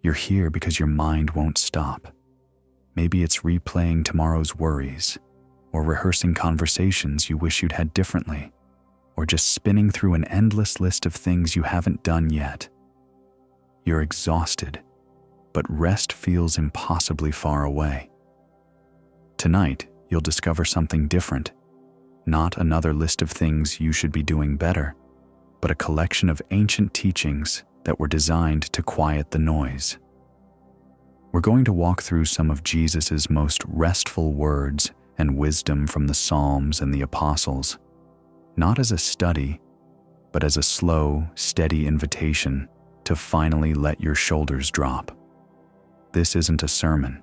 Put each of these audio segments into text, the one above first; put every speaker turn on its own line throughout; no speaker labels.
You're here because your mind won't stop. Maybe it's replaying tomorrow's worries, or rehearsing conversations you wish you'd had differently, or just spinning through an endless list of things you haven't done yet. You're exhausted, but rest feels impossibly far away. Tonight, you'll discover something different. Not another list of things you should be doing better, but a collection of ancient teachings that were designed to quiet the noise. We're going to walk through some of Jesus's most restful words and wisdom from the Psalms and the Apostles, not as a study, but as a slow, steady invitation to finally let your shoulders drop. This isn't a sermon.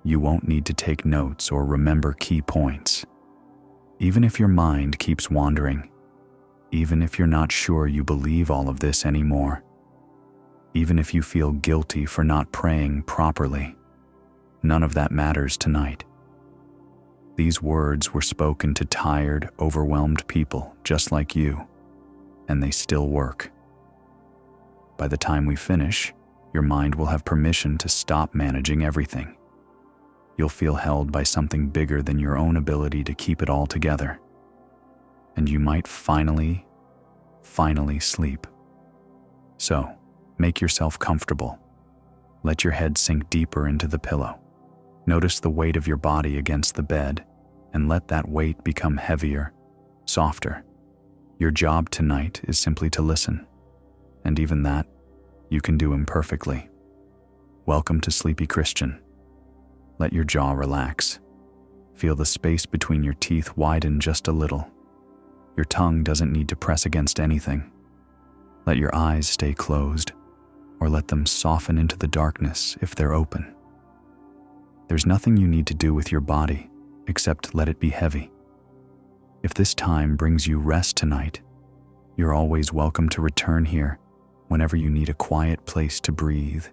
You won't need to take notes or remember key points. Even if your mind keeps wandering, even if you're not sure you believe all of this anymore, even if you feel guilty for not praying properly, none of that matters tonight. These words were spoken to tired, overwhelmed people just like you, and they still work. By the time we finish, your mind will have permission to stop managing everything. You'll feel held by something bigger than your own ability to keep it all together. And you might finally sleep. So, make yourself comfortable. Let your head sink deeper into the pillow. Notice the weight of your body against the bed, and let that weight become heavier, softer. Your job tonight is simply to listen, and even that, you can do imperfectly. Welcome to Sleepy Christian. Let your jaw relax. Feel the space between your teeth widen just a little. Your tongue doesn't need to press against anything. Let your eyes stay closed, or let them soften into the darkness if they're open. There's nothing you need to do with your body except let it be heavy. If this time brings you rest tonight, you're always welcome to return here whenever you need a quiet place to breathe.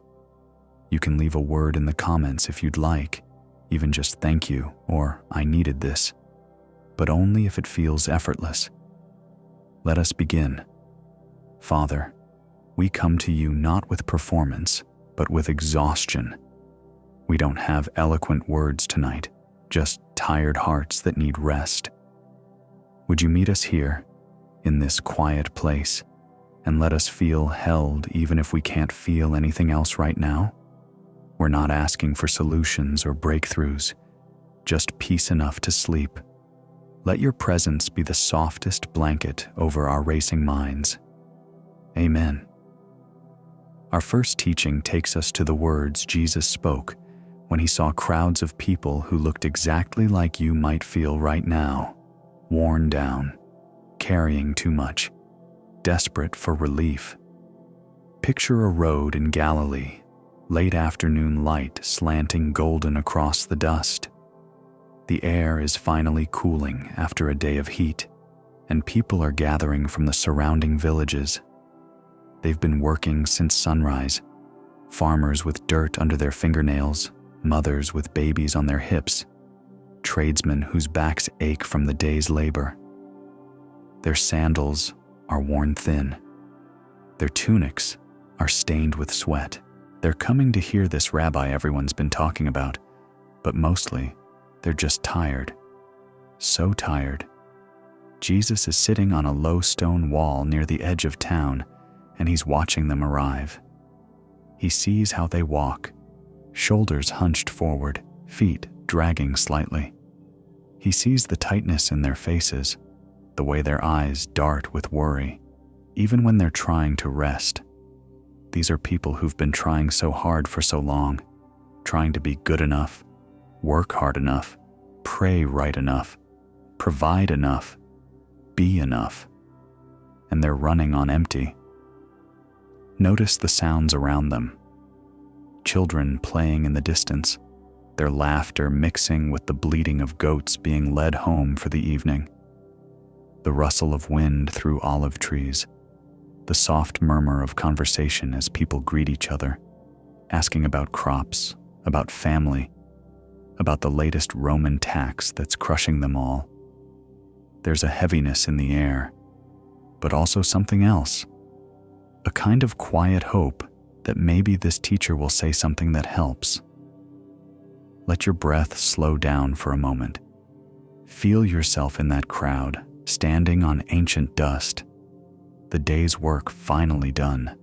You can leave a word in the comments if you'd like, even just thank you or I needed this, but only if it feels effortless. Let us begin. Father, we come to you not with performance, but with exhaustion. We don't have eloquent words tonight, just tired hearts that need rest. Would you meet us here, in this quiet place, and let us feel held even if we can't feel anything else right now? We're not asking for solutions or breakthroughs, just peace enough to sleep. Let your presence be the softest blanket over our racing minds. Amen. Our first teaching takes us to the words Jesus spoke when he saw crowds of people who looked exactly like you might feel right now, worn down, carrying too much, desperate for relief. Picture a road in Galilee, late afternoon light slanting golden across the dust. The air is finally cooling after a day of heat, and people are gathering from the surrounding villages. They've been working since sunrise, farmers with dirt under their fingernails, mothers with babies on their hips, tradesmen whose backs ache from the day's labor. Their sandals are worn thin. Their tunics are stained with sweat. They're coming to hear this rabbi everyone's been talking about, but mostly, they're just tired. So tired. Jesus is sitting on a low stone wall near the edge of town, and he's watching them arrive. He sees how they walk, shoulders hunched forward, feet dragging slightly. He sees the tightness in their faces, the way their eyes dart with worry, even when they're trying to rest. These are people who've been trying so hard for so long, trying to be good enough, work hard enough, pray right enough, provide enough, be enough, and they're running on empty. Notice the sounds around them. Children playing in the distance, their laughter mixing with the bleating of goats being led home for the evening. The rustle of wind through olive trees, the soft murmur of conversation as people greet each other, asking about crops, about family, about the latest Roman tax that's crushing them all. There's a heaviness in the air, but also something else, a kind of quiet hope that maybe this teacher will say something that helps. Let your breath slow down for a moment. Feel yourself in that crowd, standing on ancient dust, the day's work finally done.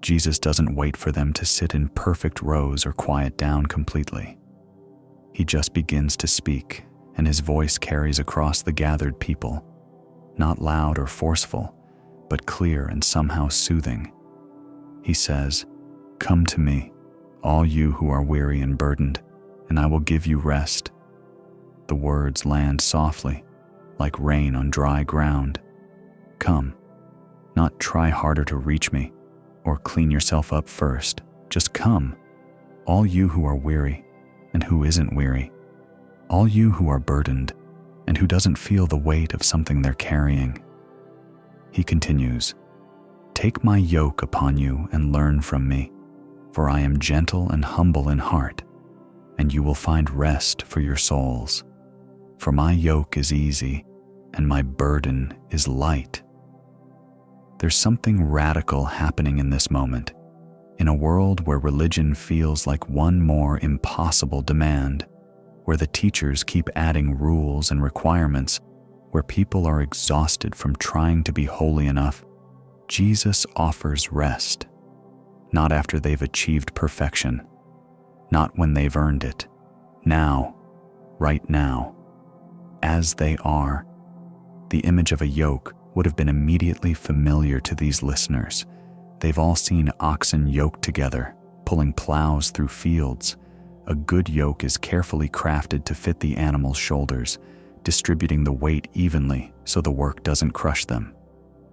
Jesus doesn't wait for them to sit in perfect rows or quiet down completely. He just begins to speak, and his voice carries across the gathered people, not loud or forceful, but clear and somehow soothing. He says, "Come to me, all you who are weary and burdened, and I will give you rest." The words land softly, like rain on dry ground. Come, not try harder to reach me, or clean yourself up first. Just come, all you who are weary and who isn't weary, all you who are burdened and who doesn't feel the weight of something they're carrying. He continues, "Take my yoke upon you and learn from me, for I am gentle and humble in heart, and you will find rest for your souls. For my yoke is easy and my burden is light." There's something radical happening in this moment. In a world where religion feels like one more impossible demand, where the teachers keep adding rules and requirements, where people are exhausted from trying to be holy enough, Jesus offers rest. Not after they've achieved perfection, not when they've earned it. Now, right now, as they are. The image of a yoke would have been immediately familiar to these listeners. They've all seen oxen yoked together, pulling plows through fields. A good yoke is carefully crafted to fit the animal's shoulders, distributing the weight evenly so the work doesn't crush them.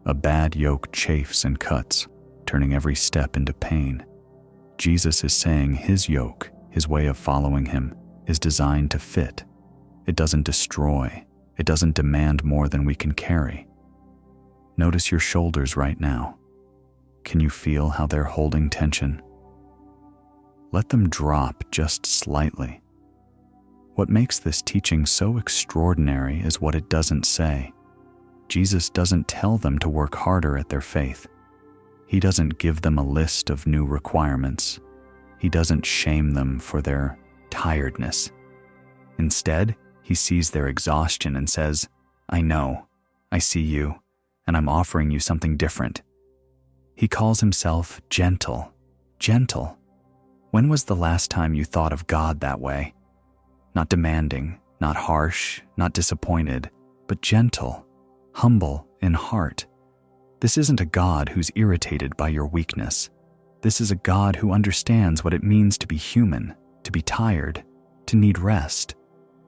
A bad yoke chafes and cuts, turning every step into pain. Jesus is saying his yoke, his way of following him, is designed to fit. It doesn't destroy. It doesn't demand more than we can carry. Notice your shoulders right now. Can you feel how they're holding tension? Let them drop just slightly. What makes this teaching so extraordinary is what it doesn't say. Jesus doesn't tell them to work harder at their faith. He doesn't give them a list of new requirements. He doesn't shame them for their tiredness. Instead, he sees their exhaustion and says, "I know, I see you, and I'm offering you something different." He calls himself gentle. Gentle. When was the last time you thought of God that way? Not demanding, not harsh, not disappointed, but gentle, humble in heart. This isn't a God who's irritated by your weakness. This is a God who understands what it means to be human, to be tired, to need rest.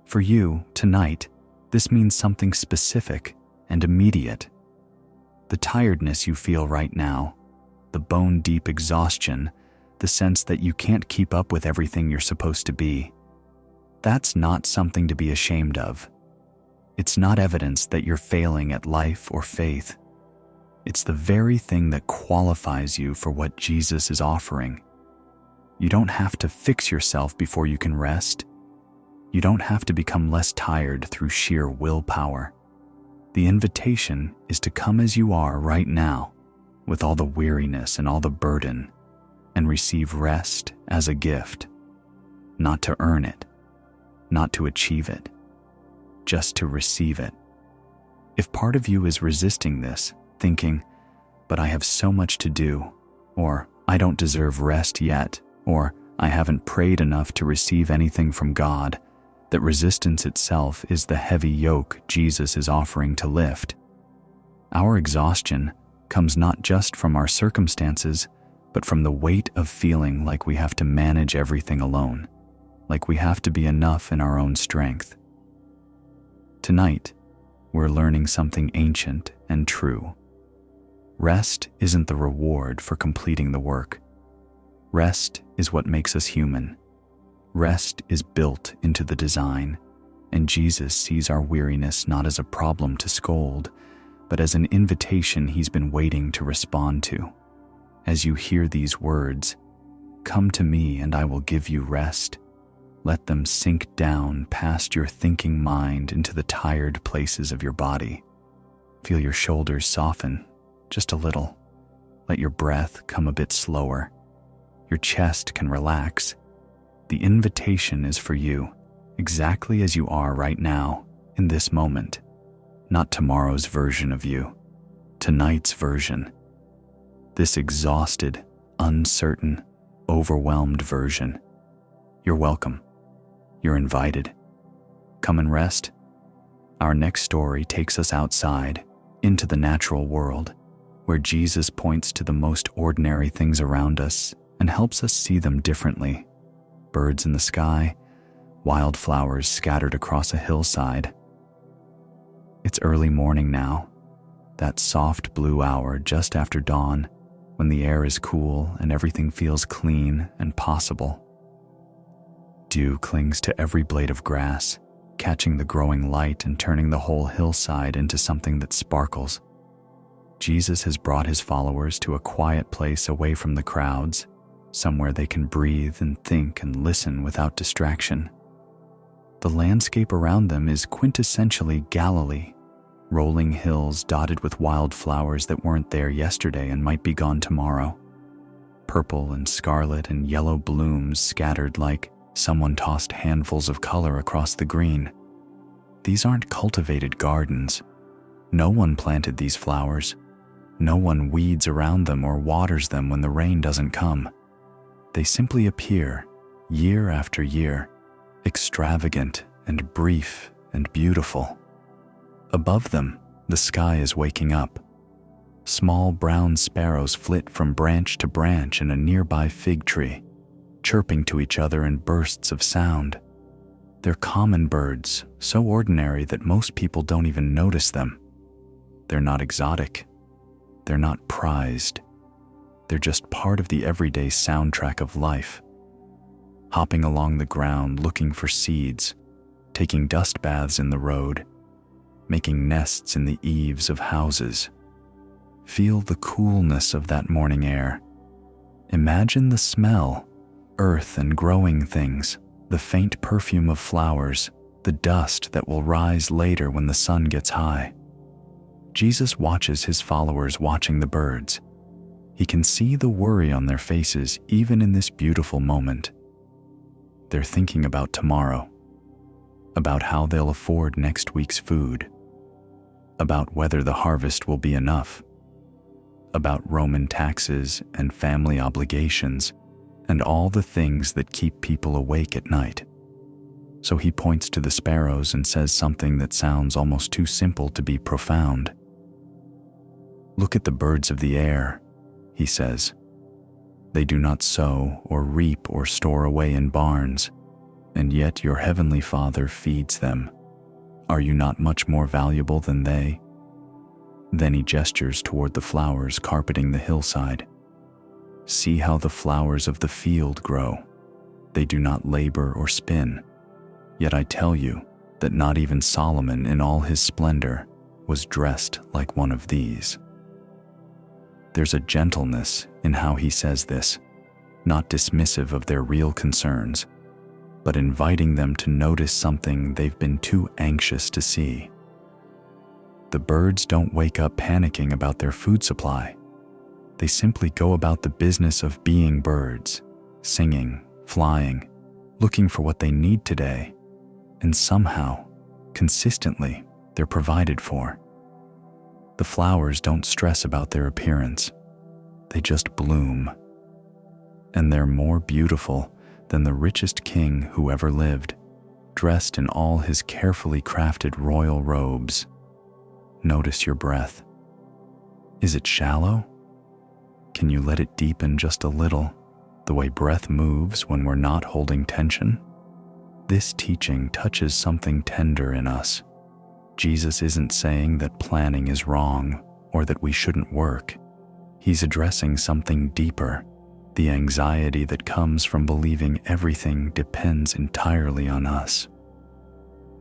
For you, tonight, this means something specific and immediate. The tiredness you feel right now, the bone-deep exhaustion, the sense that you can't keep up with everything you're supposed to be, that's not something to be ashamed of. It's not evidence that you're failing at life or faith. It's the very thing that qualifies you for what Jesus is offering. You don't have to fix yourself before you can rest. You don't have to become less tired through sheer willpower. The invitation is to come as you are right now, with all the weariness and all the burden, and receive rest as a gift, not to earn it, not to achieve it, just to receive it. If part of you is resisting this, thinking, "But I have so much to do," or "I don't deserve rest yet," or "I haven't prayed enough to receive anything from God," that resistance itself is the heavy yoke Jesus is offering to lift. Our exhaustion comes not just from our circumstances, but from the weight of feeling like we have to manage everything alone, like we have to be enough in our own strength. Tonight, we're learning something ancient and true. Rest isn't the reward for completing the work. Rest is what makes us human. Rest is built into the design, and Jesus sees our weariness not as a problem to scold, but as an invitation he's been waiting to respond to. As you hear these words, "Come to me and I will give you rest," let them sink down past your thinking mind into the tired places of your body. Feel your shoulders soften just a little. Let your breath come a bit slower. Your chest can relax. The invitation is for you, exactly as you are right now, in this moment. Not tomorrow's version of you, tonight's version. This exhausted, uncertain, overwhelmed version. You're welcome. You're invited. Come and rest. Our next story takes us outside, into the natural world, where Jesus points to the most ordinary things around us and helps us see them differently. Birds in the sky, wildflowers scattered across a hillside. It's early morning now, that soft blue hour just after dawn, when the air is cool and everything feels clean and possible. Dew clings to every blade of grass, catching the growing light and turning the whole hillside into something that sparkles. Jesus has brought his followers to a quiet place away from the crowds, somewhere they can breathe and think and listen without distraction. The landscape around them is quintessentially Galilee, rolling hills dotted with wildflowers that weren't there yesterday and might be gone tomorrow. Purple and scarlet and yellow blooms scattered like someone tossed handfuls of color across the green. These aren't cultivated gardens. No one planted these flowers. No one weeds around them or waters them when the rain doesn't come. They simply appear, year after year, extravagant and brief and beautiful. Above them, the sky is waking up. Small brown sparrows flit from branch to branch in a nearby fig tree, chirping to each other in bursts of sound. They're common birds, so ordinary that most people don't even notice them. They're not exotic. They're not prized. They're just part of the everyday soundtrack of life. Hopping along the ground looking for seeds, taking dust baths in the road, making nests in the eaves of houses. Feel the coolness of that morning air. Imagine the smell, earth and growing things, the faint perfume of flowers, the dust that will rise later when the sun gets high. Jesus watches his followers watching the birds. He can see the worry on their faces even in this beautiful moment. They're thinking about tomorrow, about how they'll afford next week's food, about whether the harvest will be enough, about Roman taxes and family obligations, and all the things that keep people awake at night. So he points to the sparrows and says something that sounds almost too simple to be profound. "Look at the birds of the air," he says. "They do not sow or reap or store away in barns, and yet your heavenly Father feeds them. Are you not much more valuable than they?" Then he gestures toward the flowers carpeting the hillside. "See how the flowers of the field grow. They do not labor or spin. Yet I tell you that not even Solomon in all his splendor was dressed like one of these." There's a gentleness in how he says this, not dismissive of their real concerns, but inviting them to notice something they've been too anxious to see. The birds don't wake up panicking about their food supply. They simply go about the business of being birds, singing, flying, looking for what they need today, and somehow, consistently, they're provided for. The flowers don't stress about their appearance. They just bloom. And they're more beautiful than the richest king who ever lived, dressed in all his carefully crafted royal robes. Notice your breath. Is it shallow? Can you let it deepen just a little, the way breath moves when we're not holding tension? This teaching touches something tender in us. Jesus isn't saying that planning is wrong or that we shouldn't work. He's addressing something deeper, the anxiety that comes from believing everything depends entirely on us.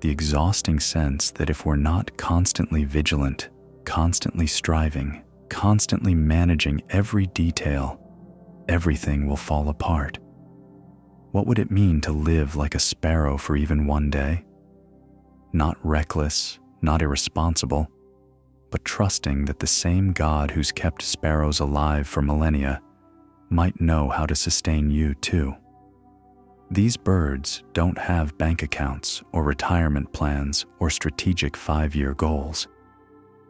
The exhausting sense that if we're not constantly vigilant, constantly striving, constantly managing every detail, everything will fall apart. What would it mean to live like a sparrow for even one day? Not reckless, not irresponsible, but trusting that the same God who's kept sparrows alive for millennia might know how to sustain you too. These birds don't have bank accounts or retirement plans or strategic 5-year goals.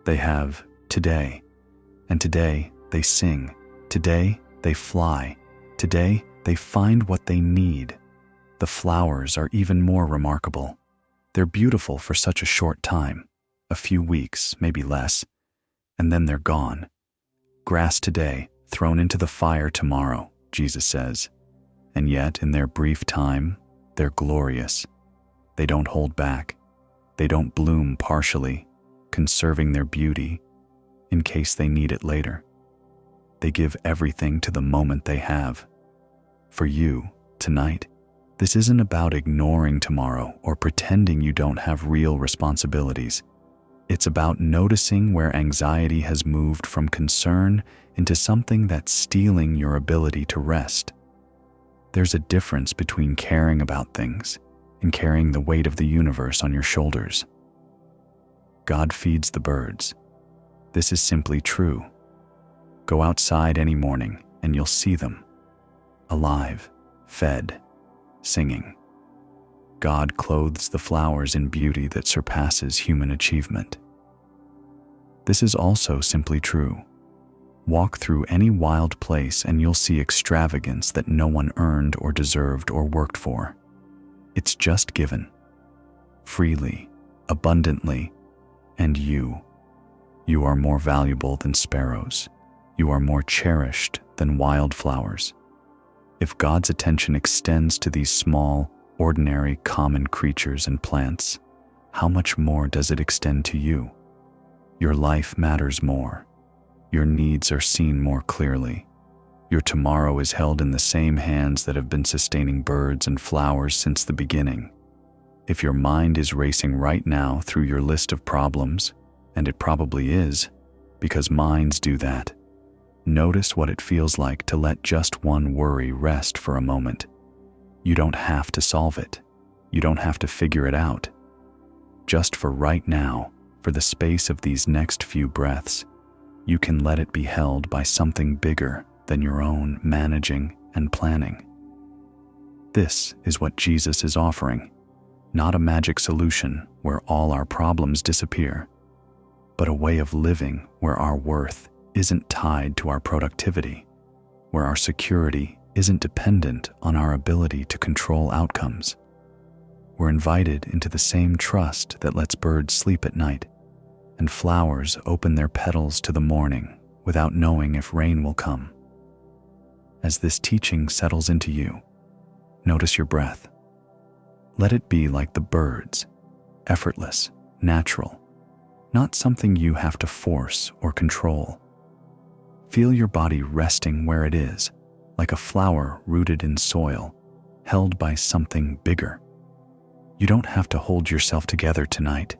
They have today, and today they sing, today they fly, today they find what they need. The flowers are even more remarkable. They're beautiful for such a short time, a few weeks, maybe less, and then they're gone. Grass today, thrown into the fire tomorrow, Jesus says. And yet, in their brief time, they're glorious. They don't hold back. They don't bloom partially, conserving their beauty in case they need it later. They give everything to the moment they have. For you, tonight, this isn't about ignoring tomorrow or pretending you don't have real responsibilities. It's about noticing where anxiety has moved from concern into something that's stealing your ability to rest. There's a difference between caring about things and carrying the weight of the universe on your shoulders. God feeds the birds. This is simply true. Go outside any morning and you'll see them, alive, fed, singing. God clothes the flowers in beauty that surpasses human achievement. This is also simply true. Walk through any wild place and you'll see extravagance that no one earned or deserved or worked for. It's just given, freely, abundantly, and you are more valuable than sparrows. You are more cherished than wildflowers. If God's attention extends to these small, ordinary, common creatures and plants, how much more does it extend to you? Your life matters more. Your needs are seen more clearly. Your tomorrow is held in the same hands that have been sustaining birds and flowers since the beginning. If your mind is racing right now through your list of problems, and it probably is, because minds do that, notice what it feels like to let just one worry rest for a moment. You don't have to solve it. You don't have to figure it out. Just for right now, for the space of these next few breaths, you can let it be held by something bigger than your own managing and planning. This is what Jesus is offering, not a magic solution where all our problems disappear, but a way of living where our worth isn't tied to our productivity, where our security isn't dependent on our ability to control outcomes. We're invited into the same trust that lets birds sleep at night and flowers open their petals to the morning without knowing if rain will come. As this teaching settles into you, notice your breath. Let it be like the birds, effortless, natural, not something you have to force or control. Feel your body resting where it is, like a flower rooted in soil, held by something bigger. You don't have to hold yourself together tonight.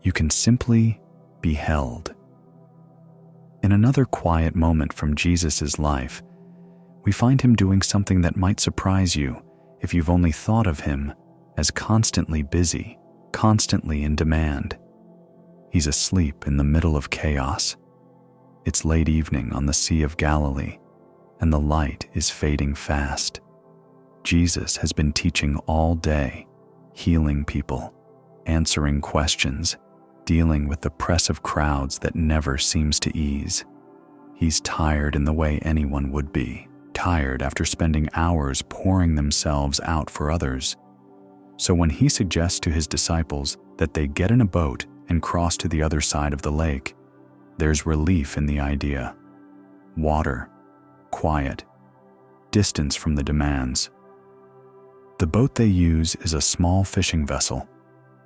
You can simply be held. In another quiet moment from Jesus' life, we find him doing something that might surprise you if you've only thought of him as constantly busy, constantly in demand. He's asleep in the middle of chaos. It's late evening on the Sea of Galilee, and the light is fading fast. Jesus has been teaching all day, healing people, answering questions, dealing with the press of crowds that never seems to ease. He's tired in the way anyone would be, tired after spending hours pouring themselves out for others. So when he suggests to his disciples that they get in a boat and cross to the other side of the lake, there's relief in the idea. Water, quiet, distance from the demands. The boat they use is a small fishing vessel,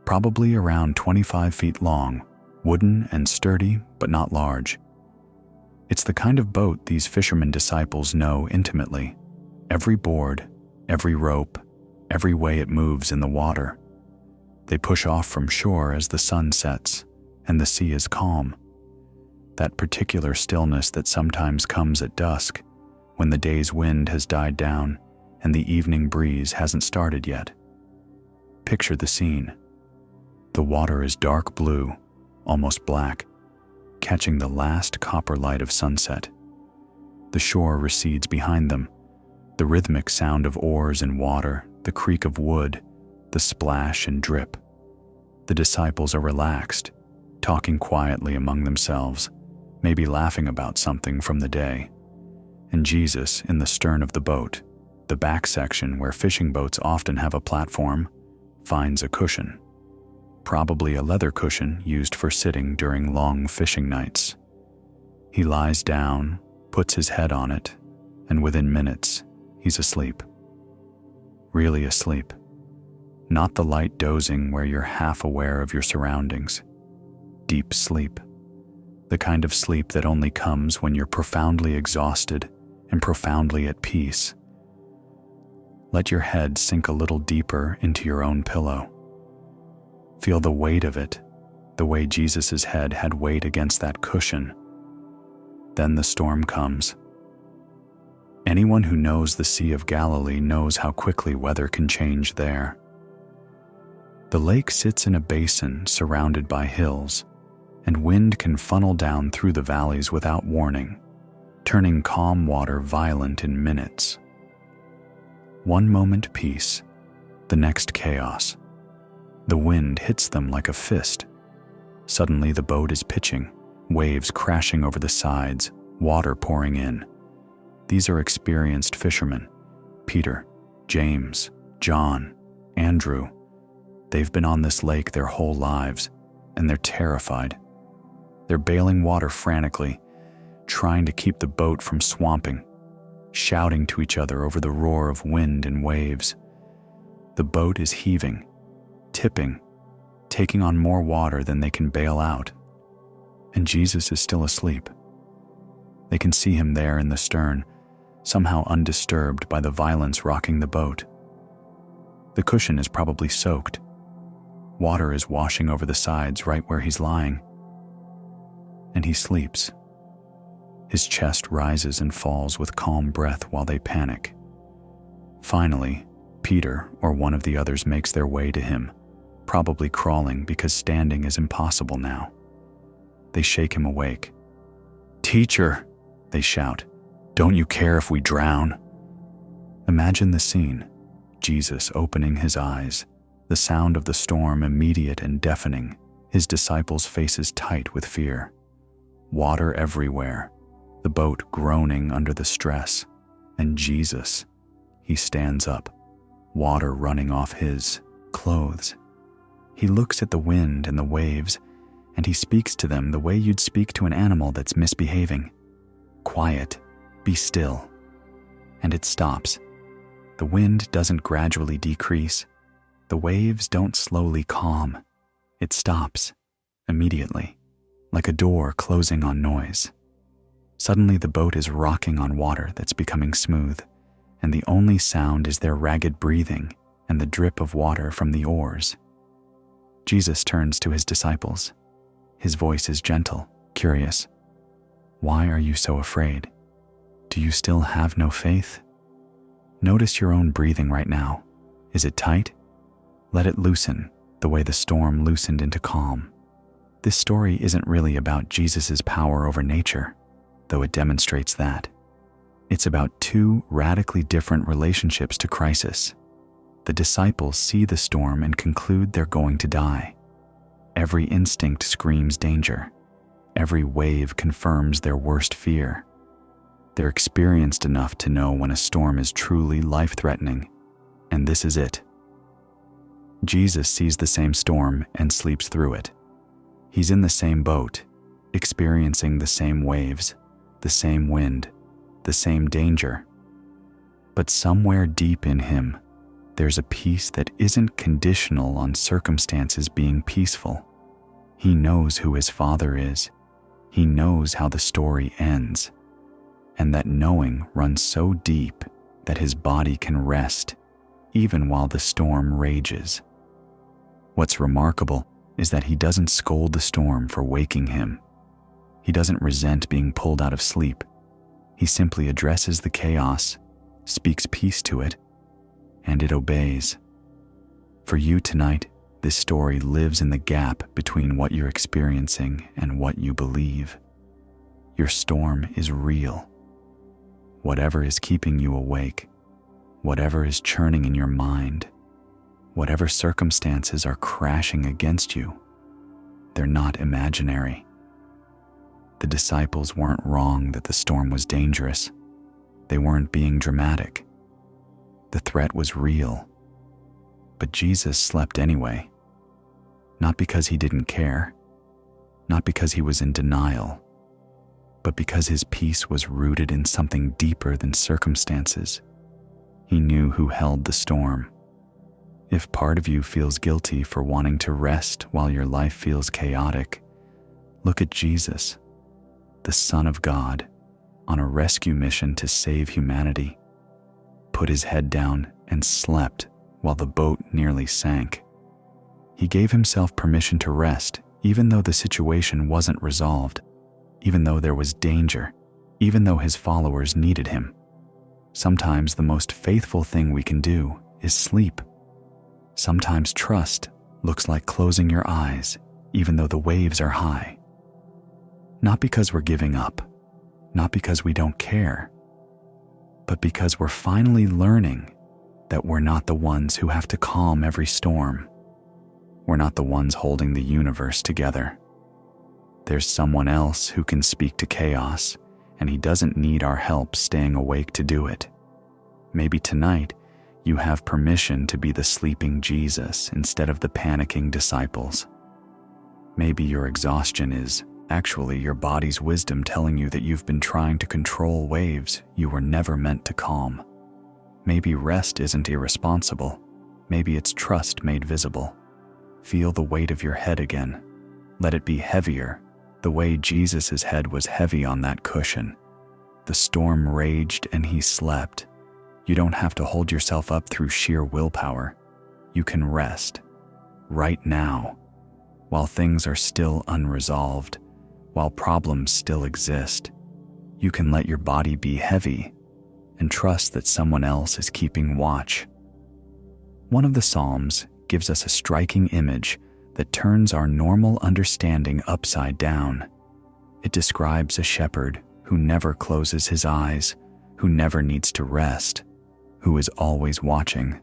probably around 25 feet long, wooden and sturdy, but not large. It's the kind of boat these fishermen disciples know intimately. Every board, every rope, every way it moves in the water. They push off from shore as the sun sets and the sea is calm. That particular stillness that sometimes comes at dusk, when the day's wind has died down and the evening breeze hasn't started yet. Picture the scene. The water is dark blue, almost black. catching the last copper light of sunset. The shore recedes behind them, the rhythmic sound of oars in water, the creak of wood, the splash and drip. The disciples are relaxed, talking quietly among themselves, maybe laughing about something from the day. And Jesus, in the stern of the boat, the back section where fishing boats often have a platform, finds a cushion. Probably a leather cushion used for sitting during long fishing nights. He lies down, puts his head on it, and within minutes, he's asleep. Really asleep. Not the light dozing where you're half aware of your surroundings. Deep sleep. The kind of sleep that only comes when you're profoundly exhausted and profoundly at peace. Let your head sink a little deeper into your own pillow. Feel the weight of it, the way Jesus' head had weight against that cushion. Then the storm comes. Anyone who knows the Sea of Galilee knows how quickly weather can change there. The lake sits in a basin surrounded by hills, and wind can funnel down through the valleys without warning, turning calm water violent in minutes. One moment peace, the next chaos. The wind hits them like a fist. Suddenly the boat is pitching, waves crashing over the sides, water pouring in. These are experienced fishermen. Peter, James, John, Andrew. They've been on this lake their whole lives, and they're terrified. They're bailing water frantically, trying to keep the boat from swamping, shouting to each other over the roar of wind and waves. The boat is heaving, tipping, taking on more water than they can bail out. And Jesus is still asleep. They can see him there in the stern, somehow undisturbed by the violence rocking the boat. The cushion is probably soaked. Water is washing over the sides right where he's lying. And he sleeps. His chest rises and falls with calm breath while they panic. Finally, Peter or one of the others makes their way to him, probably crawling because standing is impossible now. They shake him awake. "Teacher," they shout, "don't you care if we drown?" Imagine the scene, Jesus opening his eyes, the sound of the storm immediate and deafening, his disciples' faces tight with fear. Water everywhere, the boat groaning under the stress, and Jesus, he stands up, water running off his clothes. He looks at the wind and the waves, and he speaks to them the way you'd speak to an animal that's misbehaving. "Quiet, be still." And it stops. The wind doesn't gradually decrease. The waves don't slowly calm. It stops, immediately, like a door closing on noise. Suddenly the boat is rocking on water that's becoming smooth, and the only sound is their ragged breathing and the drip of water from the oars. Jesus turns to his disciples. His voice is gentle, curious. "Why are you so afraid? Do you still have no faith? Notice your own breathing right now. Is it tight? Let it loosen, the way the storm loosened into calm." This story isn't really about Jesus' power over nature, though it demonstrates that. It's about two radically different relationships to crisis. The disciples see the storm and conclude they're going to die. Every instinct screams danger. Every wave confirms their worst fear. They're experienced enough to know when a storm is truly life-threatening, and this is it. Jesus sees the same storm and sleeps through it. He's in the same boat, experiencing the same waves, the same wind, the same danger. But somewhere deep in him, there's a peace that isn't conditional on circumstances being peaceful. He knows who his Father is. He knows how the story ends. And that knowing runs so deep that his body can rest, even while the storm rages. What's remarkable is that he doesn't scold the storm for waking him. He doesn't resent being pulled out of sleep. He simply addresses the chaos, speaks peace to it, and it obeys. For you tonight, This story lives in the gap between what you're experiencing and what you believe. Your storm is real. Whatever is keeping you awake, whatever is churning in your mind, whatever circumstances are crashing against you, they're not imaginary. The disciples weren't wrong that the storm was dangerous. They weren't being dramatic. The threat was real. But Jesus slept anyway. Not because he didn't care, not because he was in denial, but because his peace was rooted in something deeper than circumstances. He knew who held the storm. If part of you feels guilty for wanting to rest while your life feels chaotic, look at Jesus, the Son of God, on a rescue mission to save humanity, put his head down and slept while the boat nearly sank. He gave himself permission to rest, even though the situation wasn't resolved, even though there was danger, even though his followers needed him. Sometimes the most faithful thing we can do is sleep. Sometimes trust looks like closing your eyes, even though the waves are high. Not because we're giving up, not because we don't care, but because we're finally learning that we're not the ones who have to calm every storm. We're not the ones holding the universe together. There's someone else who can speak to chaos, and he doesn't need our help staying awake to do it. Maybe tonight, you have permission to be the sleeping Jesus instead of the panicking disciples. Maybe your exhaustion is actually your body's wisdom telling you that you've been trying to control waves you were never meant to calm. Maybe rest isn't irresponsible. Maybe it's trust made visible. Feel the weight of your head again. Let it be heavier, the way Jesus' head was heavy on that cushion. The storm raged and he slept. You don't have to hold yourself up through sheer willpower. You can rest, right now, while things are still unresolved, while problems still exist. You can let your body be heavy and trust that someone else is keeping watch. One of the Psalms gives us a striking image that turns our normal understanding upside down. It describes a shepherd who never closes his eyes, who never needs to rest, who is always watching.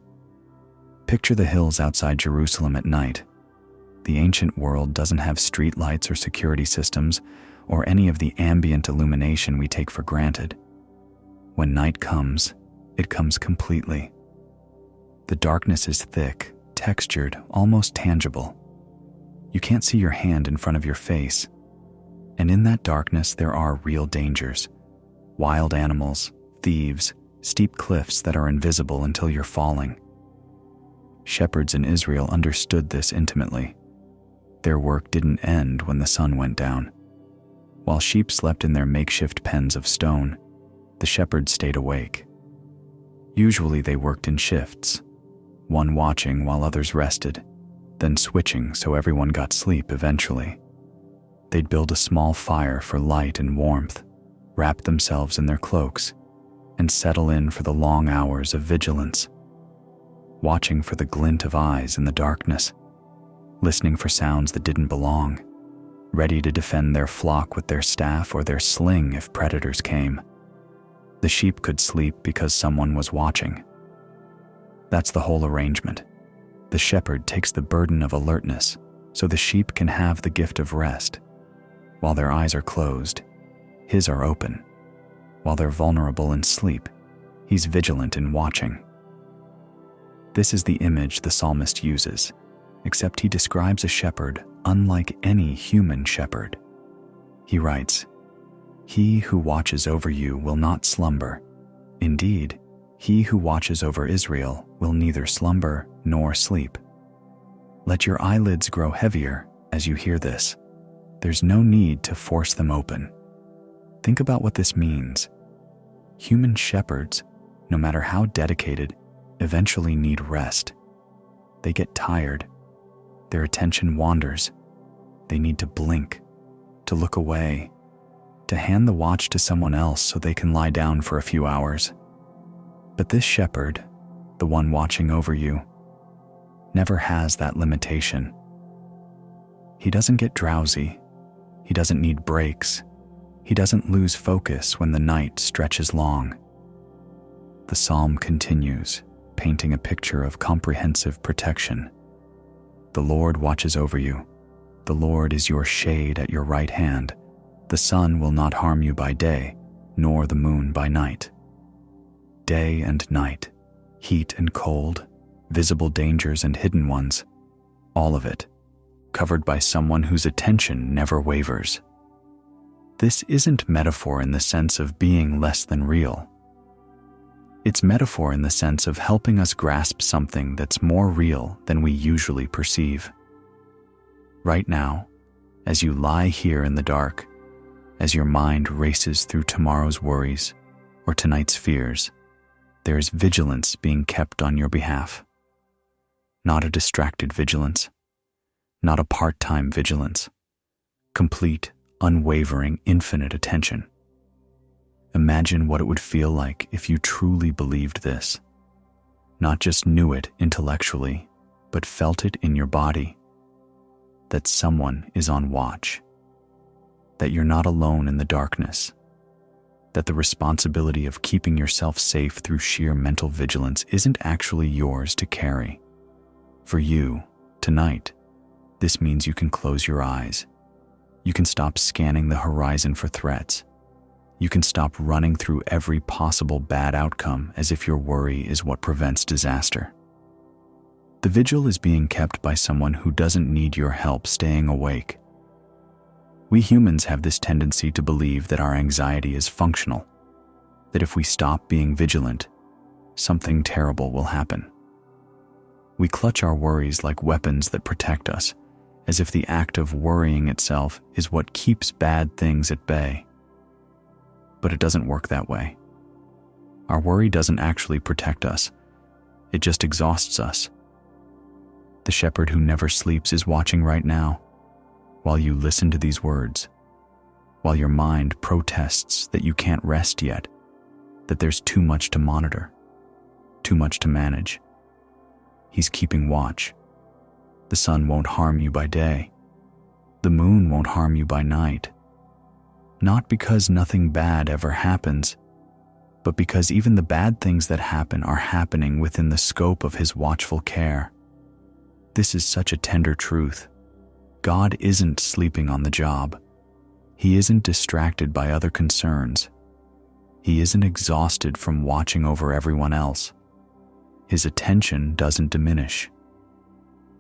Picture the hills outside Jerusalem at night. The ancient world doesn't have streetlights or security systems or any of the ambient illumination we take for granted. When night comes, it comes completely. The darkness is thick, textured, almost tangible. You can't see your hand in front of your face. And in that darkness, there are real dangers. Wild animals, thieves, steep cliffs that are invisible until you're falling. Shepherds in Israel understood this intimately. Their work didn't end when the sun went down. While sheep slept in their makeshift pens of stone, the shepherds stayed awake. Usually they worked in shifts, one watching while others rested, then switching so everyone got sleep eventually. They'd build a small fire for light and warmth, wrap themselves in their cloaks, and settle in for the long hours of vigilance, watching for the glint of eyes in the darkness, listening for sounds that didn't belong, ready to defend their flock with their staff or their sling if predators came. The sheep could sleep because someone was watching. That's the whole arrangement. The shepherd takes the burden of alertness so the sheep can have the gift of rest. While their eyes are closed, his are open. While they're vulnerable in sleep, he's vigilant in watching. This is the image the psalmist uses, except he describes a shepherd unlike any human shepherd. He writes, "He who watches over you will not slumber. Indeed, he who watches over Israel will neither slumber nor sleep." Let your eyelids grow heavier as you hear this. There's no need to force them open. Think about what this means. Human shepherds, no matter how dedicated, eventually need rest. They get tired. Their attention wanders. They need to blink, to look away, to hand the watch to someone else so they can lie down for a few hours. But this shepherd, the one watching over you, never has that limitation. He doesn't get drowsy. He doesn't need breaks. He doesn't lose focus when the night stretches long. The psalm continues, painting a picture of comprehensive protection. The Lord watches over you. The Lord is your shade at your right hand. The sun will not harm you by day, nor the moon by night. Day and night, heat and cold, visible dangers and hidden ones, all of it, covered by someone whose attention never wavers. This isn't metaphor in the sense of being less than real. It's metaphor in the sense of helping us grasp something that's more real than we usually perceive. Right now, as you lie here in the dark, as your mind races through tomorrow's worries or tonight's fears, there is vigilance being kept on your behalf. Not a distracted vigilance, not a part-time vigilance, complete, unwavering, infinite attention. Imagine what it would feel like if you truly believed this. Not just knew it intellectually, but felt it in your body. That someone is on watch. That you're not alone in the darkness. That the responsibility of keeping yourself safe through sheer mental vigilance isn't actually yours to carry. For you, tonight, this means you can close your eyes. You can stop scanning the horizon for threats. You can stop running through every possible bad outcome as if your worry is what prevents disaster. The vigil is being kept by someone who doesn't need your help staying awake. We humans have this tendency to believe that our anxiety is functional, that if we stop being vigilant, something terrible will happen. We clutch our worries like weapons that protect us, as if the act of worrying itself is what keeps bad things at bay. But it doesn't work that way. Our worry doesn't actually protect us. It just exhausts us. The shepherd who never sleeps is watching right now, while you listen to these words, while your mind protests that you can't rest yet, that there's too much to monitor, too much to manage. He's keeping watch. The sun won't harm you by day. The moon won't harm you by night. Not because nothing bad ever happens, but because even the bad things that happen are happening within the scope of his watchful care. This is such a tender truth. God isn't sleeping on the job. He isn't distracted by other concerns. He isn't exhausted from watching over everyone else. His attention doesn't diminish.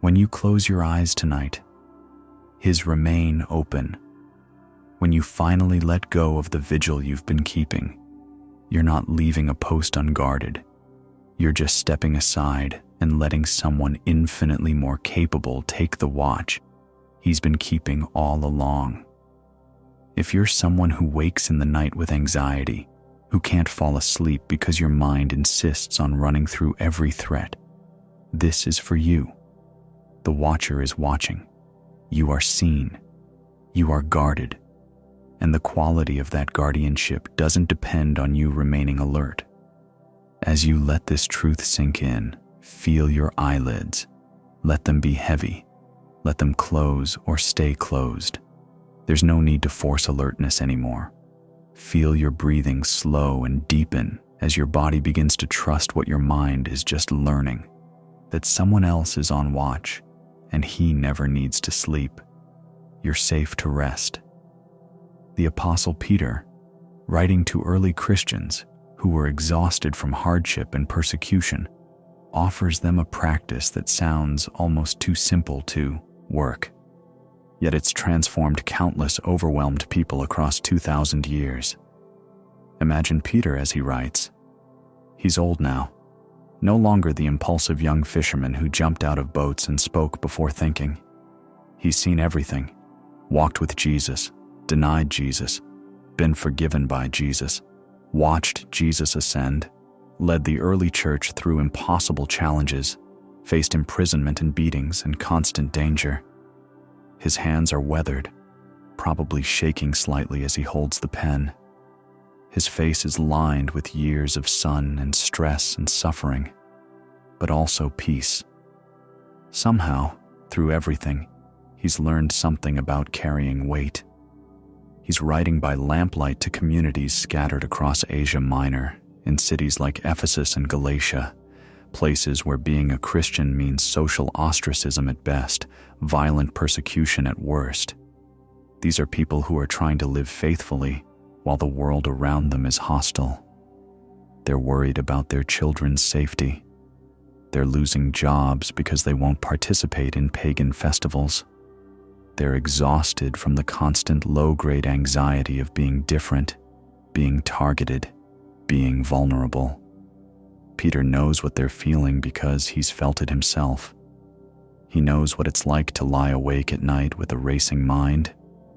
When you close your eyes tonight, his remain open. When you finally let go of the vigil you've been keeping, you're not leaving a post unguarded. You're just stepping aside and letting someone infinitely more capable take the watch he's been keeping all along. If you're someone who wakes in the night with anxiety, who can't fall asleep because your mind insists on running through every threat, this is for you. The watcher is watching. You are seen. You are guarded. And the quality of that guardianship doesn't depend on you remaining alert. As you let this truth sink in, feel your eyelids. Let them be heavy. Let them close or stay closed. There's no need to force alertness anymore. Feel your breathing slow and deepen as your body begins to trust what your mind is just learning, that someone else is on watch and he never needs to sleep. You're safe to rest. The Apostle Peter, writing to early Christians who were exhausted from hardship and persecution, offers them a practice that sounds almost too simple to work. Yet it's transformed countless overwhelmed people across 2,000 years. Imagine Peter as he writes. He's old now, no longer the impulsive young fisherman who jumped out of boats and spoke before thinking. He's seen everything, walked with Jesus, denied Jesus, been forgiven by Jesus, watched Jesus ascend, led the early church through impossible challenges, faced imprisonment and beatings and constant danger. His hands are weathered, probably shaking slightly as he holds the pen. His face is lined with years of sun and stress and suffering, but also peace. Somehow, through everything, he's learned something about carrying weight. He's writing by lamplight to communities scattered across Asia Minor, in cities like Ephesus and Galatia, places where being a Christian means social ostracism at best, violent persecution at worst. These are people who are trying to live faithfully while the world around them is hostile. They're worried about their children's safety. They're losing jobs because they won't participate in pagan festivals. They're exhausted from the constant low-grade anxiety of being different, being targeted, being vulnerable. Peter knows what they're feeling because he's felt it himself. He knows what it's like to lie awake at night with a racing mind,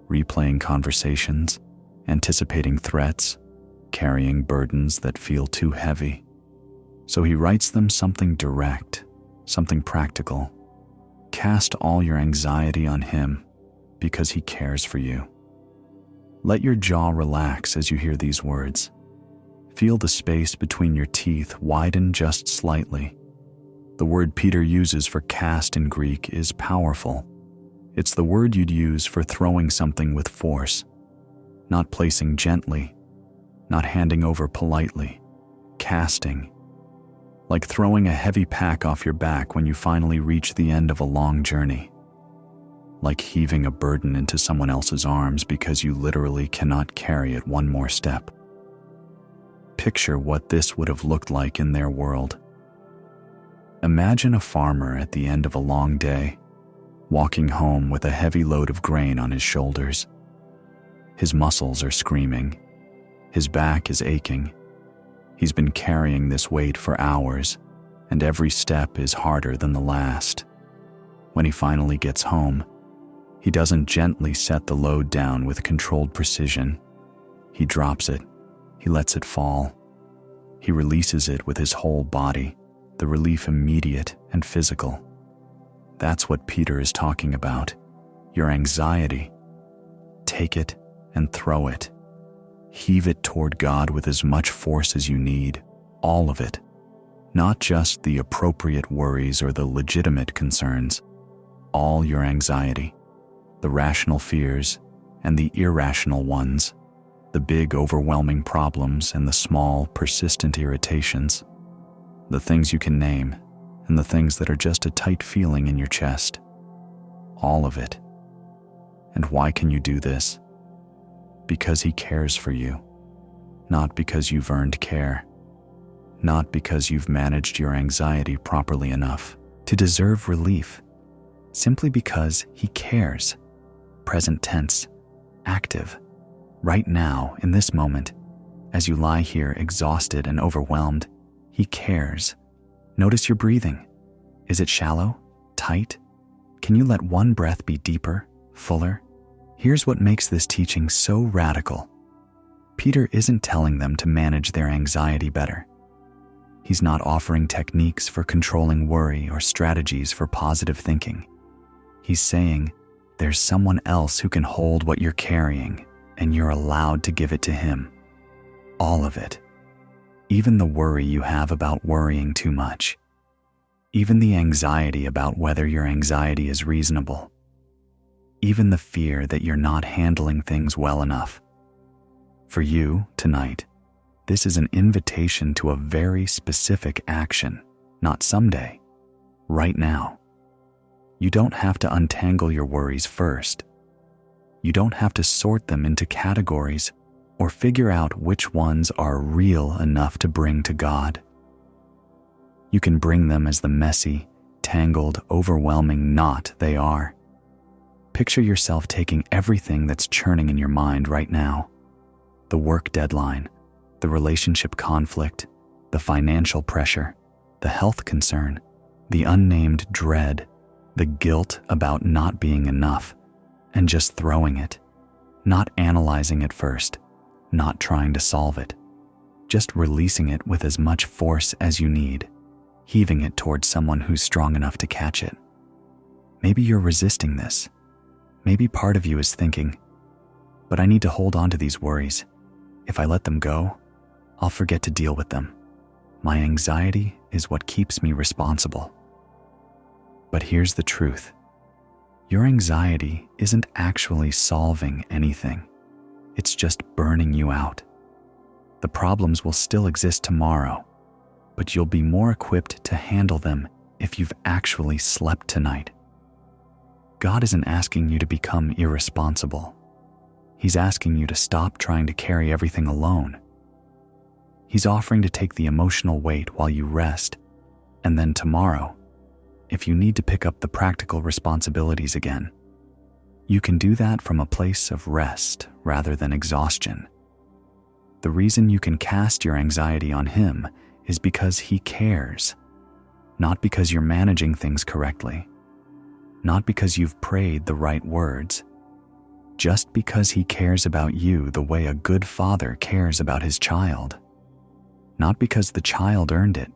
replaying conversations, anticipating threats, carrying burdens that feel too heavy. So he writes them something direct, something practical. Cast all your anxiety on him because he cares for you. Let your jaw relax as you hear these words. Feel the space between your teeth widen just slightly. The word Peter uses for cast in Greek is powerful. It's the word you'd use for throwing something with force, not placing gently, not handing over politely, casting. Like throwing a heavy pack off your back when you finally reach the end of a long journey. Like heaving a burden into someone else's arms because you literally cannot carry it one more step. Picture what this would have looked like in their world. Imagine a farmer at the end of a long day, walking home with a heavy load of grain on his shoulders. His muscles are screaming. His back is aching. He's been carrying this weight for hours, and every step is harder than the last. When he finally gets home, he doesn't gently set the load down with controlled precision. He drops it. He lets it fall. He releases it with his whole body, the relief immediate and physical. That's what Peter is talking about. Your anxiety. Take it and throw it. Heave it toward God with as much force as you need, all of it. Not just the appropriate worries or the legitimate concerns. All your anxiety. The rational fears and the irrational ones. The big, overwhelming problems and the small, persistent irritations. The things you can name and the things that are just a tight feeling in your chest. All of it. And why can you do this? Because he cares for you. Not because you've earned care. Not because you've managed your anxiety properly enough to deserve relief. Simply because he cares. Present tense, active. Right now, in this moment, as you lie here exhausted and overwhelmed, he cares. Notice your breathing. Is it shallow? Tight? Can you let one breath be deeper, fuller? Here's what makes this teaching so radical. Peter isn't telling them to manage their anxiety better. He's not offering techniques for controlling worry or strategies for positive thinking. He's saying, there's someone else who can hold what you're carrying, and you're allowed to give it to him. All of it. Even the worry you have about worrying too much. Even the anxiety about whether your anxiety is reasonable. Even the fear that you're not handling things well enough. For you, tonight, this is an invitation to a very specific action, not someday, right now. You don't have to untangle your worries first. You don't have to sort them into categories or figure out which ones are real enough to bring to God. You can bring them as the messy, tangled, overwhelming knot they are. Picture yourself taking everything that's churning in your mind right now. The work deadline, the relationship conflict, the financial pressure, the health concern, the unnamed dread, the guilt about not being enough, and just throwing it, not analyzing it first, not trying to solve it, just releasing it with as much force as you need, heaving it towards someone who's strong enough to catch it. Maybe you're resisting this. Maybe part of you is thinking, but I need to hold on to these worries. If I let them go, I'll forget to deal with them. My anxiety is what keeps me responsible. But here's the truth. Your anxiety isn't actually solving anything. It's just burning you out. The problems will still exist tomorrow, but you'll be more equipped to handle them if you've actually slept tonight. God isn't asking you to become irresponsible. He's asking you to stop trying to carry everything alone. He's offering to take the emotional weight while you rest, and then tomorrow, if you need to pick up the practical responsibilities again, you can do that from a place of rest rather than exhaustion. The reason you can cast your anxiety on Him is because He cares, not because you're managing things correctly, not because you've prayed the right words, just because He cares about you the way a good father cares about his child. Not because the child earned it,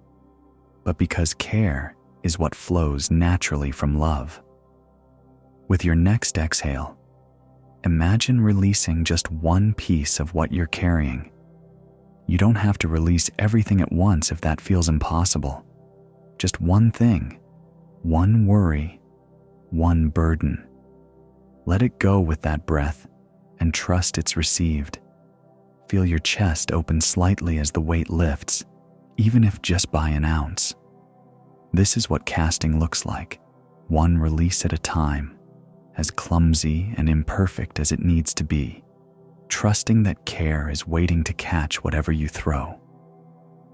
but because care is what flows naturally from love. With your next exhale, imagine releasing just one piece of what you're carrying. You don't have to release everything at once if that feels impossible. Just one thing, one worry, one burden. Let it go with that breath and trust it's received. Feel your chest open slightly as the weight lifts, even if just by an ounce. This is what casting looks like, one release at a time, as clumsy and imperfect as it needs to be, trusting that care is waiting to catch whatever you throw.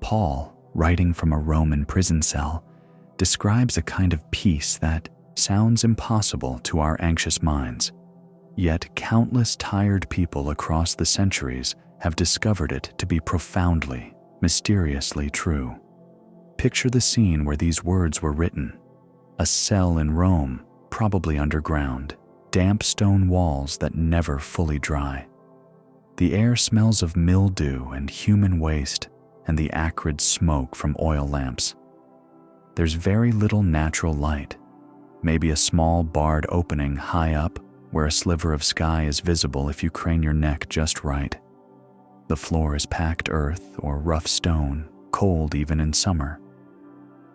Paul, writing from a Roman prison cell, describes a kind of peace that sounds impossible to our anxious minds, yet countless tired people across the centuries have discovered it to be profoundly, mysteriously true. Picture the scene where these words were written. A cell in Rome, probably underground, damp stone walls that never fully dry. The air smells of mildew and human waste and the acrid smoke from oil lamps. There's very little natural light, maybe a small barred opening high up where a sliver of sky is visible if you crane your neck just right. The floor is packed earth or rough stone, cold even in summer.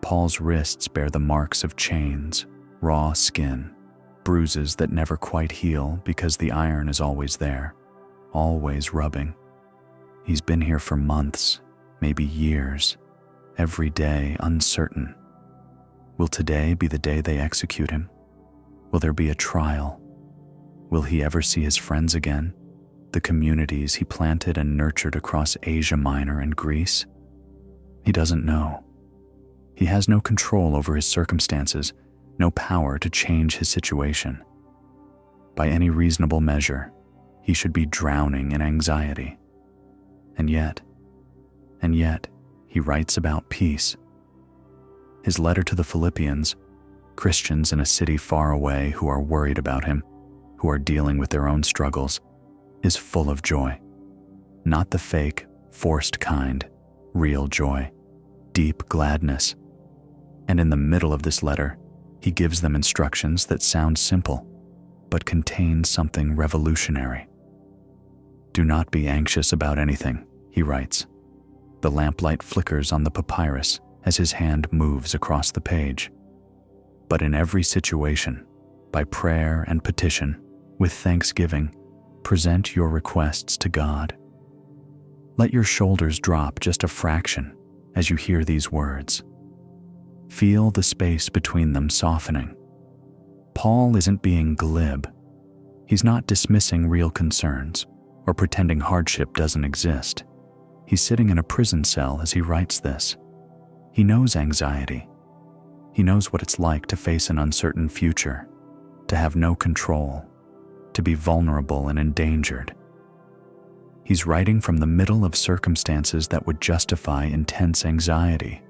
Paul's wrists bear the marks of chains, raw skin, bruises that never quite heal because the iron is always there, always rubbing. He's been here for months, maybe years, every day uncertain. Will today be the day they execute him? Will there be a trial? Will he ever see his friends again, the communities he planted and nurtured across Asia Minor and Greece? He doesn't know. He has no control over his circumstances, no power to change his situation. By any reasonable measure, he should be drowning in anxiety. And yet, he writes about peace. His letter to the Philippians, Christians in a city far away who are worried about him, who are dealing with their own struggles, is full of joy. Not the fake, forced kind, real joy, deep gladness. And in the middle of this letter, he gives them instructions that sound simple, but contain something revolutionary. Do not be anxious about anything, he writes. The lamplight flickers on the papyrus as his hand moves across the page. But in every situation, by prayer and petition, with thanksgiving, present your requests to God. Let your shoulders drop just a fraction as you hear these words. Feel the space between them softening. Paul isn't being glib. He's not dismissing real concerns or pretending hardship doesn't exist. He's sitting in a prison cell as he writes this. He knows anxiety. He knows what it's like to face an uncertain future, to have no control, to be vulnerable and endangered. He's writing from the middle of circumstances that would justify intense anxiety.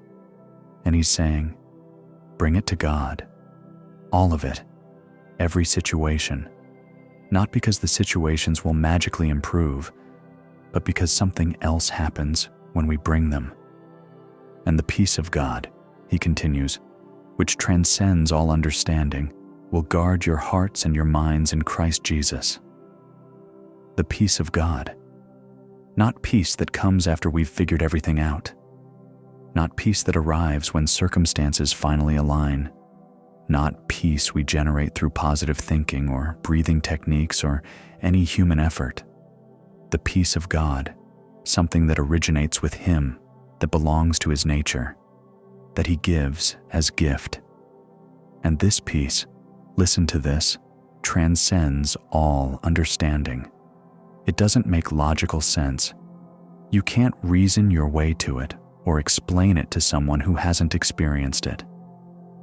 And he's saying, bring it to God. All of it. Every situation. Not because the situations will magically improve, but because something else happens when we bring them. And the peace of God, he continues, which transcends all understanding, will guard your hearts and your minds in Christ Jesus. The peace of God. Not peace that comes after we've figured everything out. Not peace that arrives when circumstances finally align, not peace we generate through positive thinking or breathing techniques or any human effort. The peace of God, something that originates with Him, that belongs to His nature, that He gives as gift. And this peace, listen to this, transcends all understanding. It doesn't make logical sense. You can't reason your way to it or explain it to someone who hasn't experienced it.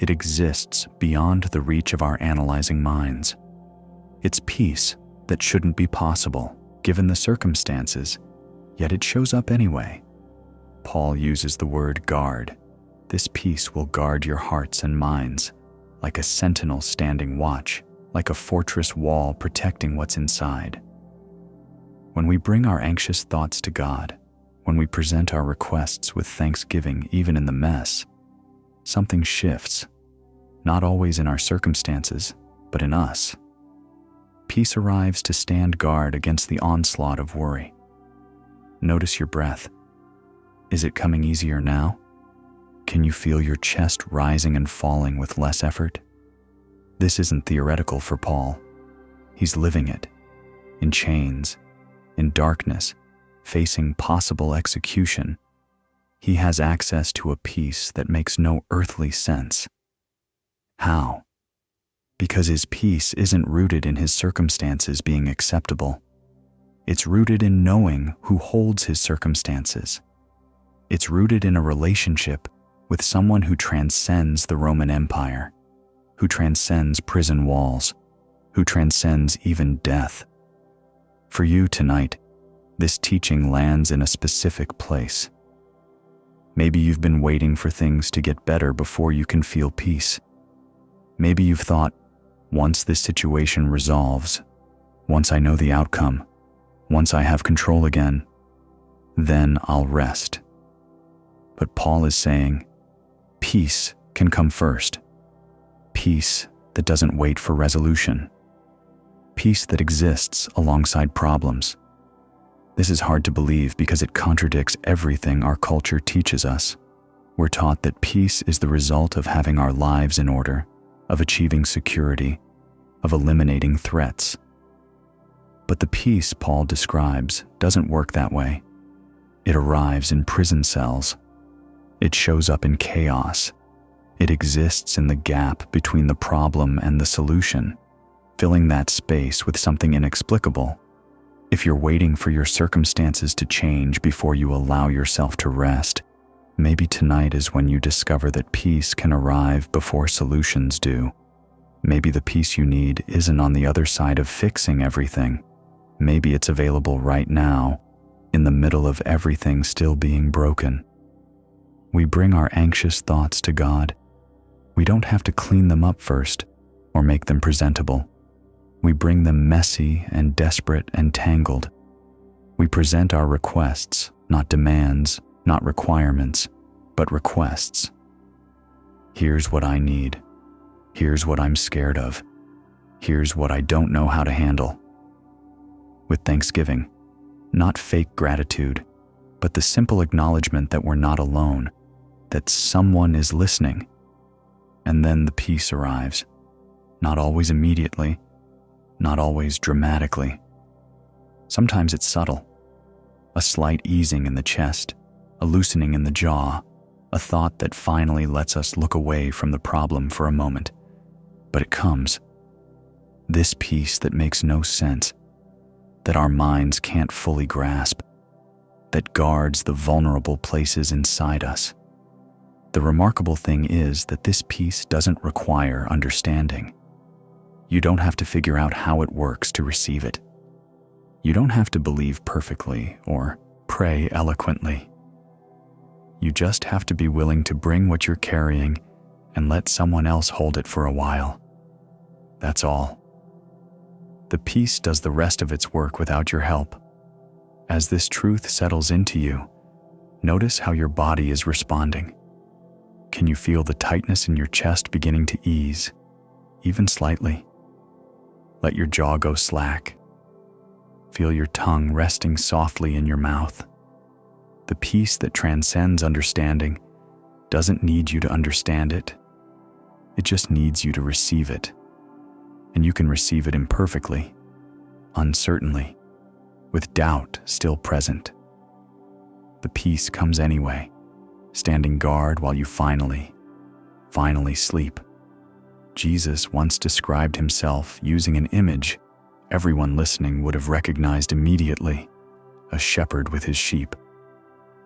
It exists beyond the reach of our analyzing minds. It's peace that shouldn't be possible, given the circumstances, yet it shows up anyway. Paul uses the word guard. This peace will guard your hearts and minds, like a sentinel standing watch, like a fortress wall protecting what's inside. When we bring our anxious thoughts to God, when we present our requests with thanksgiving even in the mess, something shifts, not always in our circumstances, but in us. Peace arrives to stand guard against the onslaught of worry. Notice your breath. Is it coming easier now? Can you feel your chest rising and falling with less effort? This isn't theoretical for Paul. He's living it, in chains, in darkness, facing possible execution. He has access to a peace that makes no earthly sense. How? Because his peace isn't rooted in his circumstances being acceptable. It's rooted in knowing who holds his circumstances. It's rooted in a relationship with someone who transcends the Roman Empire, who transcends prison walls, who transcends even death. For you tonight, this teaching lands in a specific place. Maybe you've been waiting for things to get better before you can feel peace. Maybe you've thought, once this situation resolves, once I know the outcome, once I have control again, then I'll rest. But Paul is saying, peace can come first. Peace that doesn't wait for resolution. Peace that exists alongside problems. This is hard to believe because it contradicts everything our culture teaches us. We're taught that peace is the result of having our lives in order, of achieving security, of eliminating threats. But the peace Paul describes doesn't work that way. It arrives in prison cells. It shows up in chaos. It exists in the gap between the problem and the solution, filling that space with something inexplicable. If you're waiting for your circumstances to change before you allow yourself to rest, maybe tonight is when you discover that peace can arrive before solutions do. Maybe the peace you need isn't on the other side of fixing everything. Maybe it's available right now, in the middle of everything still being broken. We bring our anxious thoughts to God. We don't have to clean them up first or make them presentable. We bring them messy and desperate and tangled. We present our requests, not demands, not requirements, but requests. Here's what I need. Here's what I'm scared of. Here's what I don't know how to handle. With thanksgiving, not fake gratitude, but the simple acknowledgement that we're not alone, that someone is listening. And then the peace arrives, not always immediately, not always dramatically. Sometimes it's subtle, a slight easing in the chest, a loosening in the jaw, a thought that finally lets us look away from the problem for a moment. But it comes. This peace that makes no sense, that our minds can't fully grasp, that guards the vulnerable places inside us. The remarkable thing is that this peace doesn't require understanding. You don't have to figure out how it works to receive it. You don't have to believe perfectly or pray eloquently. You just have to be willing to bring what you're carrying and let someone else hold it for a while. That's all. The peace does the rest of its work without your help. As this truth settles into you, notice how your body is responding. Can you feel the tightness in your chest beginning to ease, even slightly? Let your jaw go slack. Feel your tongue resting softly in your mouth. The peace that transcends understanding doesn't need you to understand it. It just needs you to receive it. And you can receive it imperfectly, uncertainly, with doubt still present. The peace comes anyway, standing guard while you finally sleep. Jesus once described himself using an image everyone listening would have recognized immediately: a shepherd with his sheep.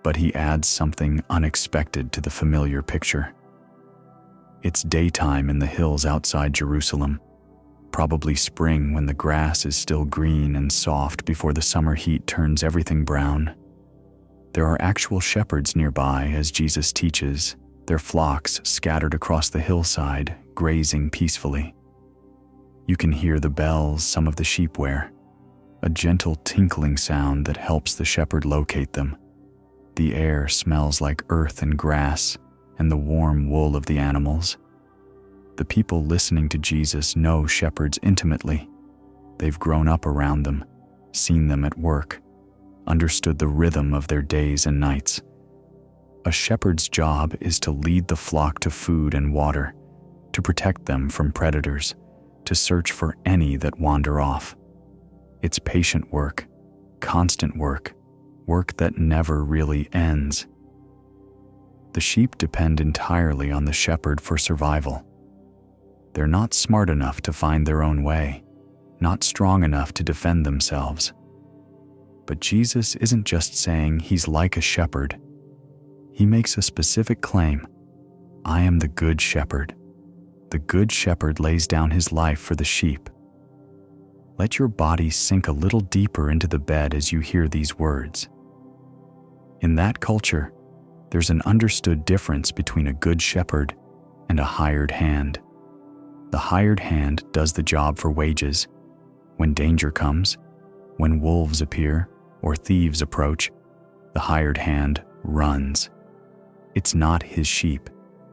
But he adds something unexpected to the familiar picture. It's daytime in the hills outside Jerusalem, probably spring when the grass is still green and soft before the summer heat turns everything brown. There are actual shepherds nearby, as Jesus teaches, their flocks scattered across the hillside, grazing peacefully. You can hear the bells some of the sheep wear, a gentle tinkling sound that helps the shepherd locate them. The air smells like earth and grass and the warm wool of the animals. The people listening to Jesus know shepherds intimately. They've grown up around them, seen them at work, understood the rhythm of their days and nights. A shepherd's job is to lead the flock to food and water, to protect them from predators, to search for any that wander off. It's patient work, constant work, work that never really ends. The sheep depend entirely on the shepherd for survival. They're not smart enough to find their own way, not strong enough to defend themselves. But Jesus isn't just saying he's like a shepherd. He makes a specific claim: I am the good shepherd. The good shepherd lays down his life for the sheep. Let your body sink a little deeper into the bed as you hear these words. In that culture, there's an understood difference between a good shepherd and a hired hand. The hired hand does the job for wages. When danger comes, when wolves appear or thieves approach, the hired hand runs. It's not his sheep.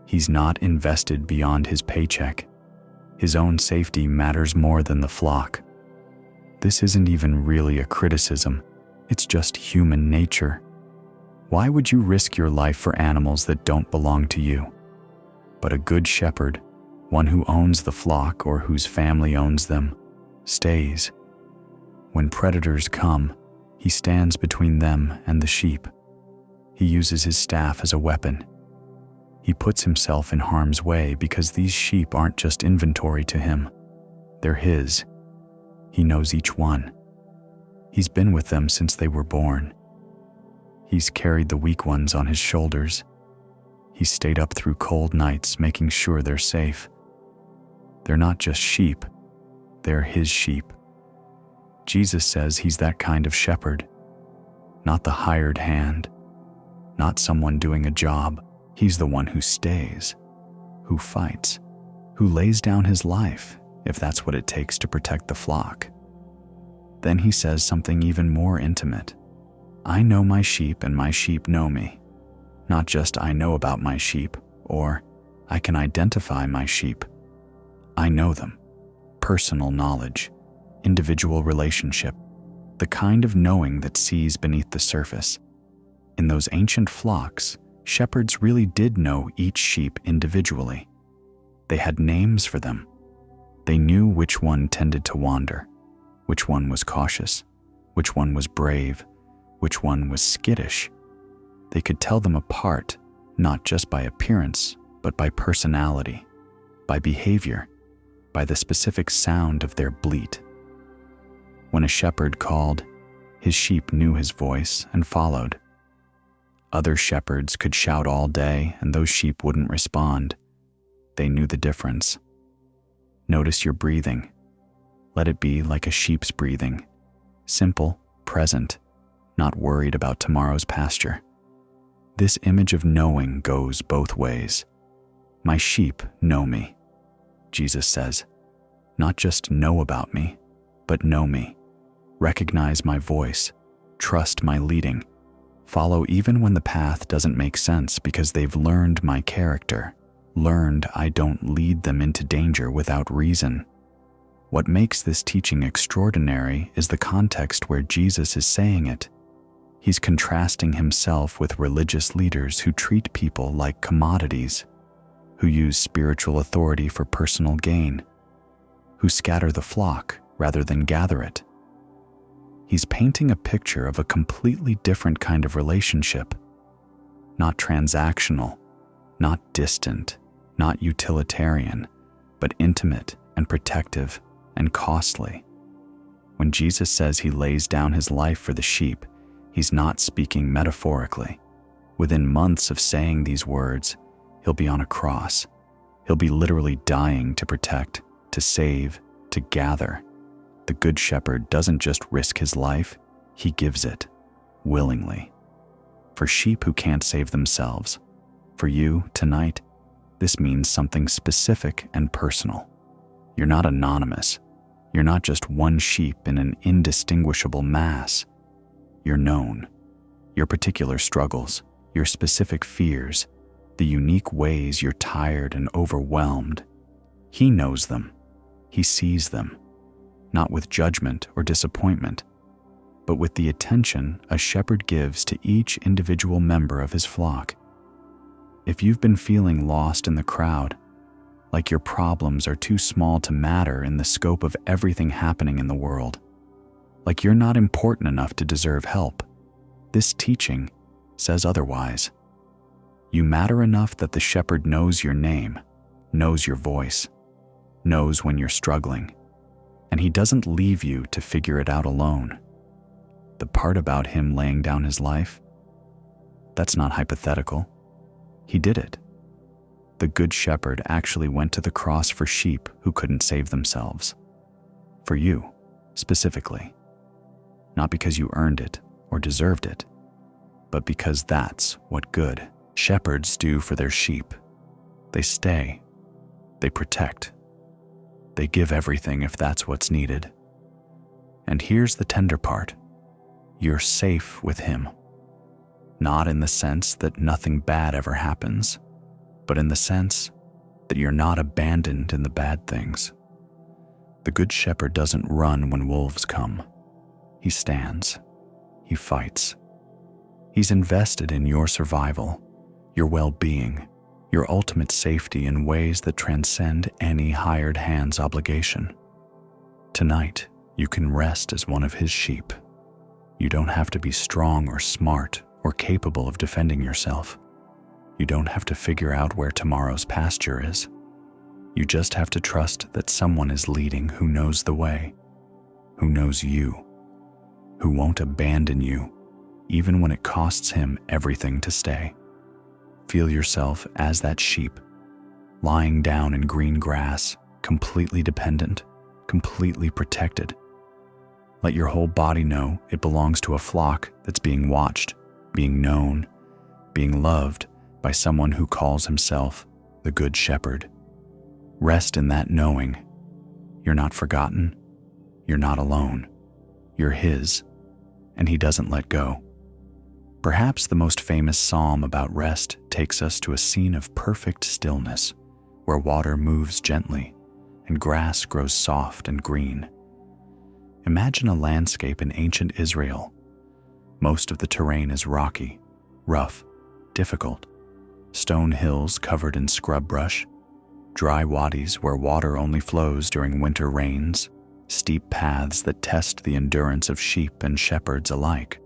He's not invested beyond his paycheck. His own safety matters more than the flock. This isn't even really a criticism. It's just human nature. Why would you risk your life for animals that don't belong to you? But a good shepherd, one who owns the flock or whose family owns them, stays. When predators come, he stands between them and the sheep. He uses his staff as a weapon. He puts himself in harm's way because these sheep aren't just inventory to him. They're his. He knows each one. He's been with them since they were born. He's carried the weak ones on his shoulders. He's stayed up through cold nights making sure they're safe. They're not just sheep, they're his sheep. Jesus says he's that kind of shepherd, not the hired hand, not someone doing a job. He's the one who stays, who fights, who lays down his life if that's what it takes to protect the flock. Then he says something even more intimate. I know my sheep and my sheep know me. Not just I know about my sheep or I can identify my sheep. I know them. Personal knowledge, individual relationship, the kind of knowing that sees beneath the surface. In those ancient flocks, shepherds really did know each sheep individually. They had names for them. They knew which one tended to wander, which one was cautious, which one was brave, which one was skittish. They could tell them apart, not just by appearance, but by personality, by behavior, by the specific sound of their bleat. When a shepherd called, his sheep knew his voice and followed. Other shepherds could shout all day and those sheep wouldn't respond. They knew the difference. Notice your breathing. Let it be like a sheep's breathing. Simple, present, not worried about tomorrow's pasture. This image of knowing goes both ways. My sheep know me, Jesus says. Not just know about me, but know me. Recognize my voice. Trust my leading. Follow even when the path doesn't make sense because they've learned my character. Learned I don't lead them into danger without reason. What makes this teaching extraordinary is the context where Jesus is saying it. He's contrasting himself with religious leaders who treat people like commodities, who use spiritual authority for personal gain, who scatter the flock rather than gather it. He's painting a picture of a completely different kind of relationship, not transactional, not distant, not utilitarian, but intimate and protective and costly. When Jesus says he lays down his life for the sheep, he's not speaking metaphorically. Within months of saying these words, he'll be on a cross. He'll be literally dying to protect, to save, to gather. The Good Shepherd doesn't just risk his life, he gives it, willingly. For sheep who can't save themselves, for you, tonight, this means something specific and personal. You're not anonymous. You're not just one sheep in an indistinguishable mass. You're known. Your particular struggles, your specific fears, the unique ways you're tired and overwhelmed. He knows them. He sees them, not with judgment or disappointment, but with the attention a shepherd gives to each individual member of his flock. If you've been feeling lost in the crowd, like your problems are too small to matter in the scope of everything happening in the world, like you're not important enough to deserve help, this teaching says otherwise. You matter enough that the shepherd knows your name, knows your voice, knows when you're struggling, and he doesn't leave you to figure it out alone. The part about him laying down his life, that's not hypothetical. He did it. The Good Shepherd actually went to the cross for sheep who couldn't save themselves. For you, specifically. Not because you earned it or deserved it, but because that's what good shepherds do for their sheep. They stay. They protect. They give everything if that's what's needed. And here's the tender part. You're safe with him. Not in the sense that nothing bad ever happens, but in the sense that you're not abandoned in the bad things. The Good Shepherd doesn't run when wolves come. He stands. He fights. He's invested in your survival, your well-being, your ultimate safety in ways that transcend any hired hand's obligation. Tonight, you can rest as one of his sheep. You don't have to be strong or smart or capable of defending yourself. You don't have to figure out where tomorrow's pasture is. You just have to trust that someone is leading who knows the way, who knows you, who won't abandon you, even when it costs him everything to stay. Feel yourself as that sheep, lying down in green grass, completely dependent, completely protected. Let your whole body know it belongs to a flock that's being watched, being known, being loved by someone who calls himself the Good Shepherd. Rest in that knowing. You're not forgotten. You're not alone. You're his, and he doesn't let go. Perhaps the most famous psalm about rest takes us to a scene of perfect stillness, where water moves gently and grass grows soft and green. Imagine a landscape in ancient Israel. Most of the terrain is rocky, rough, difficult. Stone hills covered in scrub brush, dry wadis where water only flows during winter rains, steep paths that test the endurance of sheep and shepherds alike.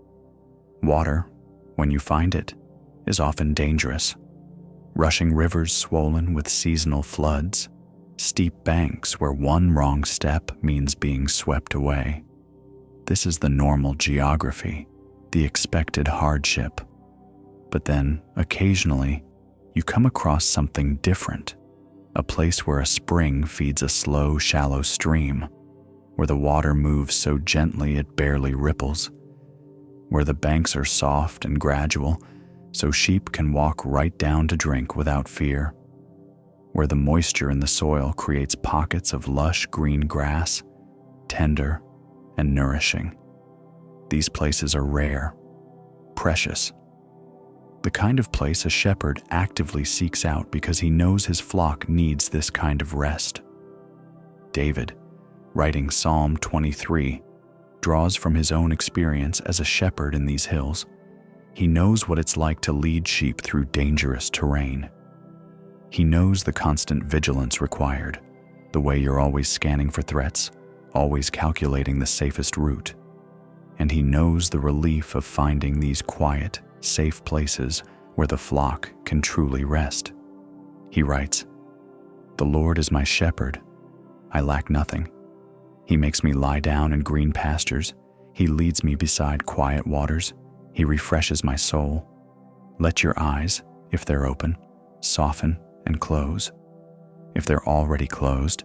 Water, when you find it, is often dangerous. Rushing rivers swollen with seasonal floods, steep banks where one wrong step means being swept away. This is the normal geography, the expected hardship. But then, occasionally, you come across something different, a place where a spring feeds a slow, shallow stream, where the water moves so gently it barely ripples, where the banks are soft and gradual so sheep can walk right down to drink without fear, where the moisture in the soil creates pockets of lush green grass, tender and nourishing. These places are rare, precious, the kind of place a shepherd actively seeks out because he knows his flock needs this kind of rest. David, writing Psalm 23, draws from his own experience as a shepherd in these hills. He knows what it's like to lead sheep through dangerous terrain. He knows the constant vigilance required, the way you're always scanning for threats, always calculating the safest route. And he knows the relief of finding these quiet, safe places where the flock can truly rest. He writes, "The Lord is my shepherd. I lack nothing. He makes me lie down in green pastures. He leads me beside quiet waters. He refreshes my soul. Let your eyes, if they're open, soften and close. If they're already closed,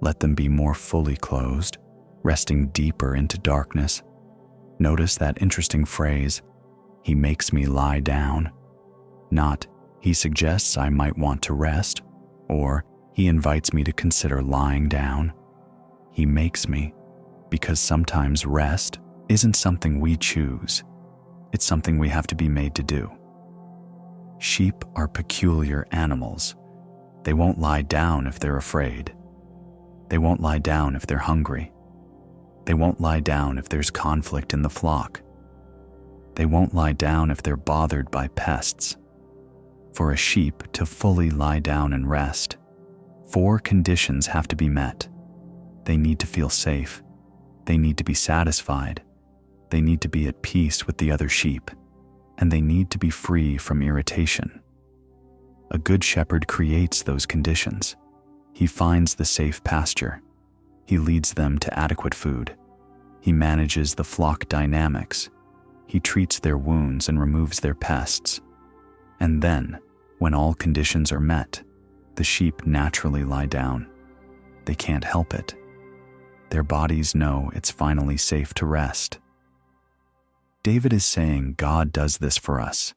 let them be more fully closed, resting deeper into darkness." Notice that interesting phrase, "He makes me lie down." Not, "He suggests I might want to rest," or "He invites me to consider lying down." He makes me, because sometimes rest isn't something we choose. It's something we have to be made to do. Sheep are peculiar animals. They won't lie down if they're afraid. They won't lie down if they're hungry. They won't lie down if there's conflict in the flock. They won't lie down if they're bothered by pests. For a sheep to fully lie down and rest, 4 conditions have to be met. They need to feel safe. They need to be satisfied. They need to be at peace with the other sheep. And they need to be free from irritation. A good shepherd creates those conditions. He finds the safe pasture. He leads them to adequate food. He manages the flock dynamics. He treats their wounds and removes their pests. And then, when all conditions are met, the sheep naturally lie down. They can't help it. Their bodies know it's finally safe to rest. David is saying God does this for us.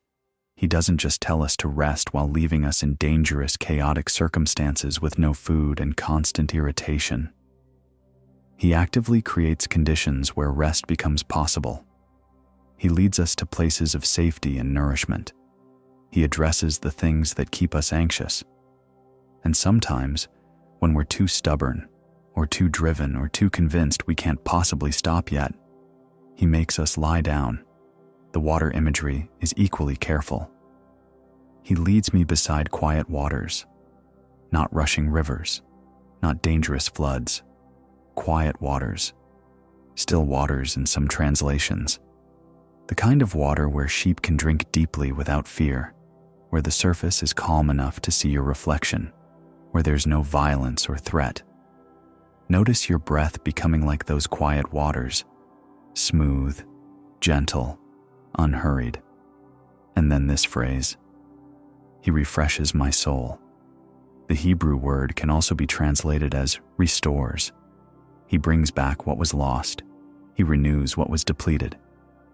He doesn't just tell us to rest while leaving us in dangerous, chaotic circumstances with no food and constant irritation. He actively creates conditions where rest becomes possible. He leads us to places of safety and nourishment. He addresses the things that keep us anxious. And sometimes, when we're too stubborn, or too driven, or too convinced we can't possibly stop yet, He makes us lie down. The water imagery is equally careful. He leads me beside quiet waters, not rushing rivers, not dangerous floods, quiet waters, still waters in some translations. The kind of water where sheep can drink deeply without fear, where the surface is calm enough to see your reflection, where there's no violence or threat. Notice your breath becoming like those quiet waters, smooth, gentle, unhurried. And then this phrase, "He refreshes my soul." The Hebrew word can also be translated as restores. He brings back what was lost. He renews what was depleted,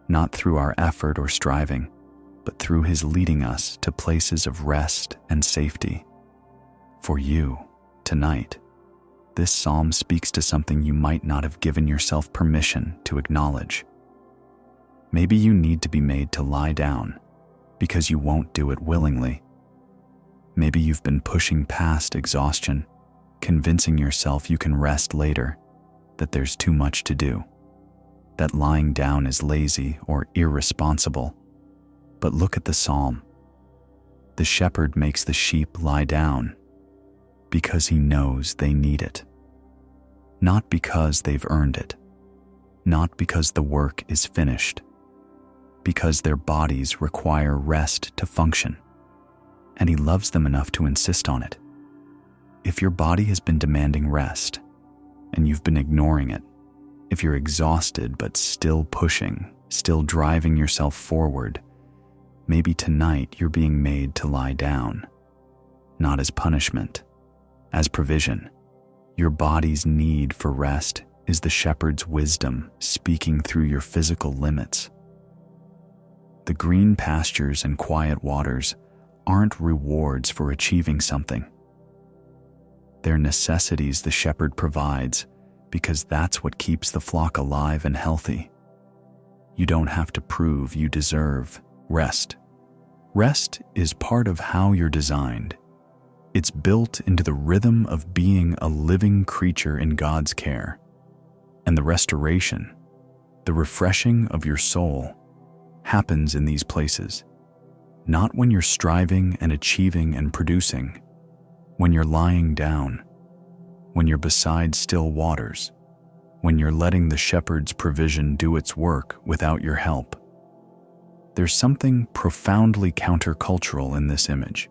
not through our effort or striving, but through His leading us to places of rest and safety. For you, tonight, this psalm speaks to something you might not have given yourself permission to acknowledge. Maybe you need to be made to lie down because you won't do it willingly. Maybe you've been pushing past exhaustion, convincing yourself you can rest later, that there's too much to do, that lying down is lazy or irresponsible. But look at the psalm. The shepherd makes the sheep lie down because he knows they need it. Not because they've earned it. Not because the work is finished. Because their bodies require rest to function. And he loves them enough to insist on it. If your body has been demanding rest, and you've been ignoring it, if you're exhausted but still pushing, still driving yourself forward, maybe tonight you're being made to lie down. Not as punishment, as provision. Your body's need for rest is the shepherd's wisdom speaking through your physical limits. The green pastures and quiet waters aren't rewards for achieving something. They're necessities the shepherd provides because that's what keeps the flock alive and healthy. You don't have to prove you deserve rest. Rest is part of how you're designed. It's built into the rhythm of being a living creature in God's care. And the restoration, the refreshing of your soul, happens in these places. Not when you're striving and achieving and producing, when you're lying down, when you're beside still waters, when you're letting the shepherd's provision do its work without your help. There's something profoundly countercultural in this image.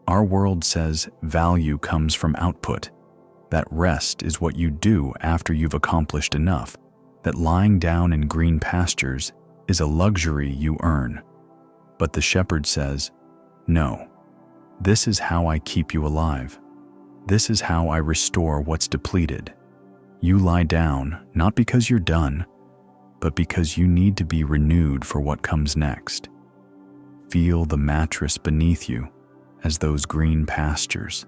Our world says value comes from output, that rest is what you do after you've accomplished enough, that lying down in green pastures is a luxury you earn. But the shepherd says, no, this is how I keep you alive. This is how I restore what's depleted. You lie down, not because you're done, but because you need to be renewed for what comes next. Feel the mattress beneath you as those green pastures.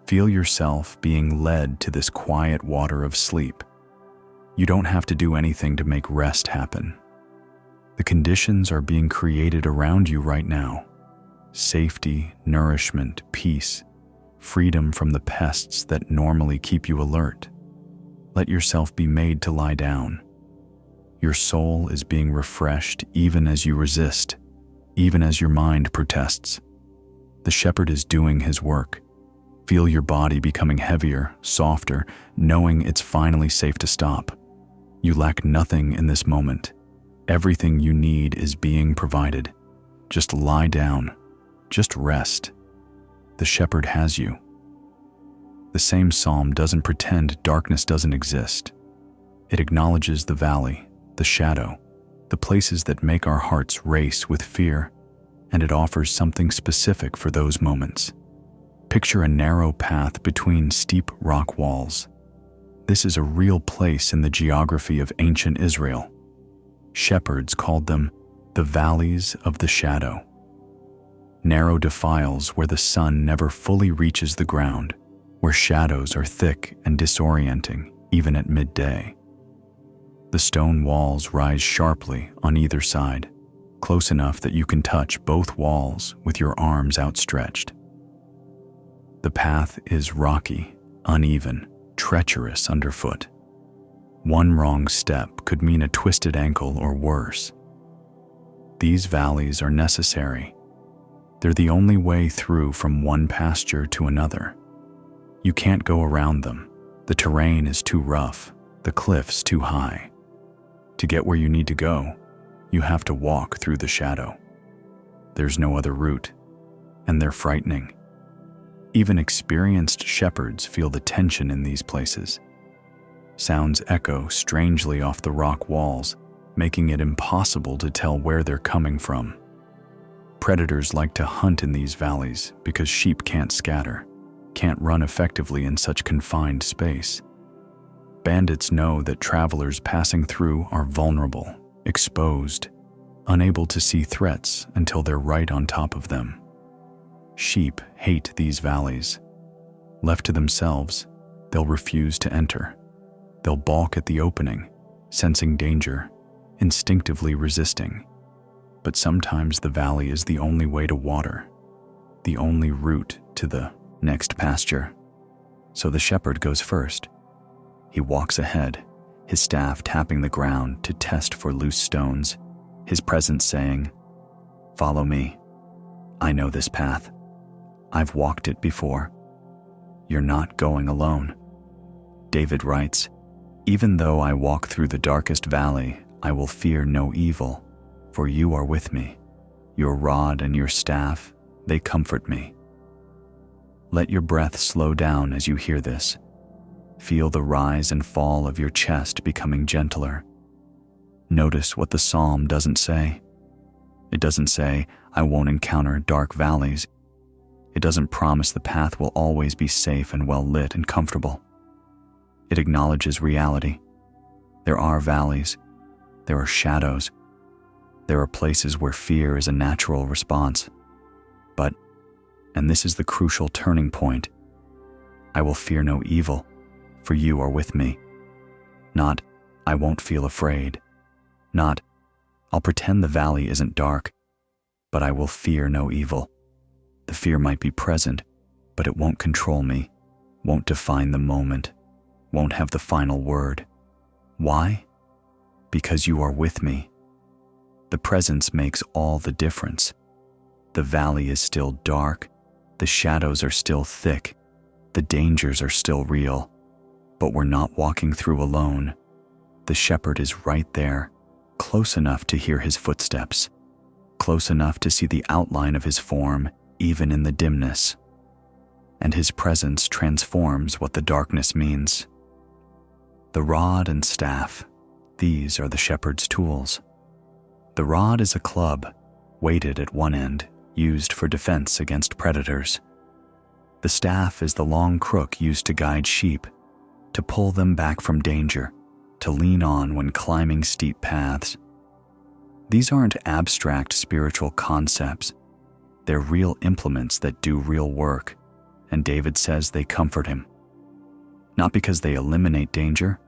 Feel yourself being led to this quiet water of sleep. You don't have to do anything to make rest happen. The conditions are being created around you right now. Safety, nourishment, peace, freedom from the pests that normally keep you alert. Let yourself be made to lie down. Your soul is being refreshed even as you resist, even as your mind protests. The shepherd is doing his work. Feel your body becoming heavier, softer, knowing it's finally safe to stop. You lack nothing in this moment. Everything you need is being provided. Just lie down. Just rest. The shepherd has you. The same psalm doesn't pretend darkness doesn't exist. It acknowledges the valley, the shadow, the places that make our hearts race with fear, and it offers something specific for those moments. Picture a narrow path between steep rock walls. This is a real place in the geography of ancient Israel. Shepherds called them the valleys of the shadow. Narrow defiles where the sun never fully reaches the ground, where shadows are thick and disorienting even at midday. The stone walls rise sharply on either side, close enough that you can touch both walls with your arms outstretched. The path is rocky, uneven, treacherous underfoot. One wrong step could mean a twisted ankle or worse. These valleys are necessary. They're the only way through from one pasture to another. You can't go around them. The terrain is too rough, the cliffs too high. To get where you need to go, you have to walk through the shadow. There's no other route, and they're frightening. Even experienced shepherds feel the tension in these places. Sounds echo strangely off the rock walls, making it impossible to tell where they're coming from. Predators like to hunt in these valleys because sheep can't scatter, can't run effectively in such confined space. Bandits know that travelers passing through are vulnerable, exposed, unable to see threats until they're right on top of them. Sheep hate these valleys. Left to themselves, they'll refuse to enter. They'll balk at the opening, sensing danger, instinctively resisting. But sometimes the valley is the only way to water, the only route to the next pasture. So the shepherd goes first. He walks ahead, his staff tapping the ground to test for loose stones, his presence saying, "Follow me. I know this path. I've walked it before. You're not going alone." David writes, "Even though I walk through the darkest valley, I will fear no evil, for you are with me. Your rod and your staff, they comfort me." Let your breath slow down as you hear this. Feel the rise and fall of your chest becoming gentler. Notice what the psalm doesn't say. It doesn't say, "I won't encounter dark valleys." It doesn't promise the path will always be safe and well lit and comfortable. It acknowledges reality. There are valleys. There are shadows. There are places where fear is a natural response. But, and this is the crucial turning point, I will fear no evil, for you are with me. Not, I won't feel afraid. Not, I'll pretend the valley isn't dark, but I will fear no evil. The fear might be present, but it won't control me, won't define the moment, won't have the final word. Why? Because you are with me. The presence makes all the difference. The valley is still dark, The shadows are still thick, the dangers are still real, but we're not walking through alone. The shepherd is right there, close enough to hear his footsteps, close enough to see the outline of his form, even in the dimness. And his presence transforms what the darkness means. The rod and staff, these are the shepherd's tools. The rod is a club, weighted at one end, used for defense against predators. The staff is the long crook used to guide sheep, to pull them back from danger, to lean on when climbing steep paths. These aren't abstract spiritual concepts. They're real implements that do real work, and David says they comfort him. Not because they eliminate danger,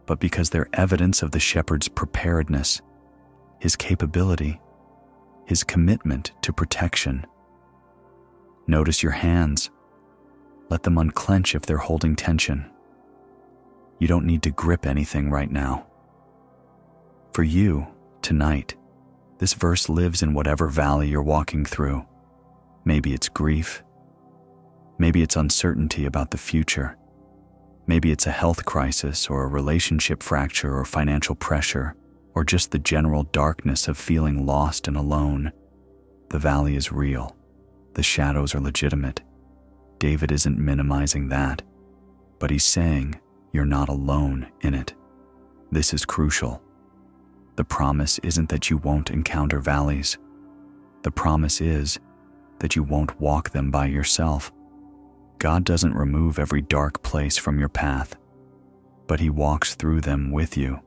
but because they're evidence of the shepherd's preparedness, his capability, his commitment to protection. Notice your hands. Let them unclench if they're holding tension. You don't need to grip anything right now. For you, tonight, this verse lives in whatever valley you're walking through. Maybe it's grief. Maybe it's uncertainty about the future. Maybe it's a health crisis or a relationship fracture or financial pressure, or just the general darkness of feeling lost and alone. The valley is real. The shadows are legitimate. David isn't minimizing that, but he's saying you're not alone in it. This is crucial. The promise isn't that you won't encounter valleys. The promise is that you won't walk them by yourself. God doesn't remove every dark place from your path, but He walks through them with you.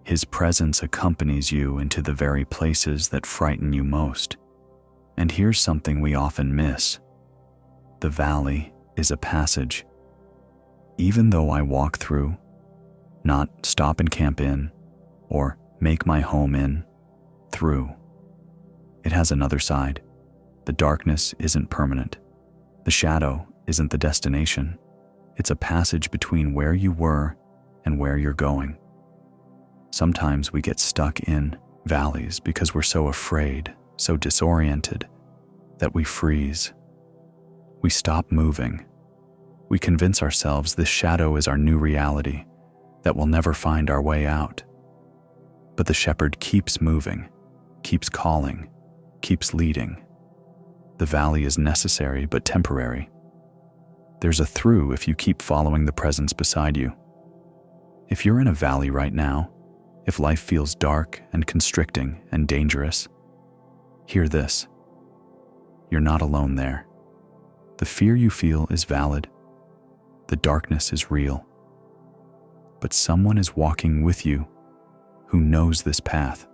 His presence accompanies you into the very places that frighten you most. And here's something we often miss. The valley is a passage. Even though I walk through, not stop and camp in, or make my home in, through. It has another side. The darkness isn't permanent. The shadow isn't the destination. It's a passage between where you were and where you're going. Sometimes we get stuck in valleys because we're so afraid, so disoriented, that we freeze. We stop moving. We convince ourselves this shadow is our new reality, that we'll never find our way out. But the shepherd keeps moving, keeps calling, keeps leading. The valley is necessary but temporary. There's a through if you keep following the presence beside you. If you're in a valley right now, if life feels dark and constricting and dangerous, hear this. You're not alone there. The fear you feel is valid. The darkness is real. But someone is walking with you who knows this path,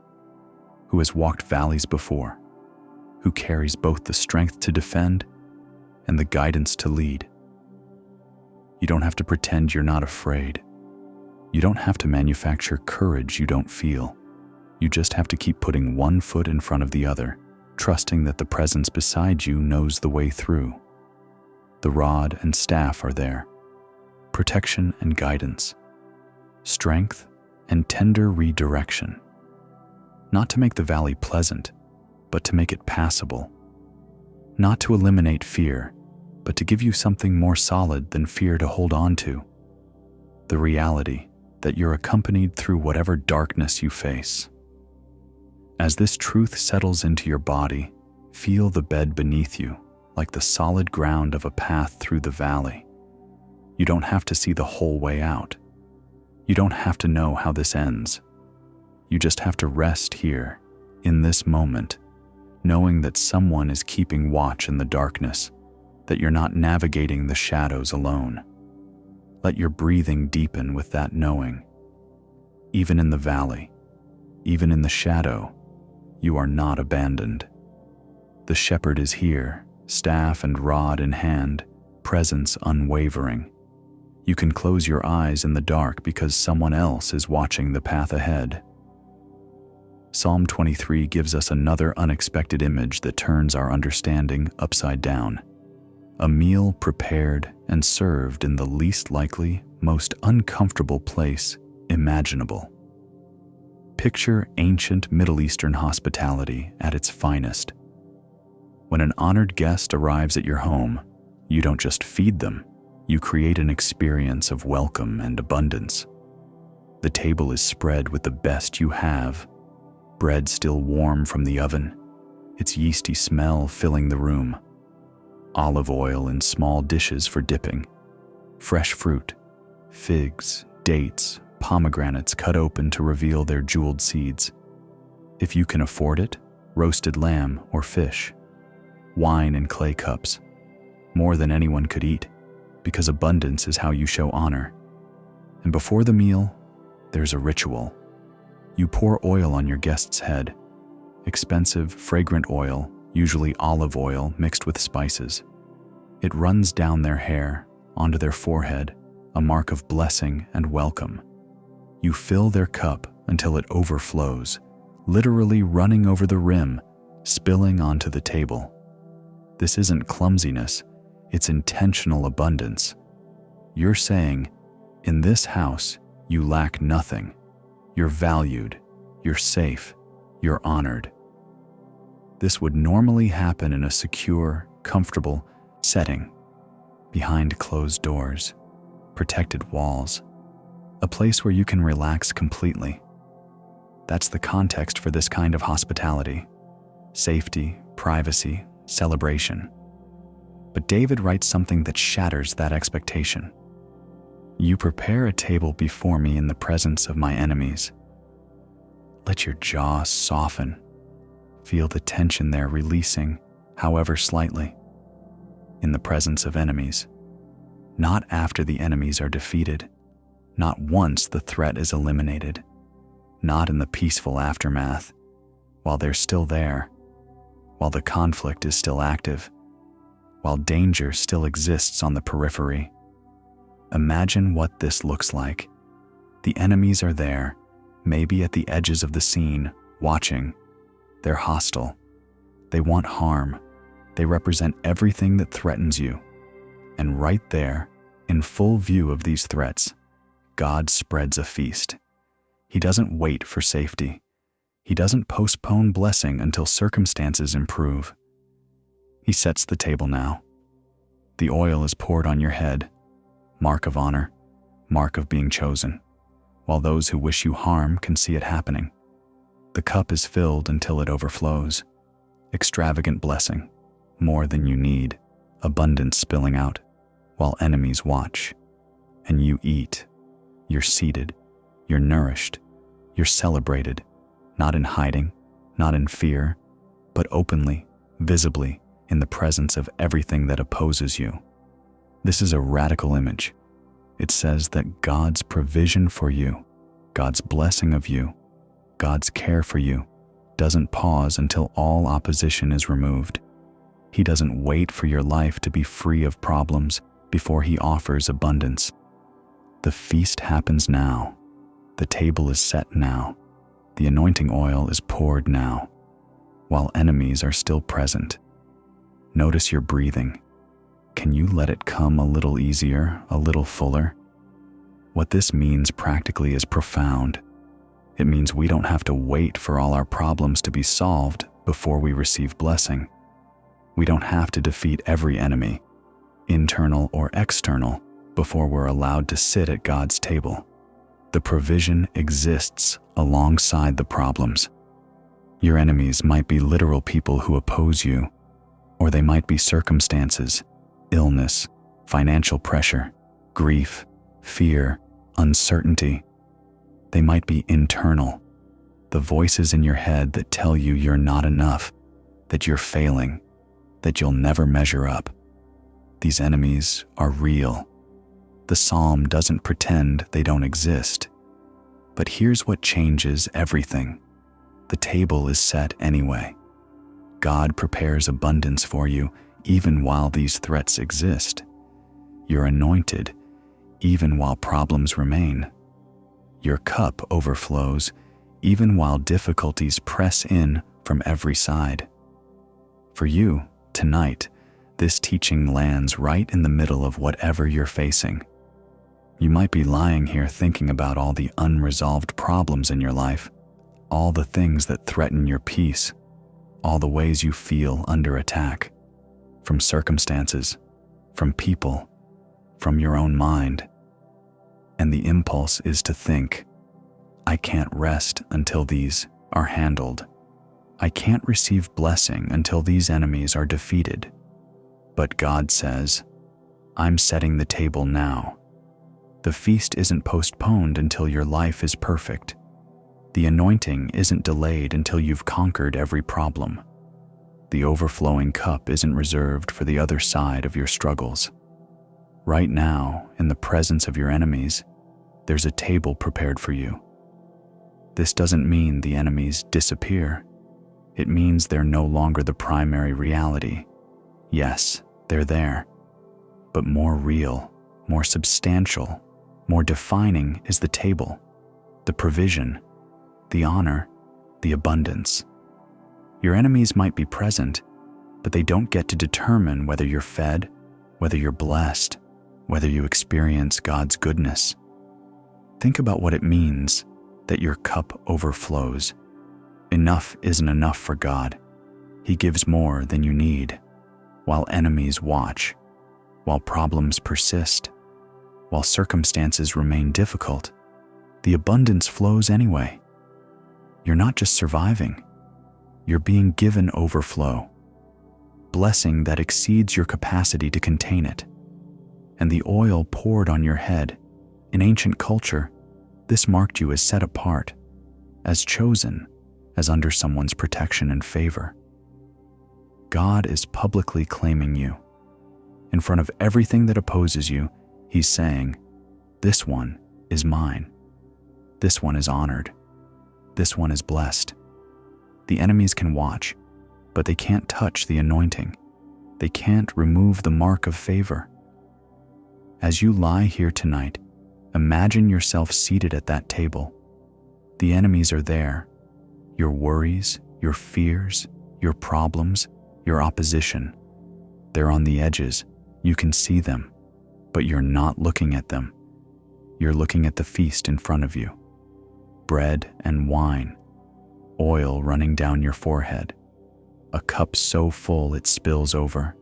who has walked valleys before, who carries both the strength to defend and the guidance to lead. You don't have to pretend you're not afraid. You don't have to manufacture courage you don't feel. You just have to keep putting one foot in front of the other, trusting that the presence beside you knows the way through. The rod and staff are there, protection and guidance, strength and tender redirection. Not to make the valley pleasant, but to make it passable. Not to eliminate fear, but to give you something more solid than fear to hold on to. The reality that you're accompanied through whatever darkness you face. As this truth settles into your body, feel the bed beneath you, like the solid ground of a path through the valley. You don't have to see the whole way out. You don't have to know how this ends. You just have to rest here, in this moment, knowing that someone is keeping watch in the darkness, that you're not navigating the shadows alone. Let your breathing deepen with that knowing. Even in the valley, even in the shadow, you are not abandoned. The shepherd is here, staff and rod in hand, presence unwavering. You can close your eyes in the dark because someone else is watching the path ahead. Psalm 23 gives us another unexpected image that turns our understanding upside down. A meal prepared and served in the least likely, most uncomfortable place imaginable. Picture ancient Middle Eastern hospitality at its finest. When an honored guest arrives at your home, you don't just feed them, you create an experience of welcome and abundance. The table is spread with the best you have, bread still warm from the oven, its yeasty smell filling the room, olive oil in small dishes for dipping, fresh fruit, figs, dates, pomegranates cut open to reveal their jeweled seeds. If you can afford it, roasted lamb or fish, wine in clay cups, more than anyone could eat, because abundance is how you show honor. And before the meal, there's a ritual. You pour oil on your guest's head, expensive, fragrant oil, usually olive oil mixed with spices. It runs down their hair, onto their forehead, a mark of blessing and welcome. You fill their cup until it overflows, literally running over the rim, spilling onto the table. This isn't clumsiness, it's intentional abundance. You're saying, in this house, you lack nothing. You're valued, you're safe, you're honored. This would normally happen in a secure, comfortable setting, behind closed doors, protected walls, a place where you can relax completely. That's the context for this kind of hospitality: safety, privacy, celebration. But David writes something that shatters that expectation. You prepare a table before me in the presence of my enemies. Let your jaw soften. Feel the tension there releasing, however slightly. In the presence of enemies. Not after the enemies are defeated. Not once the threat is eliminated. Not in the peaceful aftermath, while they're still there, while the conflict is still active, while danger still exists on the periphery. Imagine what this looks like. The enemies are there, maybe at the edges of the scene, watching. They're hostile. They want harm. They represent everything that threatens you. And right there, in full view of these threats, God spreads a feast. He doesn't wait for safety. He doesn't postpone blessing until circumstances improve. He sets the table now. The oil is poured on your head, mark of honor, mark of being chosen, while those who wish you harm can see it happening. The cup is filled until it overflows. Extravagant blessing, more than you need, abundance spilling out, while enemies watch. And you eat. You're seated. You're nourished. You're celebrated, not in hiding, not in fear, but openly, visibly, in the presence of everything that opposes you. This is a radical image. It says that God's provision for you, God's blessing of you, God's care for you, doesn't pause until all opposition is removed. He doesn't wait for your life to be free of problems before He offers abundance. The feast happens now. The table is set now. The anointing oil is poured now, while enemies are still present. Notice your breathing. Can you let it come a little easier, a little fuller? What this means practically is profound. It means we don't have to wait for all our problems to be solved before we receive blessing. We don't have to defeat every enemy, internal or external, before we're allowed to sit at God's table. The provision exists alongside the problems. Your enemies might be literal people who oppose you, or they might be circumstances, illness, financial pressure, grief, fear, uncertainty. They might be internal, the voices in your head that tell you you're not enough, that you're failing, that you'll never measure up. These enemies are real. The psalm doesn't pretend they don't exist. But here's what changes everything. The table is set anyway. God prepares abundance for you even while these threats exist. You're anointed even while problems remain. Your cup overflows even while difficulties press in from every side. For you, tonight, this teaching lands right in the middle of whatever you're facing. You might be lying here thinking about all the unresolved problems in your life, all the things that threaten your peace, all the ways you feel under attack, from circumstances, from people, from your own mind. And the impulse is to think, I can't rest until these are handled. I can't receive blessing until these enemies are defeated. But God says, I'm setting the table now. The feast isn't postponed until your life is perfect. The anointing isn't delayed until you've conquered every problem. The overflowing cup isn't reserved for the other side of your struggles. Right now, in the presence of your enemies, there's a table prepared for you. This doesn't mean the enemies disappear. It means they're no longer the primary reality. Yes, they're there, but more real, more substantial, more defining is the table, the provision, the honor, the abundance. Your enemies might be present, but they don't get to determine whether you're fed, whether you're blessed, whether you experience God's goodness. Think about what it means that your cup overflows. Enough isn't enough for God. He gives more than you need, while enemies watch, while problems persist, while circumstances remain difficult. The abundance flows anyway. You're not just surviving, you're being given overflow, blessing that exceeds your capacity to contain it. And the oil poured on your head, in ancient culture, this marked you as set apart, as chosen, as under someone's protection and favor. God is publicly claiming you. In front of everything that opposes you, He's saying, this one is mine. This one is honored. This one is blessed. The enemies can watch, but they can't touch the anointing. They can't remove the mark of favor. As you lie here tonight, imagine yourself seated at that table. The enemies are there. Your worries, your fears, your problems, your opposition. They're on the edges. You can see them, but you're not looking at them. You're looking at the feast in front of you. Bread and wine, oil running down your forehead, a cup so full it spills over.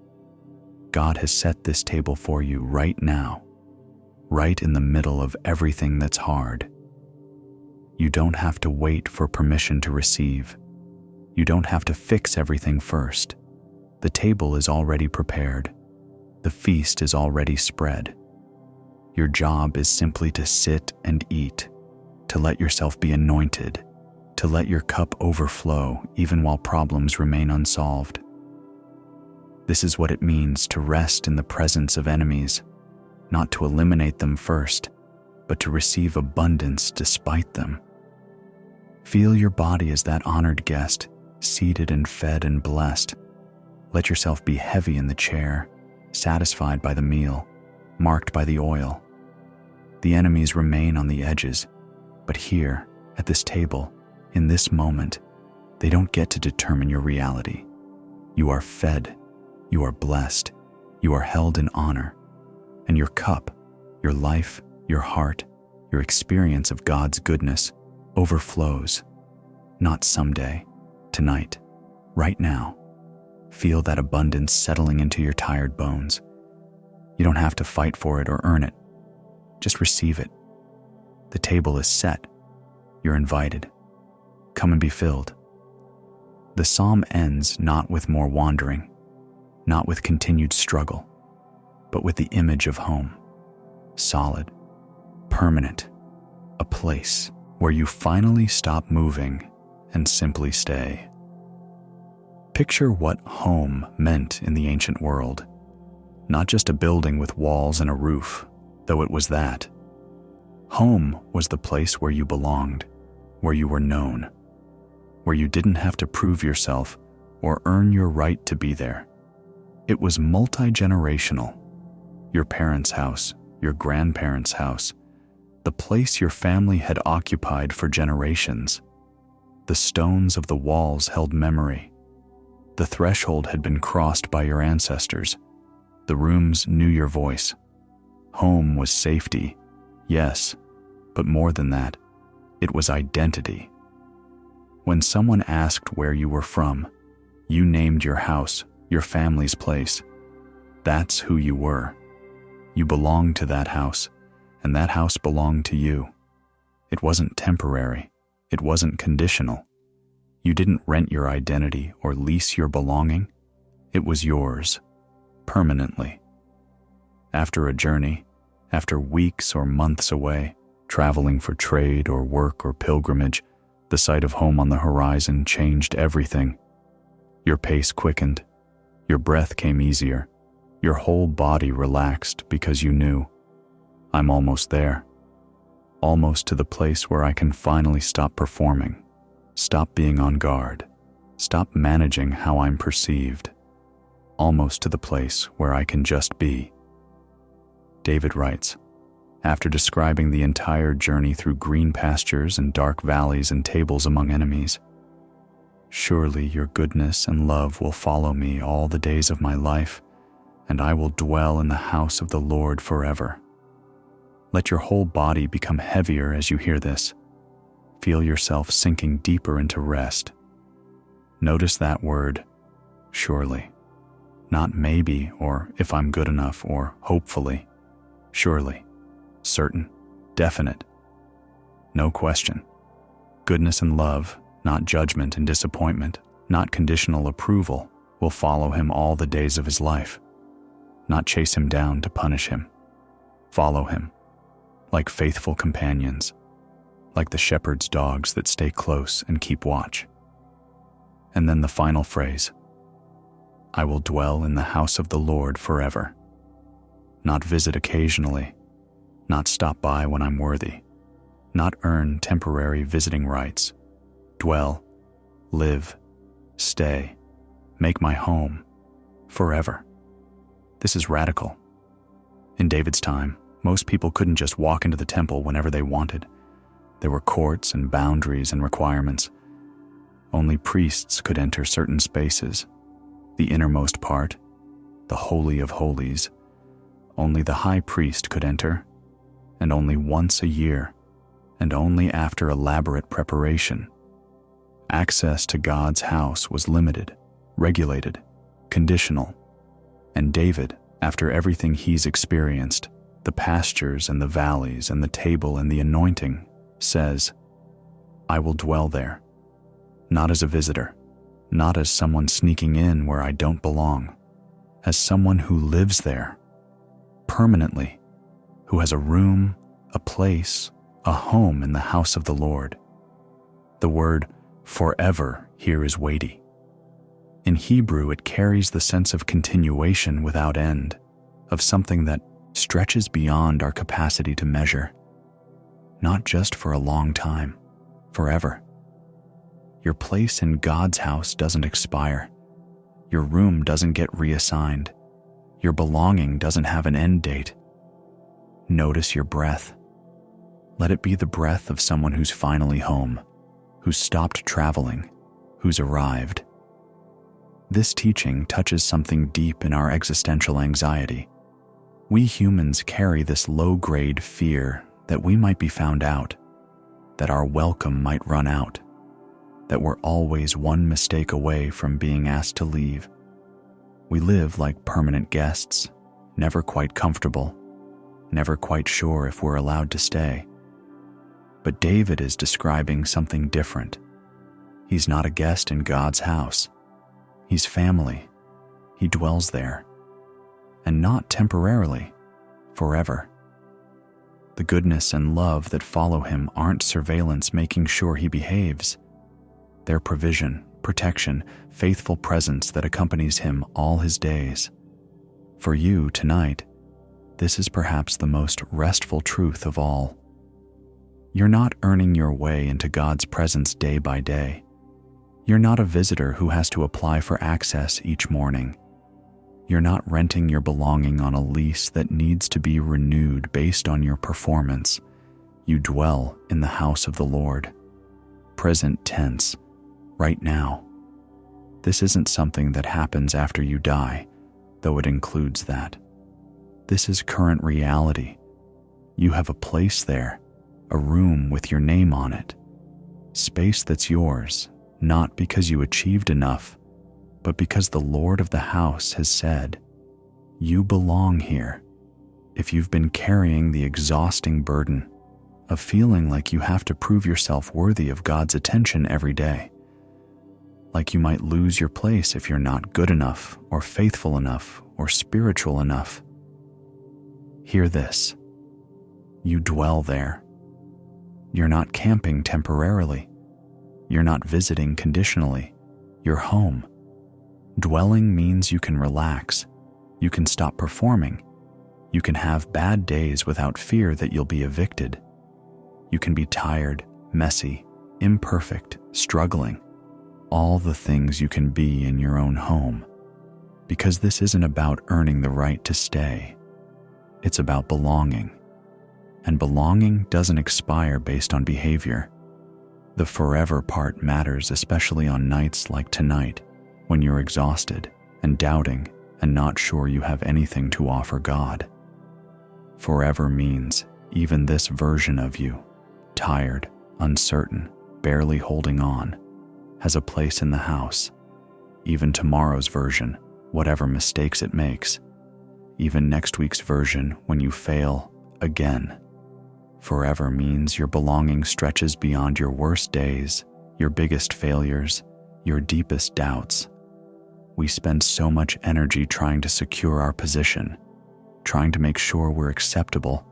God has set this table for you right now, right in the middle of everything that's hard. You don't have to wait for permission to receive. You don't have to fix everything first. The table is already prepared. The feast is already spread. Your job is simply to sit and eat, to let yourself be anointed, to let your cup overflow even while problems remain unsolved. This is what it means to rest in the presence of enemies, not to eliminate them first, but to receive abundance despite them. Feel your body as that honored guest, seated and fed and blessed. Let yourself be heavy in the chair, satisfied by the meal, marked by the oil. The enemies remain on the edges, but here, at this table, in this moment, they don't get to determine your reality. You are fed, you are blessed, you are held in honor, and your cup, your life, your heart, your experience of God's goodness overflows. Not someday, tonight, right now. Feel that abundance settling into your tired bones. You don't have to fight for it or earn it. Just receive it. The table is set. You're invited. Come and be filled. The psalm ends not with more wandering, not with continued struggle, but with the image of home. Solid, permanent, a place where you finally stop moving and simply stay. Picture what home meant in the ancient world. Not just a building with walls and a roof, though it was that. Home was the place where you belonged, where you were known, where you didn't have to prove yourself or earn your right to be there. It was multi-generational. Your parents' house, your grandparents' house, the place your family had occupied for generations. The stones of the walls held memory. The threshold had been crossed by your ancestors. The rooms knew your voice. Home was safety, yes, but more than that, it was identity. When someone asked where you were from, You named your house, your family's place. That's who you were. You belonged to that house, and that house belonged to you. It wasn't temporary. It wasn't conditional. You didn't rent your identity or lease your belonging. It was yours, permanently. After a journey, after weeks or months away, traveling for trade or work or pilgrimage, the sight of home on the horizon changed everything. Your pace quickened. Your breath came easier. Your whole body relaxed because you knew, I'm almost there. Almost to the place where I can finally stop performing, stop being on guard, stop managing how I'm perceived. Almost to the place where I can just be. David writes, after describing the entire journey through green pastures and dark valleys and tables among enemies, surely your goodness and love will follow me all the days of my life, and I will dwell in the house of the Lord forever. Let your whole body become heavier as you hear this. Feel yourself sinking deeper into rest. Notice that word, surely. Not maybe or if I'm good enough or hopefully. Surely. Certain. Definite. No question. Goodness and love, not judgment and disappointment, not conditional approval, will follow him all the days of his life. Not chase him down to punish him. Follow him. Like faithful companions. Like the shepherd's dogs that stay close and keep watch. And then the final phrase, I will dwell in the house of the Lord forever. Not visit occasionally, not stop by when I'm worthy, not earn temporary visiting rights. Dwell, live, stay, make my home, forever. This is radical. In David's time, most people couldn't just walk into the temple whenever they wanted. There were courts and boundaries and requirements. Only priests could enter certain spaces. The innermost part, the Holy of Holies, only the high priest could enter, and only once a year, and only after elaborate preparation. Access to God's house was limited, regulated, conditional, and David, after everything he's experienced, the pastures and the valleys and the table and the anointing, says, I will dwell there, not as a visitor, not as someone sneaking in where I don't belong, as someone who lives there, permanently, who has a room, a place, a home in the house of the Lord. The word forever here is weighty. In Hebrew, it carries the sense of continuation without end, of something that stretches beyond our capacity to measure, not just for a long time, forever. Your place in God's house doesn't expire. Your room doesn't get reassigned. Your belonging doesn't have an end date. Notice your breath. Let it be the breath of someone who's finally home, who's stopped traveling, who's arrived. This teaching touches something deep in our existential anxiety. We humans carry this low-grade fear that we might be found out, that our welcome might run out, that we're always one mistake away from being asked to leave. We live like permanent guests, never quite comfortable, never quite sure if we're allowed to stay. But David is describing something different. He's not a guest in God's house. He's family. He dwells there. And not temporarily, forever. The goodness and love that follow him aren't surveillance making sure he behaves. They're provision, protection, faithful presence that accompanies him all his days. For you tonight, this is perhaps the most restful truth of all. You're not earning your way into God's presence day by day. You're not a visitor who has to apply for access each morning. You're not renting your belonging on a lease that needs to be renewed based on your performance. You dwell in the house of the Lord. Present tense, right now. This isn't something that happens after you die, though it includes that. This is current reality. You have a place there, a room with your name on it. Space that's yours, not because you achieved enough, but because the Lord of the house has said, "You belong here." If you've been carrying the exhausting burden of feeling like you have to prove yourself worthy of God's attention every day, like you might lose your place if you're not good enough or faithful enough or spiritual enough, hear this. You dwell there. You're not camping temporarily. You're not visiting conditionally. You're home. Dwelling means you can relax. You can stop performing. You can have bad days without fear that you'll be evicted. You can be tired, messy, imperfect, struggling. All the things you can be in your own home. Because this isn't about earning the right to stay. It's about belonging. And belonging doesn't expire based on behavior. The forever part matters, especially on nights like tonight, when you're exhausted and doubting and not sure you have anything to offer God. Forever means even this version of you, tired, uncertain, barely holding on, has a place in the house. Even tomorrow's version, whatever mistakes it makes. Even next week's version when you fail again. Forever means your belonging stretches beyond your worst days, your biggest failures, your deepest doubts. We spend so much energy trying to secure our position, trying to make sure we're acceptable,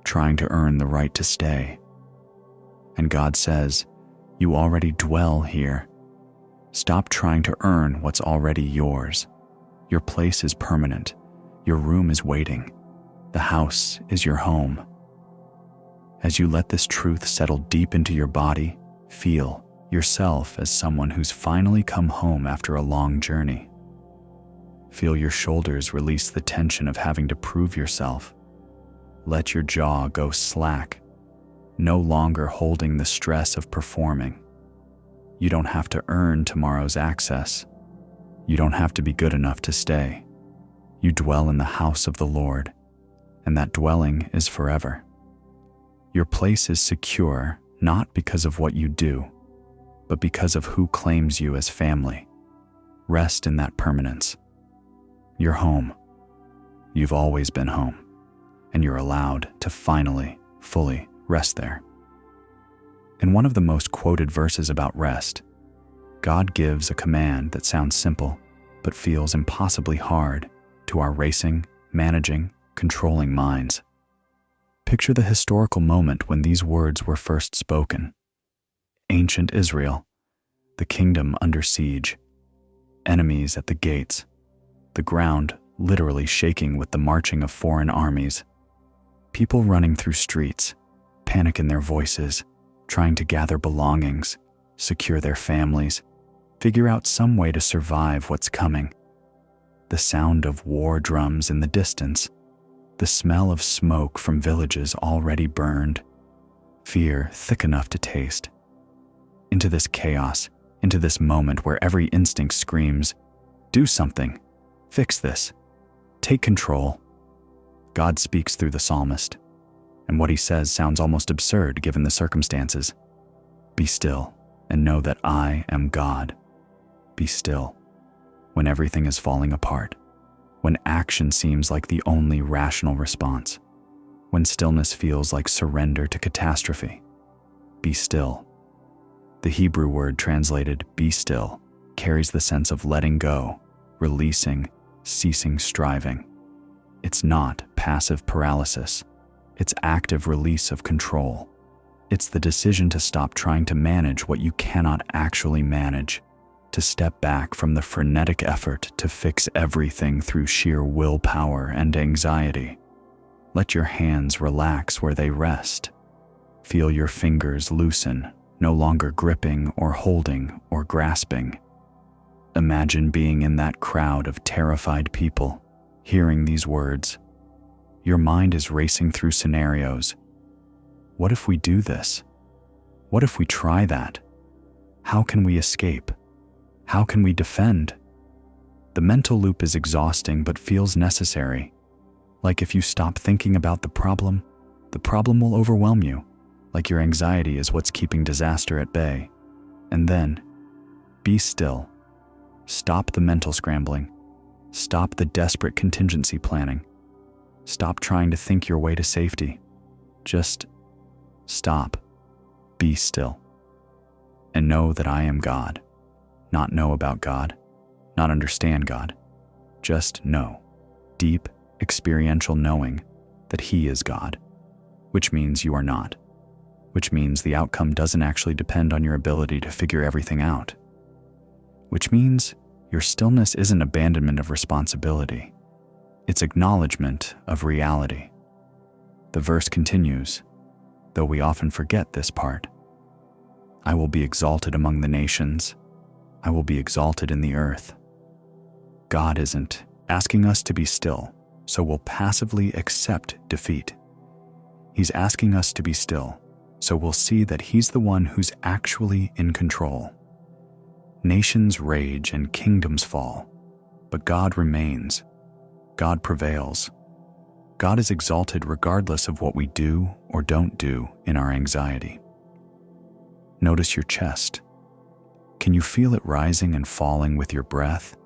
trying to earn the right to stay. And God says, you already dwell here. Stop trying to earn what's already yours. Your place is permanent. Your room is waiting. The house is your home. As you let this truth settle deep into your body, feel yourself as someone who's finally come home after a long journey. Feel your shoulders release the tension of having to prove yourself. Let your jaw go slack, no longer holding the stress of performing. You don't have to earn tomorrow's access. You don't have to be good enough to stay. You dwell in the house of the Lord, and that dwelling is forever. Your place is secure not because of what you do, but because of who claims you as family. Rest in that permanence. You're home. You've always been home, and you're allowed to finally, fully rest there. In one of the most quoted verses about rest, God gives a command that sounds simple, but feels impossibly hard to our racing, managing, controlling minds. Picture the historical moment when these words were first spoken. Ancient Israel, the kingdom under siege, enemies at the gates, the ground literally shaking with the marching of foreign armies, people running through streets, panic in their voices, trying to gather belongings, secure their families, figure out some way to survive what's coming. The sound of war drums in the distance, the smell of smoke from villages already burned, fear thick enough to taste. Into this chaos, into this moment where every instinct screams, do something, fix this, take control. God speaks through the psalmist, and what he says sounds almost absurd given the circumstances. Be still and know that I am God. Be still when everything is falling apart, when action seems like the only rational response, when stillness feels like surrender to catastrophe. Be still. The Hebrew word translated "be still" carries the sense of letting go, releasing, ceasing striving. It's not passive paralysis. It's active release of control. It's the decision to stop trying to manage what you cannot actually manage, to step back from the frenetic effort to fix everything through sheer willpower and anxiety. Let your hands relax where they rest. Feel your fingers loosen, no longer gripping or holding or grasping. Imagine being in that crowd of terrified people, hearing these words. Your mind is racing through scenarios. What if we do this? What if we try that? How can we escape? How can we defend? The mental loop is exhausting but feels necessary. Like if you stop thinking about the problem will overwhelm you, like your anxiety is what's keeping disaster at bay. And then, be still. Stop the mental scrambling. Stop the desperate contingency planning. Stop trying to think your way to safety. Just stop. Be still. And know that I am God. Not know about God, not understand God. Just know. Deep, experiential knowing that He is God, which means you are not, which means the outcome doesn't actually depend on your ability to figure everything out, which means your stillness isn't abandonment of responsibility. It's acknowledgement of reality. The verse continues, though we often forget this part. I will be exalted among the nations. I will be exalted in the earth. God isn't asking us to be still, so we'll passively accept defeat. He's asking us to be still, so we'll see that He's the one who's actually in control. Nations rage and kingdoms fall, but God remains. God prevails. God is exalted regardless of what we do or don't do in our anxiety. Notice your chest. Can you feel it rising and falling with your breath?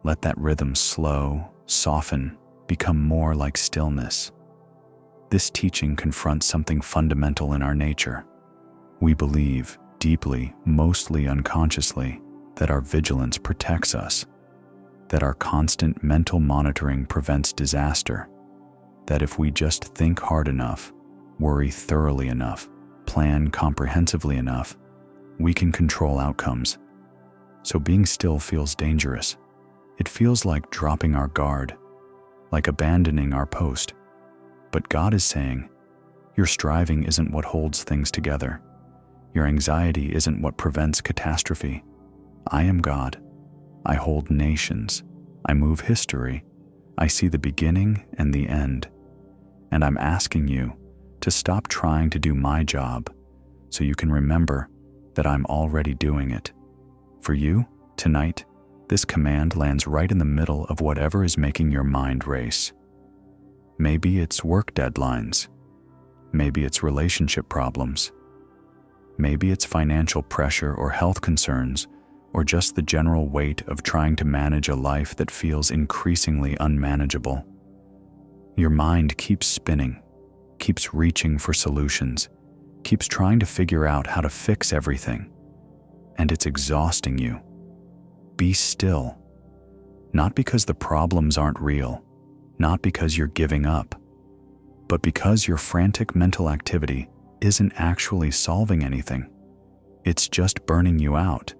Let that rhythm slow, soften, become more like stillness. This teaching confronts something fundamental in our nature. We believe, deeply, mostly unconsciously, that our vigilance protects us, that our constant mental monitoring prevents disaster, that if we just think hard enough, worry thoroughly enough, plan comprehensively enough, we can control outcomes. So being still feels dangerous. It feels like dropping our guard, like abandoning our post. But God is saying, your striving isn't what holds things together. Your anxiety isn't what prevents catastrophe. I am God. I hold nations. I move history. I see the beginning and the end. And I'm asking you to stop trying to do my job so you can remember that I'm already doing it. For you, tonight, this command lands right in the middle of whatever is making your mind race. Maybe it's work deadlines. Maybe it's relationship problems. Maybe it's financial pressure or health concerns, or just the general weight of trying to manage a life that feels increasingly unmanageable. Your mind keeps spinning, keeps reaching for solutions, keeps trying to figure out how to fix everything, and it's exhausting you. Be still. Not because the problems aren't real, not because you're giving up, but because your frantic mental activity isn't actually solving anything. It's just burning you out.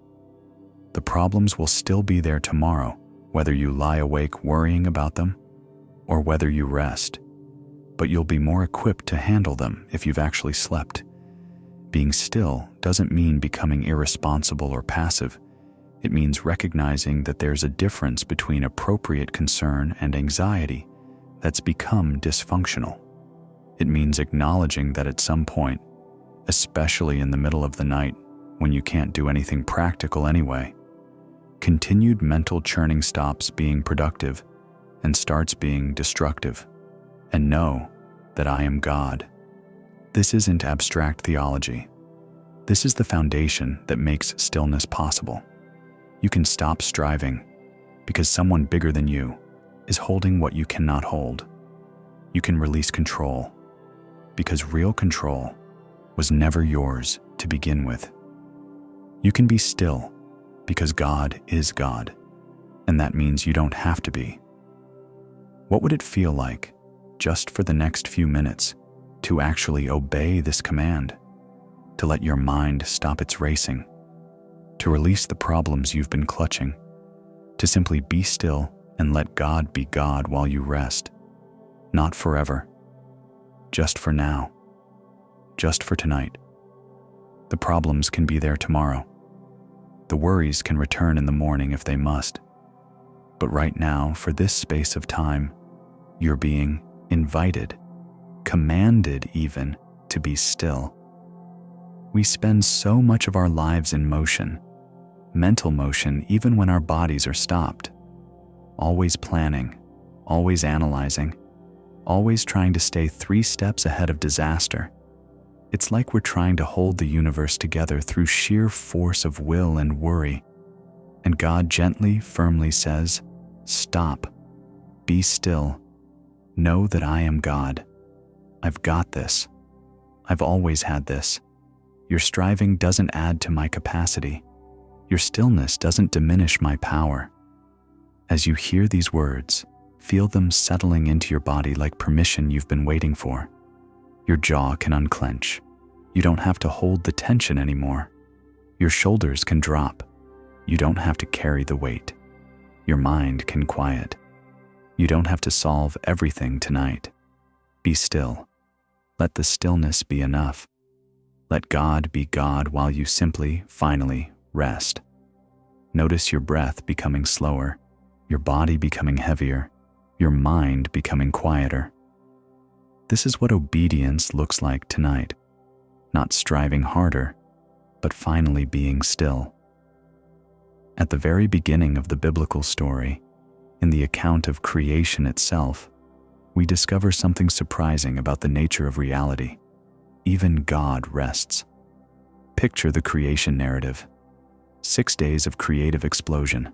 The problems will still be there tomorrow, whether you lie awake worrying about them or whether you rest, but you'll be more equipped to handle them if you've actually slept. Being still doesn't mean becoming irresponsible or passive. It means recognizing that there's a difference between appropriate concern and anxiety that's become dysfunctional. It means acknowledging that at some point, especially in the middle of the night when you can't do anything practical anyway, continued mental churning stops being productive and starts being destructive. And know that I am God. This isn't abstract theology. This is the foundation that makes stillness possible. You can stop striving because someone bigger than you is holding what you cannot hold. You can release control because real control was never yours to begin with. You can be still because God is God, and that means you don't have to be. What would it feel like, just for the next few minutes, to actually obey this command, to let your mind stop its racing, to release the problems you've been clutching, to simply be still and let God be God while you rest? Not forever, just for now, just for tonight. The problems can be there tomorrow. The worries can return in the morning if they must. But right now, for this space of time, you're being invited, commanded even, to be still. We spend so much of our lives in motion, mental motion even when our bodies are stopped. Always planning, always analyzing, always trying to stay 3 steps ahead of disaster. It's like we're trying to hold the universe together through sheer force of will and worry. And God gently, firmly says, "Stop. Be still. Know that I am God. I've got this. I've always had this. Your striving doesn't add to my capacity. Your stillness doesn't diminish my power." As you hear these words, feel them settling into your body like permission you've been waiting for. Your jaw can unclench. You don't have to hold the tension anymore. Your shoulders can drop. You don't have to carry the weight. Your mind can quiet. You don't have to solve everything tonight. Be still. Let the stillness be enough. Let God be God while you simply, finally, rest. Notice your breath becoming slower, your body becoming heavier, your mind becoming quieter. This is what obedience looks like tonight. Not striving harder, but finally being still. At the very beginning of the biblical story, in the account of creation itself, we discover something surprising about the nature of reality. Even God rests. Picture the creation narrative. 6 days of creative explosion.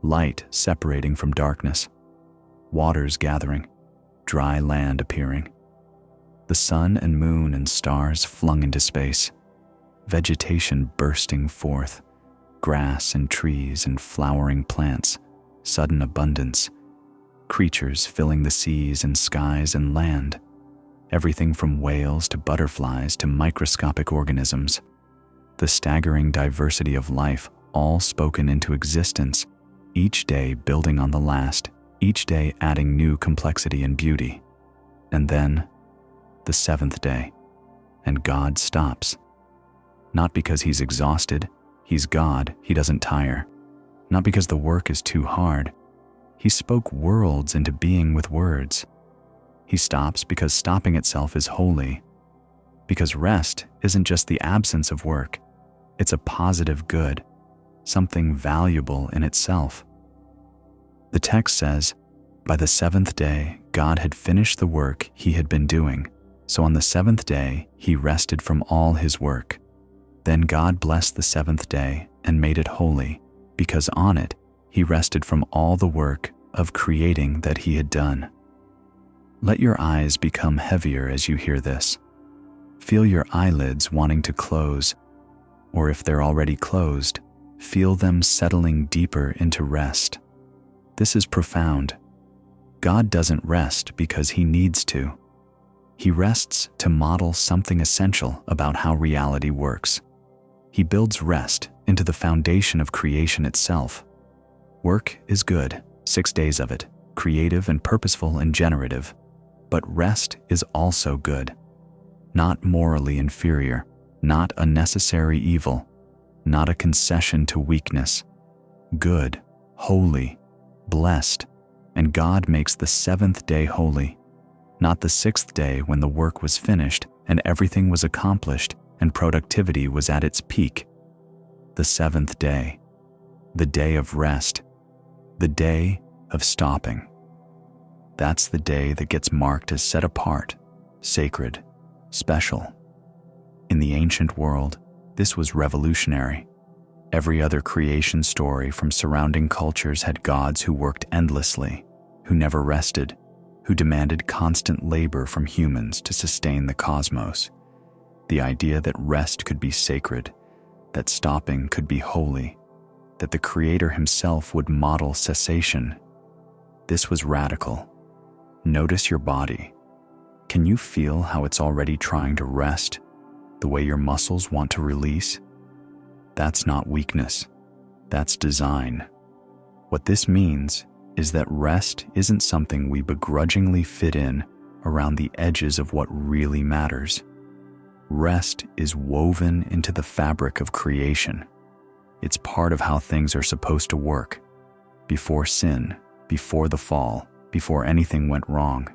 Light separating from darkness. Waters gathering. Dry land appearing. The sun and moon and stars flung into space. Vegetation bursting forth. Grass and trees and flowering plants. Sudden abundance. Creatures filling the seas and skies and land. Everything from whales to butterflies to microscopic organisms. The staggering diversity of life all spoken into existence, each day building on the last, each day adding new complexity and beauty. And then, the 7th day, and God stops. Not because he's exhausted, he's God, he doesn't tire. Not because the work is too hard. He spoke worlds into being with words. He stops because stopping itself is holy. Because rest isn't just the absence of work, it's a positive good, something valuable in itself. The text says, "By the 7th day, God had finished the work he had been doing, so on the 7th day he rested from all his work. Then God blessed the 7th day and made it holy, because on it he rested from all the work of creating that he had done." Let your eyes become heavier as you hear this. Feel your eyelids wanting to close, or if they're already closed, feel them settling deeper into rest. This is profound. God doesn't rest because he needs to. He rests to model something essential about how reality works. He builds rest into the foundation of creation itself. Work is good, 6 days of it, creative and purposeful and generative. But rest is also good. Not morally inferior, not a necessary evil, not a concession to weakness. Good, holy, blessed, and God makes the 7th day holy. Not the 6th day when the work was finished and everything was accomplished and productivity was at its peak. The 7th day, the day of rest, the day of stopping. That's the day that gets marked as set apart, sacred, special. In the ancient world, this was revolutionary. Every other creation story from surrounding cultures had gods who worked endlessly, who never rested, who demanded constant labor from humans to sustain the cosmos. The idea that rest could be sacred, that stopping could be holy, that the Creator himself would model cessation. This was radical. Notice your body. Can you feel how it's already trying to rest, the way your muscles want to release? That's not weakness. That's design. What this means is that rest isn't something we begrudgingly fit in around the edges of what really matters. Rest is woven into the fabric of creation. It's part of how things are supposed to work. Before sin, before the fall, before anything went wrong,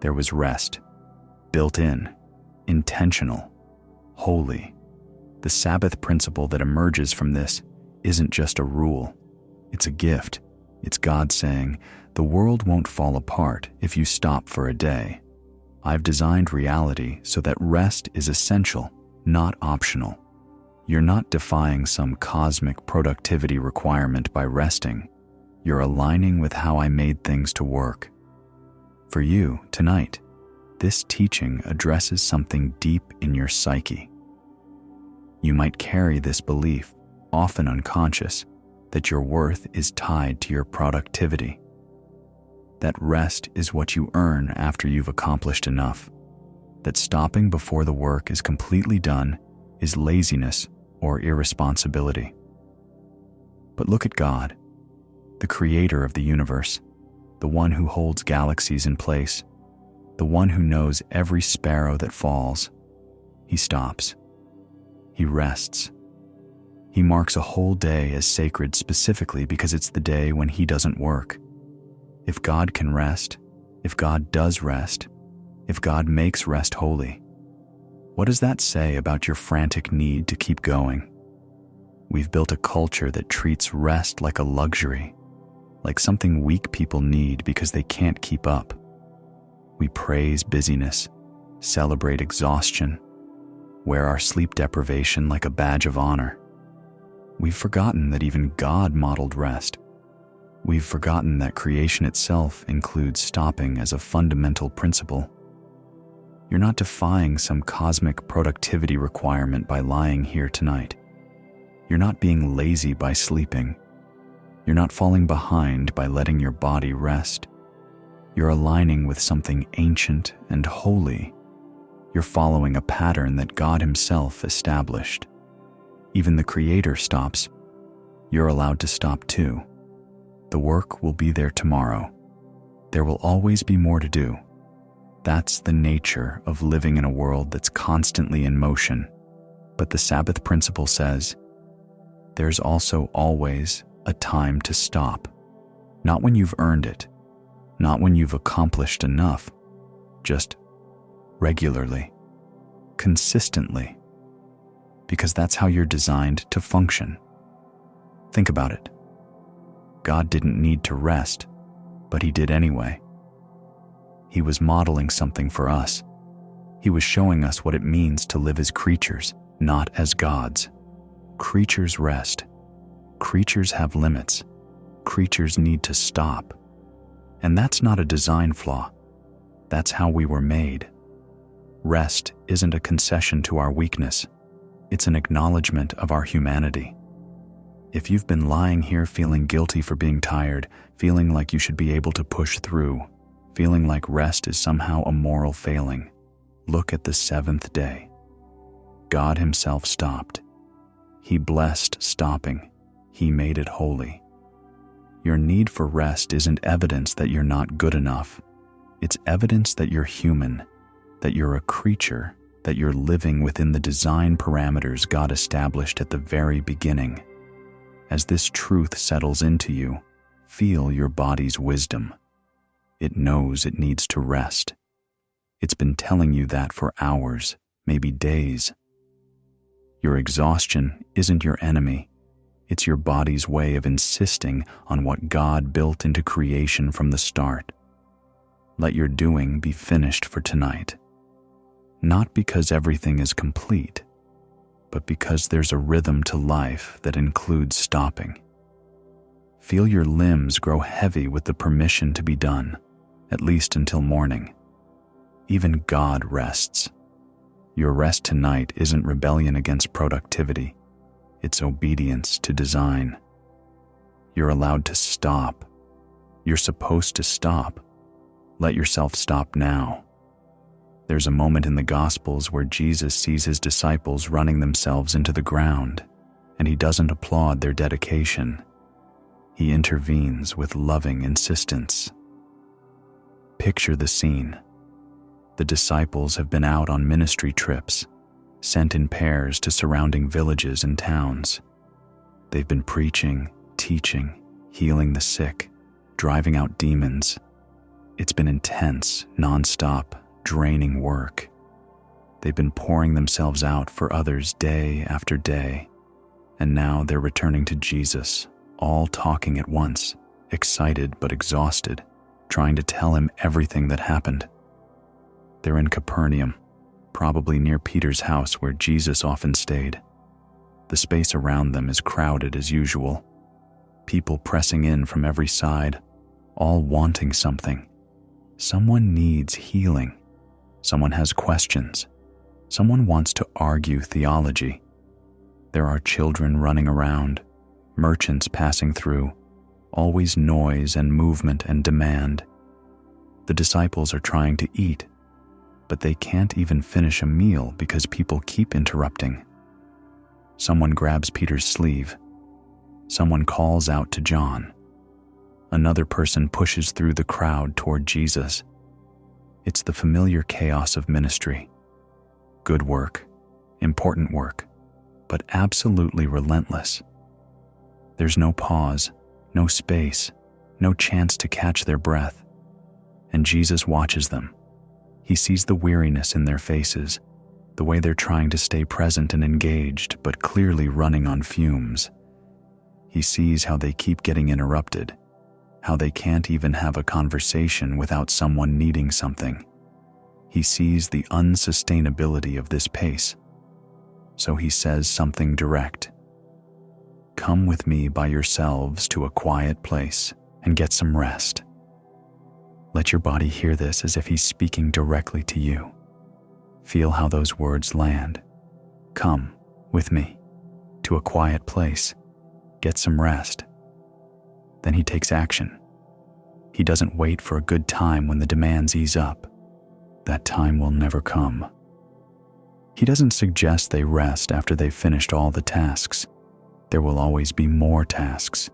there was rest. Built in, intentional, holy. The Sabbath principle that emerges from this isn't just a rule. It's a gift. It's God saying, the world won't fall apart if you stop for a day. I've designed reality so that rest is essential, not optional. You're not defying some cosmic productivity requirement by resting. You're aligning with how I made things to work. For you, tonight, this teaching addresses something deep in your psyche. You might carry this belief, often unconscious, that your worth is tied to your productivity. That rest is what you earn after you've accomplished enough. That stopping before the work is completely done is laziness or irresponsibility. But look at God, the creator of the universe, the one who holds galaxies in place, the one who knows every sparrow that falls. He stops. He rests. He marks a whole day as sacred specifically because it's the day when he doesn't work. If God can rest, if God does rest, if God makes rest holy, what does that say about your frantic need to keep going? We've built a culture that treats rest like a luxury, like something weak people need because they can't keep up. We praise busyness, celebrate exhaustion, wear our sleep deprivation like a badge of honor. We've forgotten that even God modeled rest. We've forgotten that creation itself includes stopping as a fundamental principle. You're not defying some cosmic productivity requirement by lying here tonight. You're not being lazy by sleeping. You're not falling behind by letting your body rest. You're aligning with something ancient and holy. You're following a pattern that God Himself established. Even the Creator stops. You're allowed to stop too. The work will be there tomorrow. There will always be more to do. That's the nature of living in a world that's constantly in motion. But the Sabbath principle says, there's also always a time to stop. Not when you've earned it, not when you've accomplished enough, just regularly, consistently, because that's how you're designed to function. Think about it. God didn't need to rest, but He did anyway. He was modeling something for us. He was showing us what it means to live as creatures, not as gods. Creatures rest. Creatures have limits. Creatures need to stop. And that's not a design flaw. That's how we were made. Rest isn't a concession to our weakness. It's an acknowledgement of our humanity. If you've been lying here feeling guilty for being tired, feeling like you should be able to push through, feeling like rest is somehow a moral failing, look at the seventh day. God Himself stopped. He blessed stopping. He made it holy. Your need for rest isn't evidence that you're not good enough. It's evidence that you're human, that you're a creature, that you're living within the design parameters God established at the very beginning. As this truth settles into you, feel your body's wisdom. It knows it needs to rest. It's been telling you that for hours, maybe days. Your exhaustion isn't your enemy. It's your body's way of insisting on what God built into creation from the start. Let your doing be finished for tonight. Not because everything is complete, but because there's a rhythm to life that includes stopping. Feel your limbs grow heavy with the permission to be done, at least until morning. Even God rests. Your rest tonight isn't rebellion against productivity. It's obedience to design. You're allowed to stop. You're supposed to stop. Let yourself stop now. There's a moment in the Gospels where Jesus sees His disciples running themselves into the ground, and He doesn't applaud their dedication. He intervenes with loving insistence. Picture the scene. The disciples have been out on ministry trips, sent in pairs to surrounding villages and towns. They've been preaching, teaching, healing the sick, driving out demons. It's been intense, nonstop, draining work. They've been pouring themselves out for others day after day, and now they're returning to Jesus, all talking at once, excited but exhausted, trying to tell Him everything that happened. They're in Capernaum, probably near Peter's house where Jesus often stayed. The space around them is crowded as usual. People pressing in from every side, all wanting something. Someone needs healing. Someone has questions. Someone wants to argue theology. There are children running around, merchants passing through, always noise and movement and demand. The disciples are trying to eat, but they can't even finish a meal because people keep interrupting. Someone grabs Peter's sleeve. Someone calls out to John. Another person pushes through the crowd toward Jesus. It's the familiar chaos of ministry. Good work, important work, but absolutely relentless. There's no pause, no space, no chance to catch their breath. And Jesus watches them. He sees the weariness in their faces, the way they're trying to stay present and engaged, but clearly running on fumes. He sees how they keep getting interrupted, how they can't even have a conversation without someone needing something. He sees the unsustainability of this pace. So he says something direct. Come with me by yourselves to a quiet place and get some rest. Let your body hear this as if he's speaking directly to you. Feel how those words land. Come with me to a quiet place. Get some rest. Then he takes action. He doesn't wait for a good time when the demands ease up. That time will never come. He doesn't suggest they rest after they've finished all the tasks. There will always be more tasks.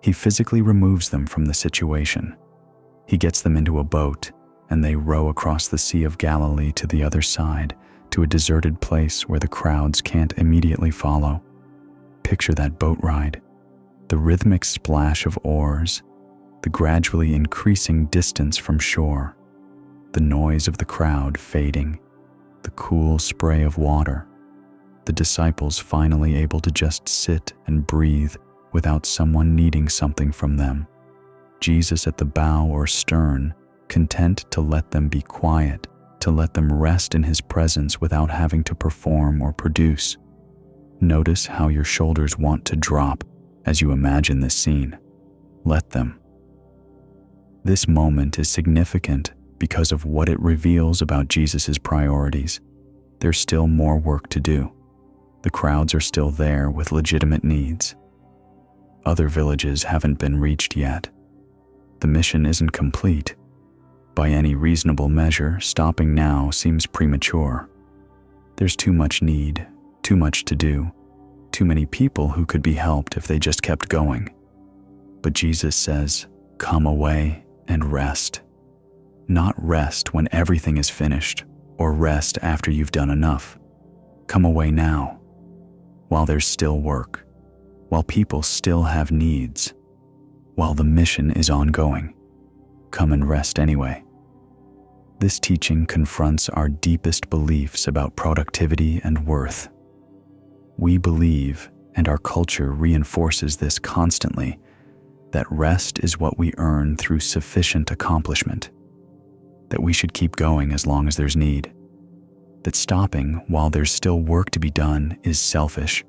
He physically removes them from the situation. He gets them into a boat, and they row across the Sea of Galilee to the other side, to a deserted place where the crowds can't immediately follow. Picture that boat ride, the rhythmic splash of oars, the gradually increasing distance from shore, the noise of the crowd fading, the cool spray of water, the disciples finally able to just sit and breathe without someone needing something from them. Jesus at the bow or stern, content to let them be quiet, to let them rest in his presence without having to perform or produce. Notice how your shoulders want to drop as you imagine this scene. Let them. This moment is significant because of what it reveals about Jesus' priorities. There's still more work to do. The crowds are still there with legitimate needs. Other villages haven't been reached yet. The mission isn't complete. By any reasonable measure, stopping now seems premature. There's too much need, too much to do, too many people who could be helped if they just kept going. But Jesus says, come away and rest. Not rest when everything is finished, or rest after you've done enough. Come away now, while there's still work, while people still have needs, while the mission is ongoing. Come and rest anyway. This teaching confronts our deepest beliefs about productivity and worth. We believe, and our culture reinforces this constantly, that rest is what we earn through sufficient accomplishment, that we should keep going as long as there's need, that stopping while there's still work to be done is selfish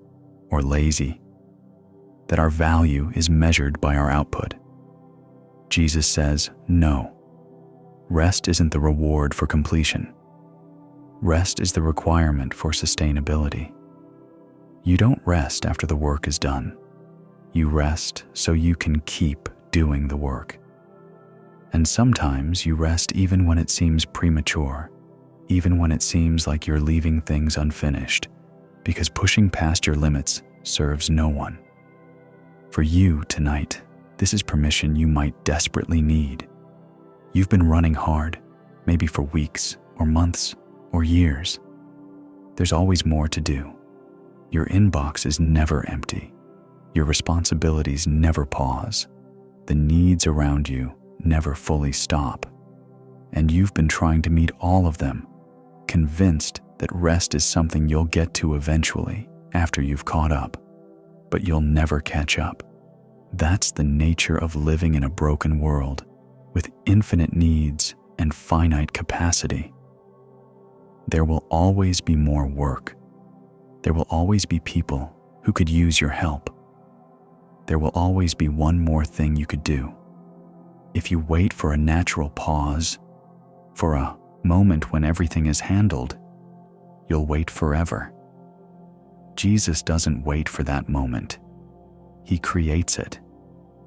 or lazy, that our value is measured by our output. Jesus says, no. Rest isn't the reward for completion. Rest is the requirement for sustainability. You don't rest after the work is done. You rest so you can keep doing the work. And sometimes you rest even when it seems premature, even when it seems like you're leaving things unfinished, because pushing past your limits serves no one. For you tonight, this is permission you might desperately need. You've been running hard, maybe for weeks or months or years. There's always more to do. Your inbox is never empty. Your responsibilities never pause. The needs around you never fully stop. And you've been trying to meet all of them, convinced that rest is something you'll get to eventually after you've caught up. But you'll never catch up. That's the nature of living in a broken world, with infinite needs and finite capacity. There will always be more work. There will always be people who could use your help. There will always be one more thing you could do. If you wait for a natural pause, for a moment when everything is handled, you'll wait forever. Jesus doesn't wait for that moment. He creates it.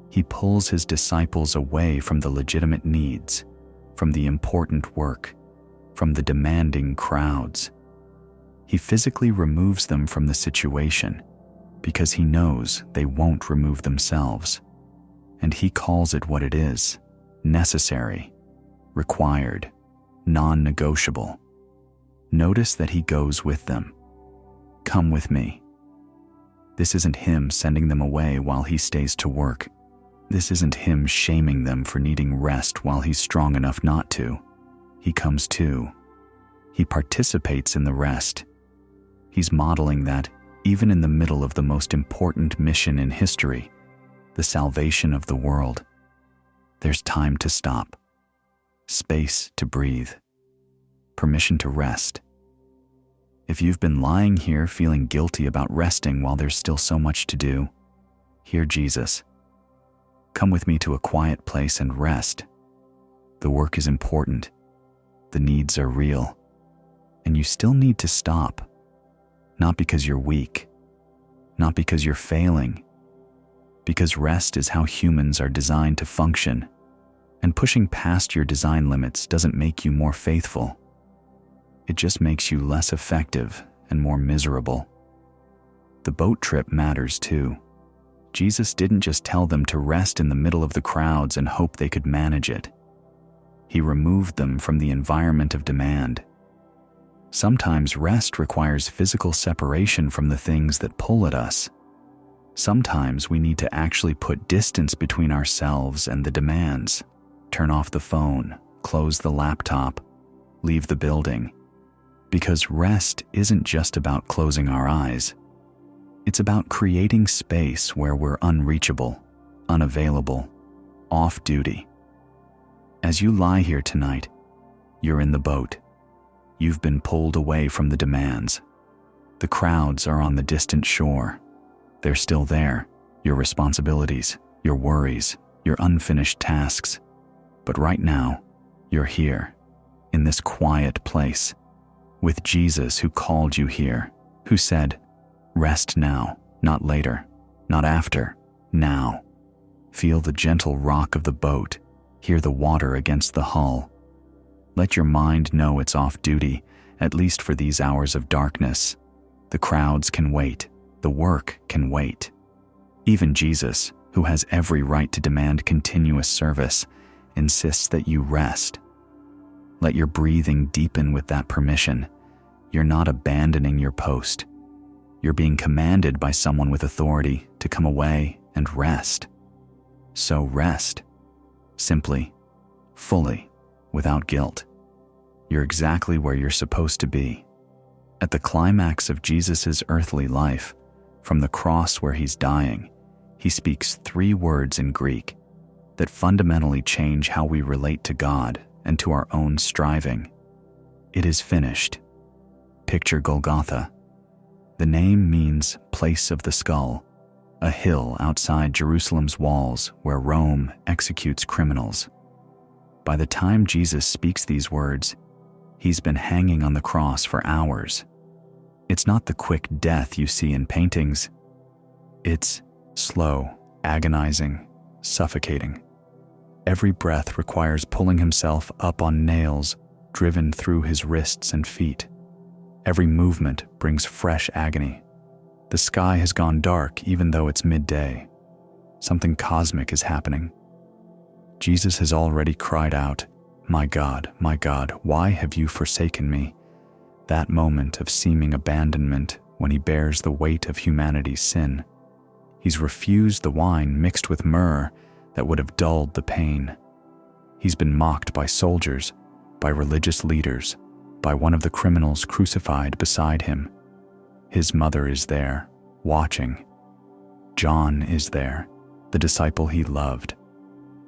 He pulls his disciples away from the legitimate needs, from the important work, from the demanding crowds. He physically removes them from the situation because he knows they won't remove themselves. And he calls it what it is: necessary, required, non-negotiable. Notice that he goes with them. Come with me. This isn't him sending them away while he stays to work. This isn't him shaming them for needing rest while he's strong enough not to. He comes too. He participates in the rest. He's modeling that even in the middle of the most important mission in history, the salvation of the world, there's time to stop, space to breathe, permission to rest. If you've been lying here feeling guilty about resting while there's still so much to do, hear Jesus. Come with me to a quiet place and rest. The work is important. The needs are real. And you still need to stop. Not because you're weak. Not because you're failing. Because rest is how humans are designed to function. And pushing past your design limits doesn't make you more faithful. It just makes you less effective and more miserable. The boat trip matters too. Jesus didn't just tell them to rest in the middle of the crowds and hope they could manage it. He removed them from the environment of demand. Sometimes rest requires physical separation from the things that pull at us. Sometimes we need to actually put distance between ourselves and the demands. Turn off the phone, close the laptop, leave the building. Because rest isn't just about closing our eyes. It's about creating space where we're unreachable, unavailable, off duty. As you lie here tonight, you're in the boat. You've been pulled away from the demands. The crowds are on the distant shore. They're still there, your responsibilities, your worries, your unfinished tasks. But right now, you're here, in this quiet place, with Jesus who called you here, who said, rest now, not later, not after, now. Feel the gentle rock of the boat, hear the water against the hull. Let your mind know it's off duty, at least for these hours of darkness. The crowds can wait, the work can wait. Even Jesus, who has every right to demand continuous service, insists that you rest. Let your breathing deepen with that permission. You're not abandoning your post. You're being commanded by someone with authority to come away and rest. So rest. Simply, fully, without guilt. You're exactly where you're supposed to be. At the climax of Jesus' earthly life, from the cross where he's dying, he speaks 3 words in Greek that fundamentally change how we relate to God and to our own striving. It is finished. Picture Golgotha. The name means place of the skull, a hill outside Jerusalem's walls where Rome executes criminals. By the time Jesus speaks these words, he's been hanging on the cross for hours. It's not the quick death you see in paintings. It's slow, agonizing, suffocating. Every breath requires pulling himself up on nails driven through his wrists and feet. Every movement brings fresh agony. The sky has gone dark even though it's midday. Something cosmic is happening. Jesus has already cried out, my God, why have you forsaken me?" That moment of seeming abandonment when he bears the weight of humanity's sin. He's refused the wine mixed with myrrh that would have dulled the pain. He's been mocked by soldiers, by religious leaders, by one of the criminals crucified beside him. His mother is there, watching. John is there, the disciple he loved.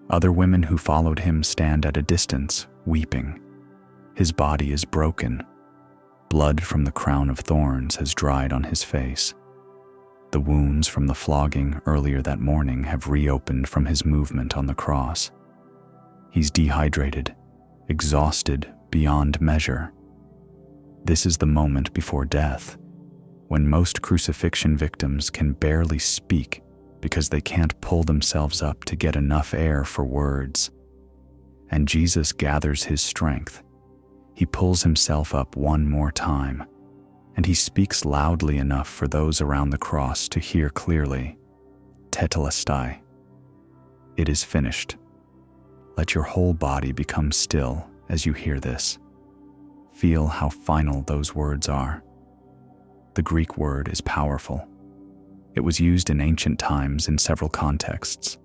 Other women who followed him stand at a distance, weeping. His body is broken. Blood from the crown of thorns has dried on his face. The wounds from the flogging earlier that morning have reopened from his movement on the cross. He's dehydrated, exhausted beyond measure. This is the moment before death, when most crucifixion victims can barely speak because they can't pull themselves up to get enough air for words. And Jesus gathers his strength. He pulls himself up one more time, and he speaks loudly enough for those around the cross to hear clearly, "Tetelestai." It is finished. Let your whole body become still as you hear this. Feel how final those words are. The Greek word is powerful. It was used in ancient times in several contexts.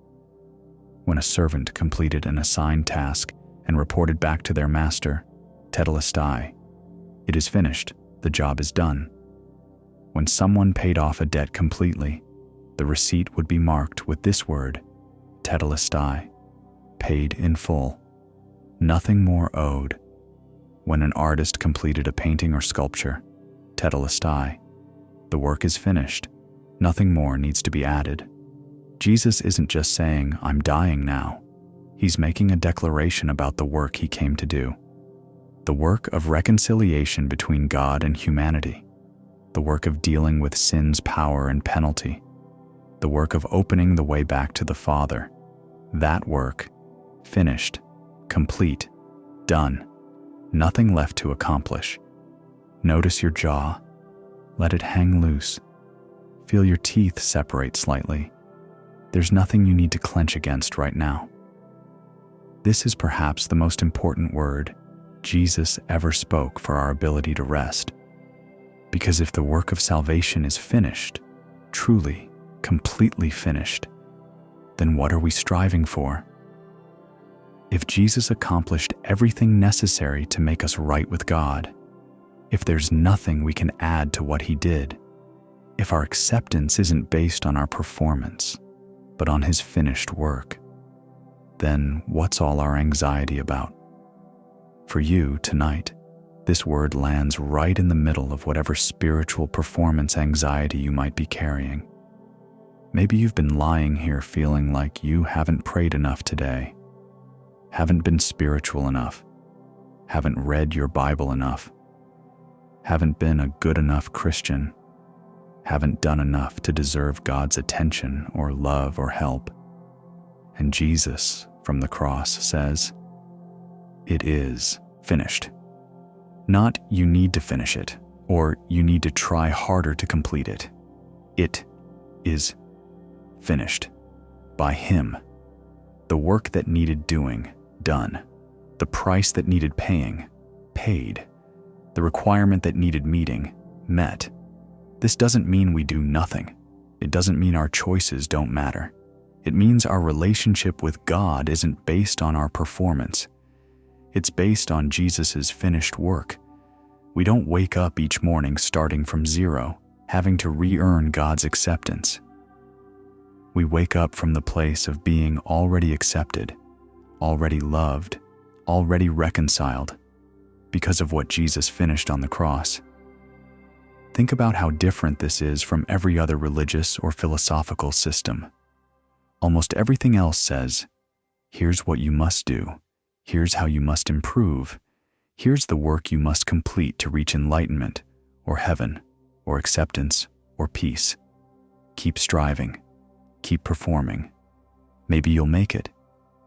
When a servant completed an assigned task and reported back to their master, "Tetelestai," it is finished, the job is done. When someone paid off a debt completely, the receipt would be marked with this word, "Tetelestai," paid in full, nothing more owed. When an artist completed a painting or sculpture, "Tetelestai," the work is finished, nothing more needs to be added. Jesus isn't just saying, "I'm dying now." He's making a declaration about the work he came to do. The work of reconciliation between God and humanity. The work of dealing with sin's power and penalty. The work of opening the way back to the Father. That work, finished, complete, done. Nothing left to accomplish. Notice your jaw. Let it hang loose. Feel your teeth separate slightly. There's nothing you need to clench against right now. This is perhaps the most important word Jesus ever spoke for our ability to rest. Because if the work of salvation is finished, truly, completely finished, then what are we striving for? If Jesus accomplished everything necessary to make us right with God, if there's nothing we can add to what he did, if our acceptance isn't based on our performance, but on his finished work, then what's all our anxiety about? For you, tonight, this word lands right in the middle of whatever spiritual performance anxiety you might be carrying. Maybe you've been lying here feeling like you haven't prayed enough today, haven't been spiritual enough, haven't read your Bible enough, haven't been a good enough Christian, haven't done enough to deserve God's attention or love or help. And Jesus, from the cross, says, "It is finished." Not "you need to finish it," or "you need to try harder to complete it." It is finished by him. The work that needed doing, done. The price that needed paying, paid. The requirement that needed meeting, met. This doesn't mean we do nothing. It doesn't mean our choices don't matter. It means our relationship with God isn't based on our performance. It's based on Jesus' finished work. We don't wake up each morning starting from zero, having to re-earn God's acceptance. We wake up from the place of being already accepted, already loved, already reconciled, because of what Jesus finished on the cross. Think about how different this is from every other religious or philosophical system. Almost everything else says, here's what you must do, here's how you must improve, here's the work you must complete to reach enlightenment, or heaven, or acceptance, or peace. Keep striving, keep performing. Maybe you'll make it,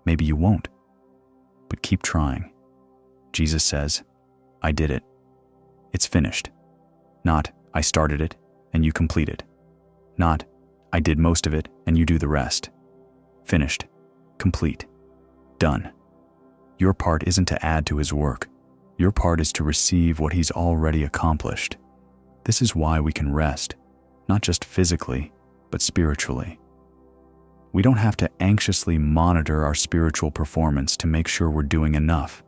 maybe you won't, but keep trying. Jesus says, "I did it. It's finished." Not, "I started it and you complete it." Not, "I did most of it and you do the rest." Finished, complete, done. Your part isn't to add to his work. Your part is to receive what he's already accomplished. This is why we can rest, not just physically, but spiritually. We don't have to anxiously monitor our spiritual performance to make sure we're doing enough.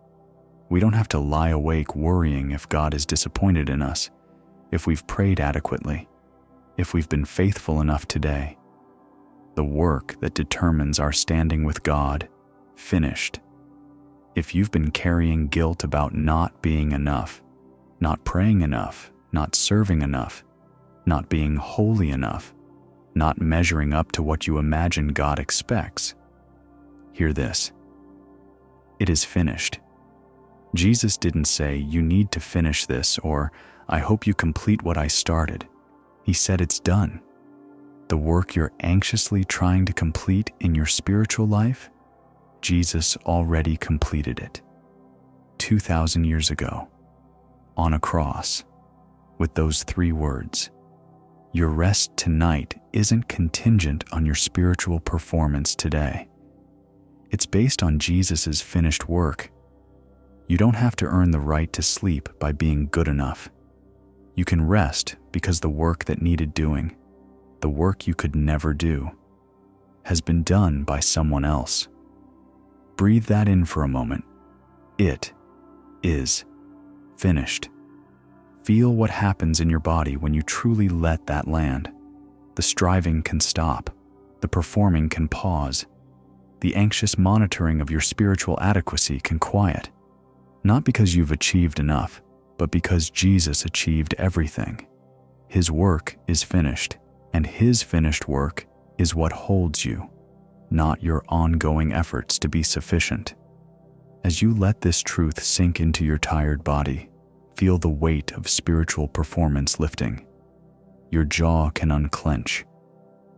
We don't have to lie awake worrying if God is disappointed in us, if we've prayed adequately, if we've been faithful enough today. The work that determines our standing with God, finished. If you've been carrying guilt about not being enough, not praying enough, not serving enough, not being holy enough, not measuring up to what you imagine God expects. Hear this. It is finished. Jesus didn't say, "You need to finish this," or "I hope you complete what I started." He said it's done. The work you're anxiously trying to complete in your spiritual life, Jesus already completed it. 2,000 years ago, on a cross, with those 3 words. Your rest tonight isn't contingent on your spiritual performance today. It's based on Jesus' finished work. You don't have to earn the right to sleep by being good enough. You can rest because the work that needed doing, the work you could never do, has been done by someone else. Breathe that in for a moment. It is finished. Feel what happens in your body when you truly let that land. The striving can stop. The performing can pause. The anxious monitoring of your spiritual adequacy can quiet. Not because you've achieved enough, but because Jesus achieved everything. His work is finished, and His finished work is what holds you, not your ongoing efforts to be sufficient. As you let this truth sink into your tired body, feel the weight of spiritual performance lifting. Your jaw can unclench.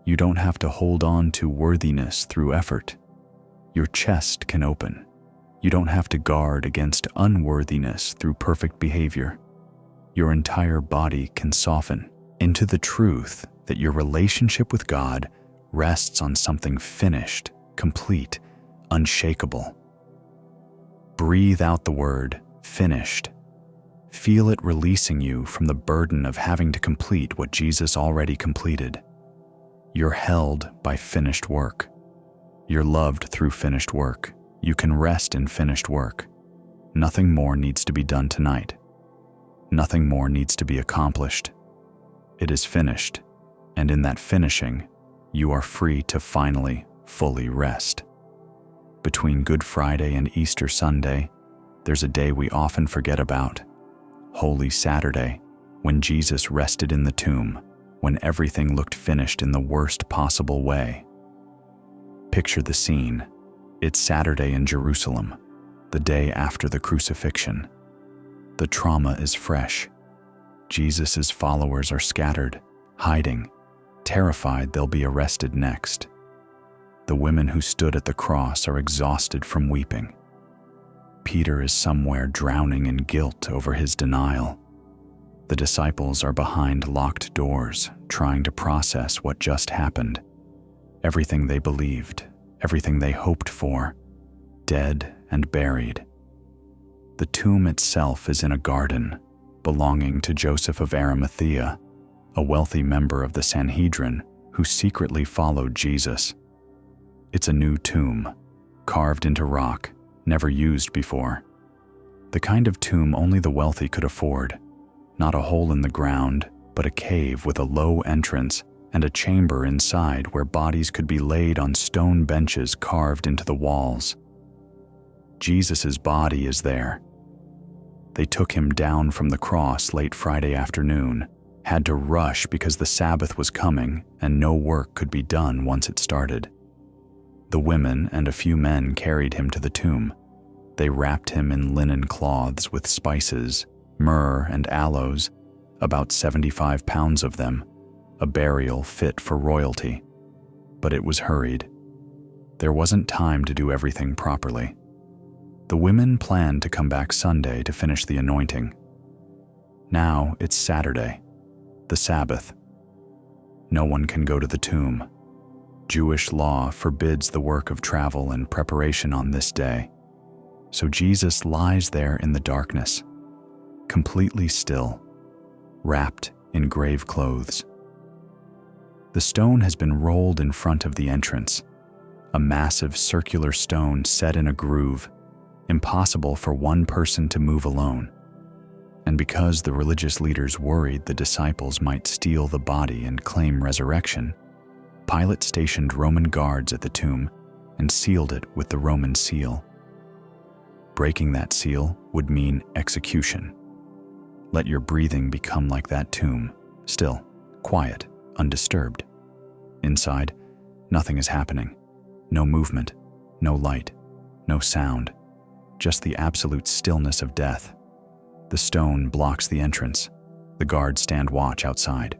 You don't have to hold on to worthiness through effort. Your chest can open. You don't have to guard against unworthiness through perfect behavior. Your entire body can soften into the truth that your relationship with God rests on something finished, complete, unshakable. Breathe out the word finished. Feel it releasing you from the burden of having to complete what Jesus already completed. You're held by finished work. You're loved through finished work. You can rest in finished work. Nothing more needs to be done tonight. Nothing more needs to be accomplished. It is finished, and in that finishing, you are free to finally, fully rest. Between Good Friday and Easter Sunday, there's a day we often forget about, Holy Saturday, when Jesus rested in the tomb, when everything looked finished in the worst possible way. Picture the scene. It's Saturday in Jerusalem, the day after the crucifixion. The trauma is fresh. Jesus' followers are scattered, hiding, terrified they'll be arrested next. The women who stood at the cross are exhausted from weeping. Peter is somewhere drowning in guilt over his denial. The disciples are behind locked doors, trying to process what just happened. Everything they believed, everything they hoped for, dead and buried. The tomb itself is in a garden, belonging to Joseph of Arimathea, a wealthy member of the Sanhedrin who secretly followed Jesus. It's a new tomb, carved into rock, never used before. The kind of tomb only the wealthy could afford. Not a hole in the ground, but a cave with a low entrance and a chamber inside where bodies could be laid on stone benches carved into the walls. Jesus' body is there. They took him down from the cross late Friday afternoon, had to rush because the Sabbath was coming and no work could be done once it started. The women and a few men carried him to the tomb. They wrapped him in linen cloths with spices, myrrh and aloes, about 75 pounds of them, a burial fit for royalty. But it was hurried. There wasn't time to do everything properly. The women planned to come back Sunday to finish the anointing. Now it's Saturday, the Sabbath. No one can go to the tomb. Jewish law forbids the work of travel and preparation on this day. So Jesus lies there in the darkness, completely still, wrapped in grave clothes. The stone has been rolled in front of the entrance, a massive circular stone set in a groove, impossible for one person to move alone. And because the religious leaders worried the disciples might steal the body and claim resurrection, Pilate stationed Roman guards at the tomb and sealed it with the Roman seal. Breaking that seal would mean execution. Let your breathing become like that tomb, still, quiet, undisturbed. Inside, nothing is happening. No movement, no light, no sound, just the absolute stillness of death. The stone blocks the entrance. The guards stand watch outside.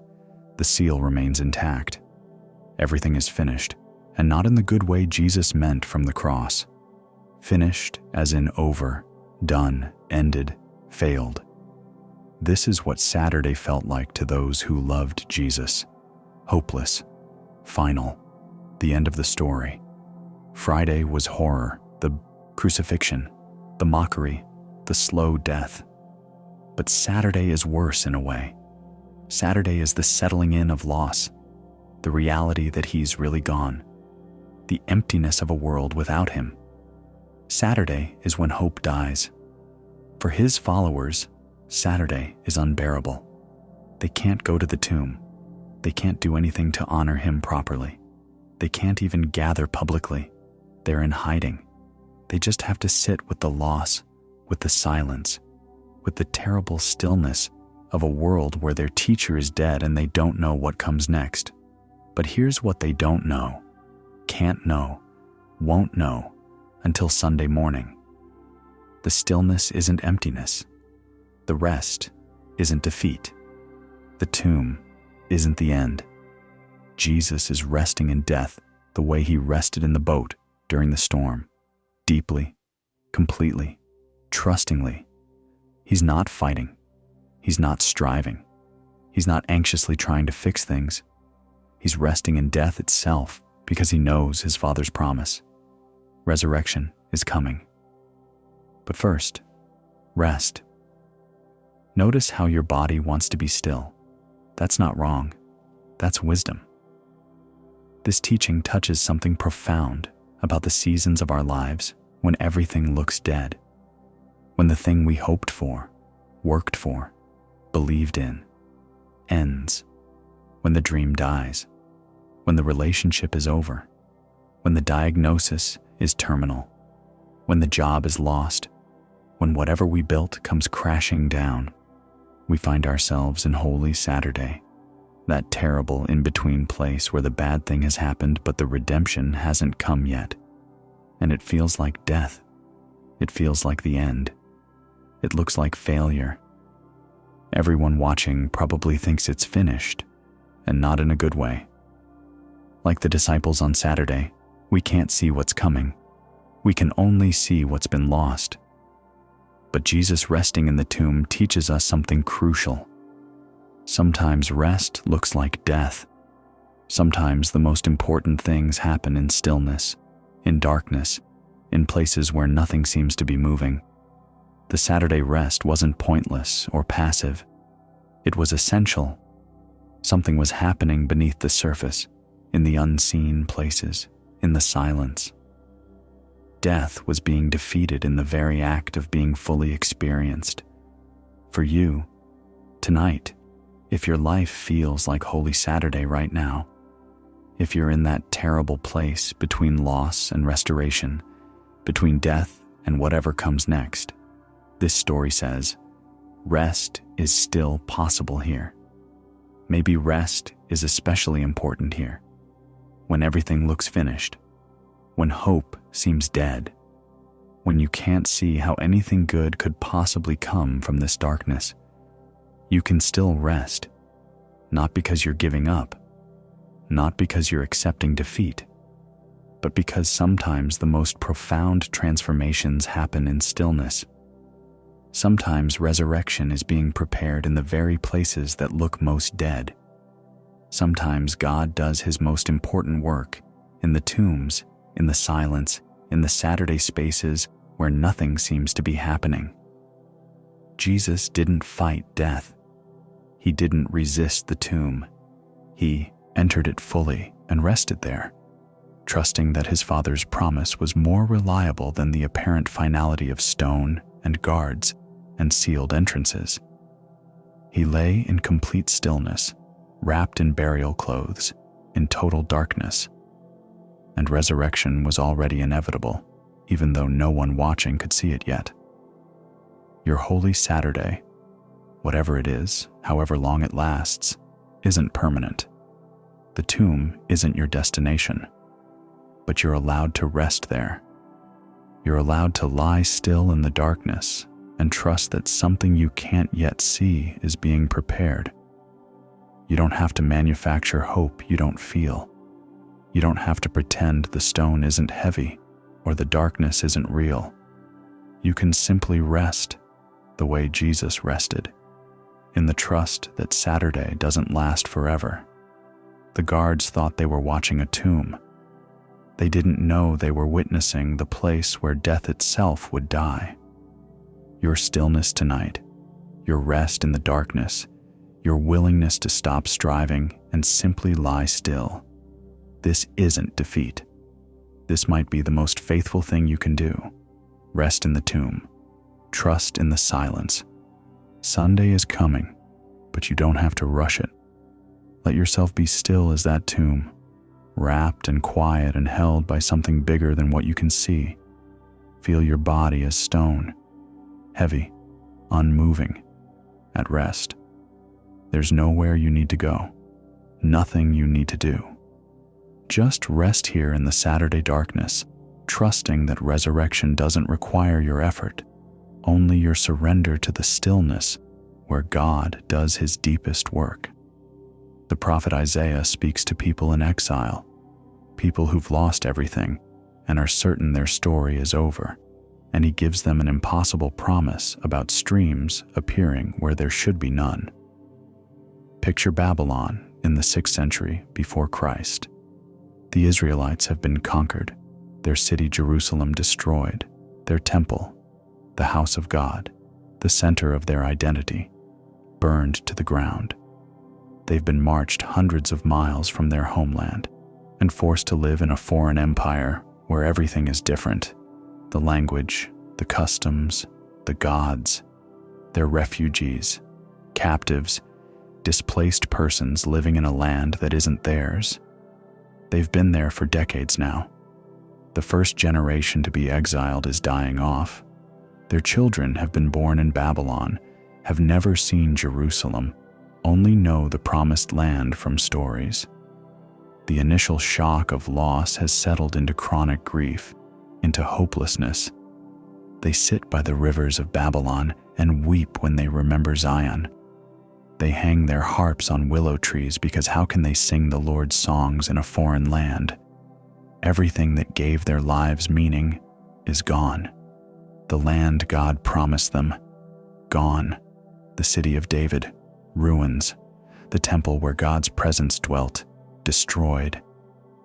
The seal remains intact. Everything is finished, and not in the good way Jesus meant from the cross. Finished as in over, done, ended, failed. This is what Saturday felt like to those who loved Jesus. Hopeless, final, the end of the story. Friday was horror, the crucifixion, the mockery, the slow death. But Saturday is worse in a way. Saturday is the settling in of loss, the reality that he's really gone, the emptiness of a world without him. Saturday is when hope dies. For his followers, Saturday is unbearable. They can't go to the tomb. They can't do anything to honor him properly. They can't even gather publicly. They're in hiding. They just have to sit with the loss, with the silence, with the terrible stillness of a world where their teacher is dead and they don't know what comes next. But here's what they don't know, can't know, won't know until Sunday morning. The stillness isn't emptiness. The rest isn't defeat. The tomb isn't the end. Jesus is resting in death the way he rested in the boat during the storm, deeply, completely, trustingly. He's not fighting. He's not striving. He's not anxiously trying to fix things. He's resting in death itself because he knows his Father's promise. Resurrection is coming. But first, rest. Notice how your body wants to be still. That's not wrong. That's wisdom. This teaching touches something profound about the seasons of our lives when everything looks dead, when the thing we hoped for, worked for, believed in, ends, when the dream dies, when the relationship is over, when the diagnosis is terminal, when the job is lost, when whatever we built comes crashing down. We find ourselves in Holy Saturday, that terrible in-between place where the bad thing has happened but the redemption hasn't come yet. And it feels like death. It feels like the end. It looks like failure. Everyone watching probably thinks it's finished, and not in a good way. Like the disciples on Saturday, we can't see what's coming. We can only see what's been lost. But Jesus resting in the tomb teaches us something crucial. Sometimes rest looks like death. Sometimes the most important things happen in stillness, in darkness, in places where nothing seems to be moving. The Saturday rest wasn't pointless or passive. It was essential. Something was happening beneath the surface, in the unseen places, in the silence. Death was being defeated in the very act of being fully experienced. For you, tonight, if your life feels like Holy Saturday right now, if you're in that terrible place between loss and restoration, between death and whatever comes next, this story says, rest is still possible here. Maybe rest is especially important here, when everything looks finished, when hope seems dead, when you can't see how anything good could possibly come from this darkness. You can still rest, not because you're giving up, not because you're accepting defeat, but because sometimes the most profound transformations happen in stillness. Sometimes resurrection is being prepared in the very places that look most dead. Sometimes God does his most important work in the tombs, in the silence, in the Saturday spaces where nothing seems to be happening. Jesus didn't fight death. He didn't resist the tomb. He entered it fully and rested there, trusting that his Father's promise was more reliable than the apparent finality of stone and guards and sealed entrances. He lay in complete stillness, wrapped in burial clothes, in total darkness. And resurrection was already inevitable, even though no one watching could see it yet. Your Holy Saturday, whatever it is, however long it lasts, isn't permanent. The tomb isn't your destination, but you're allowed to rest there. You're allowed to lie still in the darkness and trust that something you can't yet see is being prepared. You don't have to manufacture hope you don't feel. You don't have to pretend the stone isn't heavy or the darkness isn't real. You can simply rest the way Jesus rested, in the trust that Saturday doesn't last forever. The guards thought they were watching a tomb. They didn't know they were witnessing the place where death itself would die. Your stillness tonight, your rest in the darkness, your willingness to stop striving and simply lie still. This isn't defeat. This might be the most faithful thing you can do. Rest in the tomb. Trust in the silence. Sunday is coming, but you don't have to rush it. Let yourself be still as that tomb, wrapped and quiet and held by something bigger than what you can see. Feel your body as stone, heavy, unmoving, at rest. There's nowhere you need to go, nothing you need to do. Just rest here in the Saturday darkness, trusting that resurrection doesn't require your effort, only your surrender to the stillness where God does his deepest work. The prophet Isaiah speaks to people in exile, people who've lost everything and are certain their story is over, and he gives them an impossible promise about streams appearing where there should be none. Picture Babylon in the 6th century before Christ. The Israelites have been conquered, their city Jerusalem destroyed, their temple, the house of God, the center of their identity, burned to the ground. They've been marched hundreds of miles from their homeland and forced to live in a foreign empire where everything is different. The language, the customs, the gods. They're refugees, captives, displaced persons living in a land that isn't theirs. They've been there for decades now. The first generation to be exiled is dying off. Their children have been born in Babylon, have never seen Jerusalem, only know the promised land from stories. The initial shock of loss has settled into chronic grief, into hopelessness. They sit by the rivers of Babylon and weep when they remember Zion. They hang their harps on willow trees because how can they sing the Lord's songs in a foreign land? Everything that gave their lives meaning is gone. The land God promised them, gone. The city of David, ruins. The temple where God's presence dwelt, destroyed.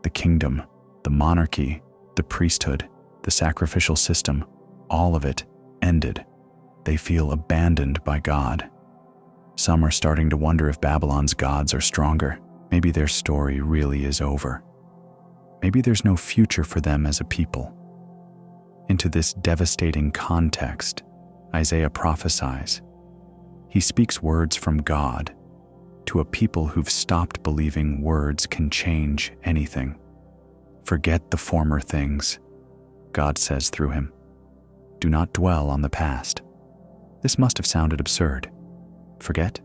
The kingdom, the monarchy, the priesthood, the sacrificial system, all of it ended. They feel abandoned by God. Some are starting to wonder if Babylon's gods are stronger. Maybe their story really is over. Maybe there's no future for them as a people. Into this devastating context, Isaiah prophesies. He speaks words from God to a people who've stopped believing words can change anything. Forget the former things, God says through him. Do not dwell on the past. This must have sounded absurd. Forget?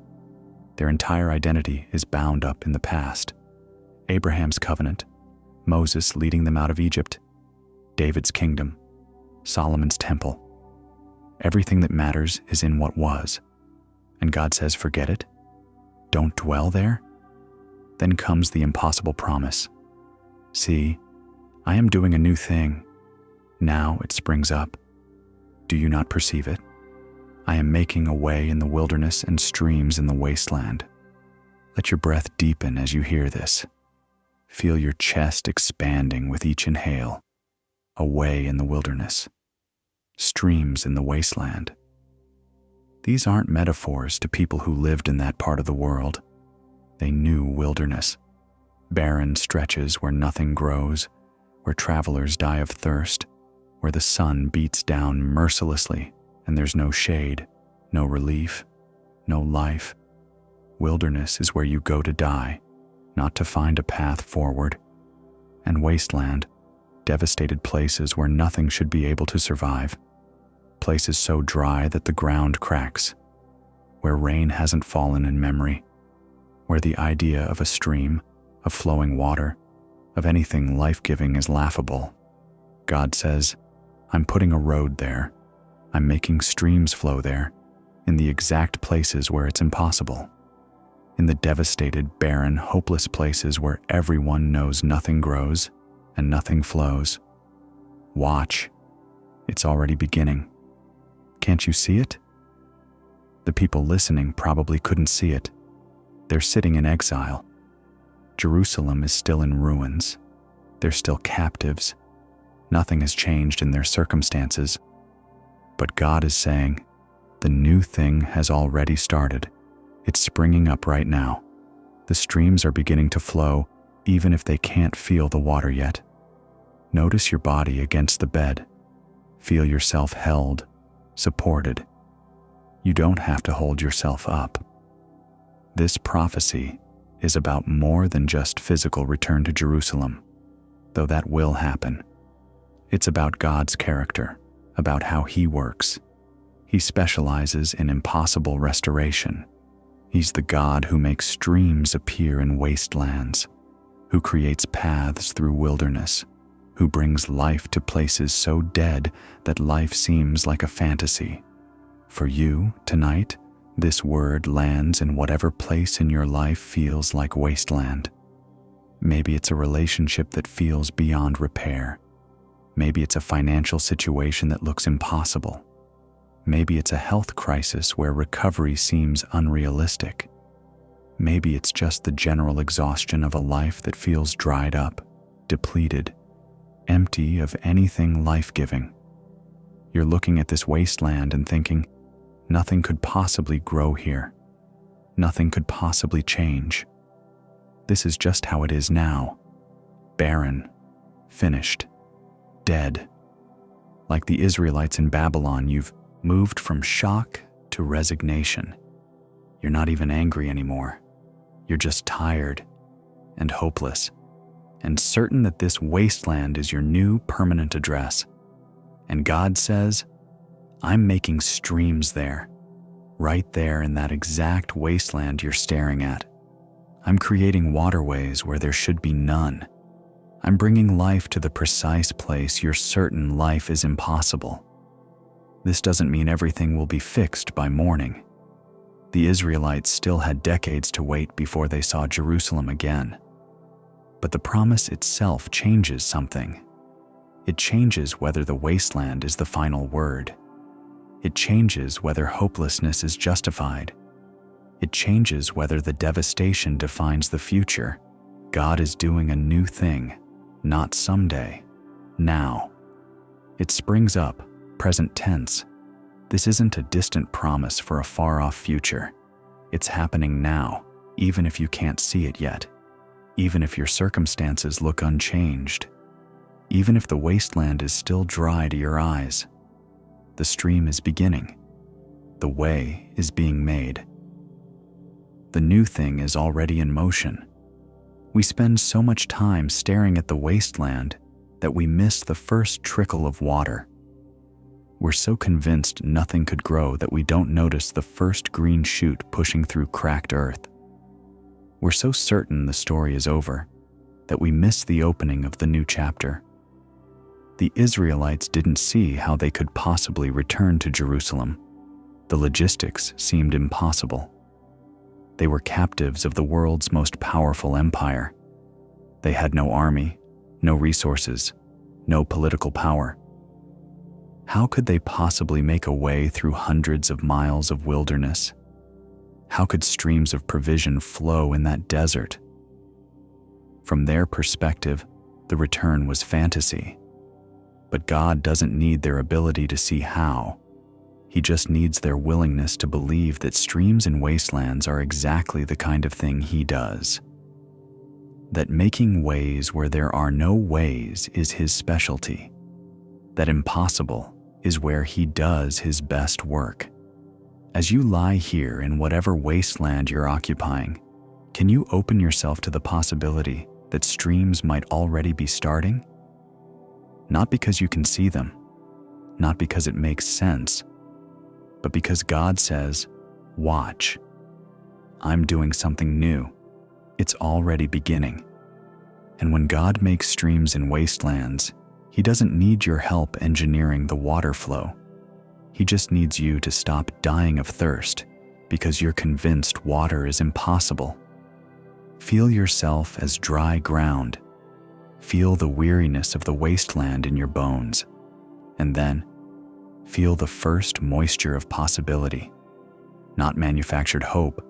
Their entire identity is bound up in the past. Abraham's covenant, Moses leading them out of Egypt, David's kingdom, Solomon's temple. Everything that matters is in what was. And God says, forget it? Don't dwell there? Then comes the impossible promise. See, I am doing a new thing. Now it springs up. Do you not perceive it? I am making a way in the wilderness and streams in the wasteland. Let your breath deepen as you hear this. Feel your chest expanding with each inhale. A way in the wilderness. Streams in the wasteland. These aren't metaphors to people who lived in that part of the world. They knew wilderness. Barren stretches where nothing grows, where travelers die of thirst, where the sun beats down mercilessly and there's no shade, no relief, no life. Wilderness is where you go to die, not to find a path forward. And wasteland, devastated places where nothing should be able to survive. Places so dry that the ground cracks, where rain hasn't fallen in memory, where the idea of a stream, of flowing water, of anything life-giving is laughable. God says, I'm putting a road there. I'm making streams flow there, in the exact places where it's impossible. In the devastated, barren, hopeless places where everyone knows nothing grows and nothing flows. Watch. It's already beginning. Can't you see it? The people listening probably couldn't see it. They're sitting in exile. Jerusalem is still in ruins. They're still captives. Nothing has changed in their circumstances. But God is saying, the new thing has already started. It's springing up right now. The streams are beginning to flow, even if they can't feel the water yet. Notice your body against the bed. Feel yourself held, supported. You don't have to hold yourself up. This prophecy is about more than just physical return to Jerusalem, though that will happen. It's about God's character, about how He works. He specializes in impossible restoration. He's the God who makes streams appear in wastelands, who creates paths through wilderness, who brings life to places so dead that life seems like a fantasy. For you, tonight, this word lands in whatever place in your life feels like wasteland. Maybe it's a relationship that feels beyond repair. Maybe it's a financial situation that looks impossible. Maybe it's a health crisis where recovery seems unrealistic. Maybe it's just the general exhaustion of a life that feels dried up, depleted, empty of anything life-giving. You're looking at this wasteland and thinking, nothing could possibly grow here. Nothing could possibly change. This is just how it is now. Barren, finished, dead. Like the Israelites in Babylon, you've moved from shock to resignation. You're not even angry anymore. You're just tired and hopeless, and certain that this wasteland is your new permanent address. And God says, I'm making streams there, right there in that exact wasteland you're staring at. I'm creating waterways where there should be none. I'm bringing life to the precise place you're certain life is impossible. This doesn't mean everything will be fixed by morning. The Israelites still had decades to wait before they saw Jerusalem again. But the promise itself changes something. It changes whether the wasteland is the final word. It changes whether hopelessness is justified. It changes whether the devastation defines the future. God is doing a new thing, not someday, now. It springs up, present tense. This isn't a distant promise for a far-off future. It's happening now, even if you can't see it yet. Even if your circumstances look unchanged. Even if the wasteland is still dry to your eyes. The stream is beginning. The way is being made. The new thing is already in motion. We spend so much time staring at the wasteland that we miss the first trickle of water. We're so convinced nothing could grow that we don't notice the first green shoot pushing through cracked earth. We're so certain the story is over that we miss the opening of the new chapter. The Israelites didn't see how they could possibly return to Jerusalem. The logistics seemed impossible. They were captives of the world's most powerful empire. They had no army, no resources, no political power. How could they possibly make a way through hundreds of miles of wilderness? How could streams of provision flow in that desert? From their perspective, the return was fantasy. But God doesn't need their ability to see how. He just needs their willingness to believe that streams and wastelands are exactly the kind of thing He does. That making ways where there are no ways is His specialty. That impossible is where He does His best work. As you lie here in whatever wasteland you're occupying, can you open yourself to the possibility that streams might already be starting? Not because you can see them, not because it makes sense, but because God says, watch. I'm doing something new. It's already beginning. And when God makes streams in wastelands, He doesn't need your help engineering the water flow. He just needs you to stop dying of thirst because you're convinced water is impossible. Feel yourself as dry ground. Feel the weariness of the wasteland in your bones. And then, feel the first moisture of possibility. Not manufactured hope,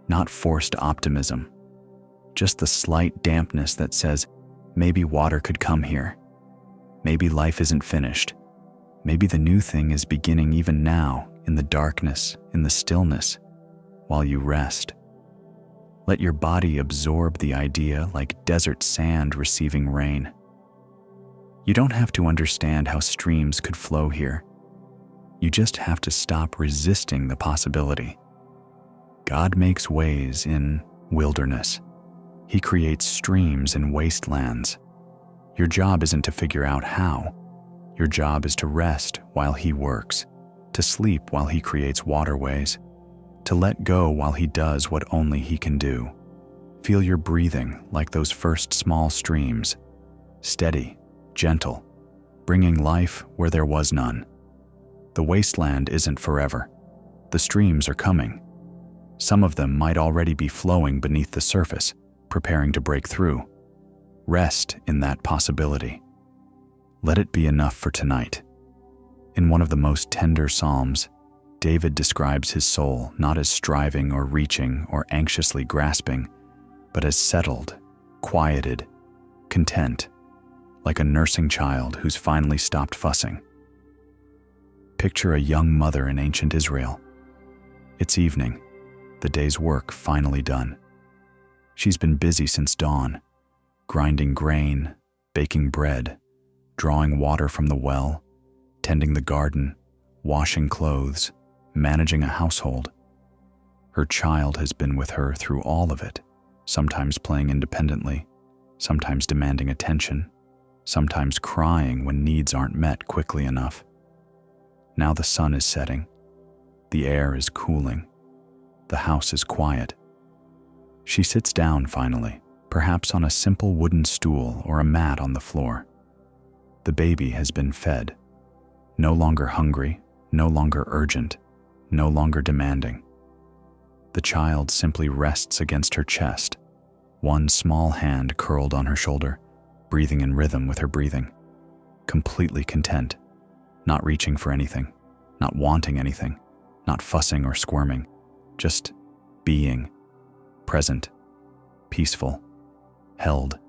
not forced optimism. Just the slight dampness that says, maybe water could come here. Maybe life isn't finished. Maybe the new thing is beginning even now, in the darkness, in the stillness, while you rest. Let your body absorb the idea like desert sand receiving rain. You don't have to understand how streams could flow here. You just have to stop resisting the possibility. God makes ways in wilderness. He creates streams in wastelands. Your job isn't to figure out how. Your job is to rest while He works, to sleep while He creates waterways, to let go while He does what only He can do. Feel your breathing like those first small streams, steady, gentle, bringing life where there was none. The wasteland isn't forever. The streams are coming. Some of them might already be flowing beneath the surface, preparing to break through. Rest in that possibility. Let it be enough for tonight. In one of the most tender psalms, David describes his soul not as striving or reaching or anxiously grasping, but as settled, quieted, content, like a nursing child who's finally stopped fussing. Picture a young mother in ancient Israel. It's evening, the day's work finally done. She's been busy since dawn, grinding grain, baking bread, drawing water from the well, tending the garden, washing clothes, managing a household. Her child has been with her through all of it, sometimes playing independently, sometimes demanding attention, sometimes crying when needs aren't met quickly enough. Now the sun is setting, the air is cooling, the house is quiet. She sits down finally, perhaps on a simple wooden stool or a mat on the floor. The baby has been fed, no longer hungry, no longer urgent, no longer demanding. The child simply rests against her chest, one small hand curled on her shoulder, breathing in rhythm with her breathing, completely content, not reaching for anything, not wanting anything, not fussing or squirming, just being, present, peaceful, held.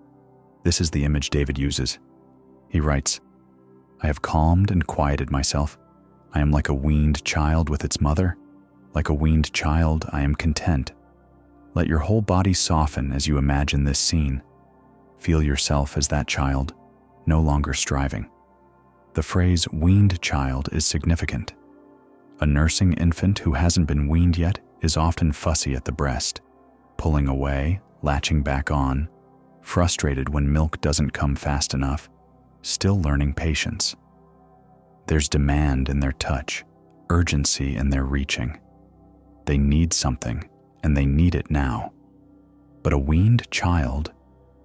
This is the image David uses. He writes, "I have calmed and quieted myself. I am like a weaned child with its mother. Like a weaned child, I am content." Let your whole body soften as you imagine this scene. Feel yourself as that child, no longer striving. The phrase weaned child is significant. A nursing infant who hasn't been weaned yet is often fussy at the breast, pulling away, latching back on, frustrated when milk doesn't come fast enough, still learning patience. There's demand in their touch, urgency in their reaching. They need something, and they need it now. But a weaned child,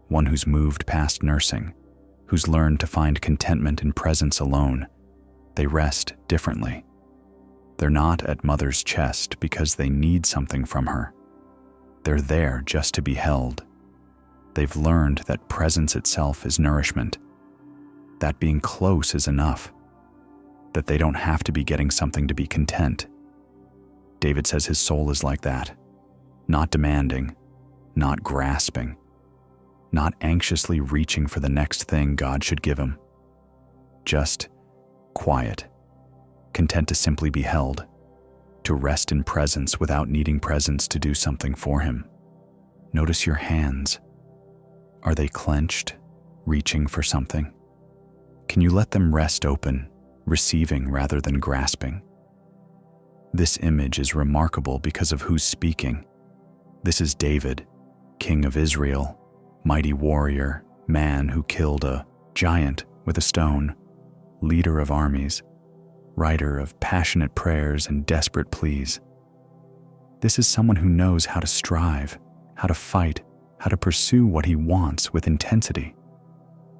one who's moved past nursing, who's learned to find contentment in presence alone, they rest differently. They're not at mother's chest because they need something from her. They're there just to be held. They've learned that presence itself is nourishment, that being close is enough, that they don't have to be getting something to be content. David says his soul is like that, not demanding, not grasping, not anxiously reaching for the next thing God should give him. Just quiet, content to simply be held, to rest in presence without needing presence to do something for him. Notice your hands. Are they clenched, reaching for something? Can you let them rest open, receiving rather than grasping? This image is remarkable because of who's speaking. This is David, king of Israel, mighty warrior, man who killed a giant with a stone, leader of armies, writer of passionate prayers and desperate pleas. This is someone who knows how to strive, how to fight, how to pursue what he wants with intensity.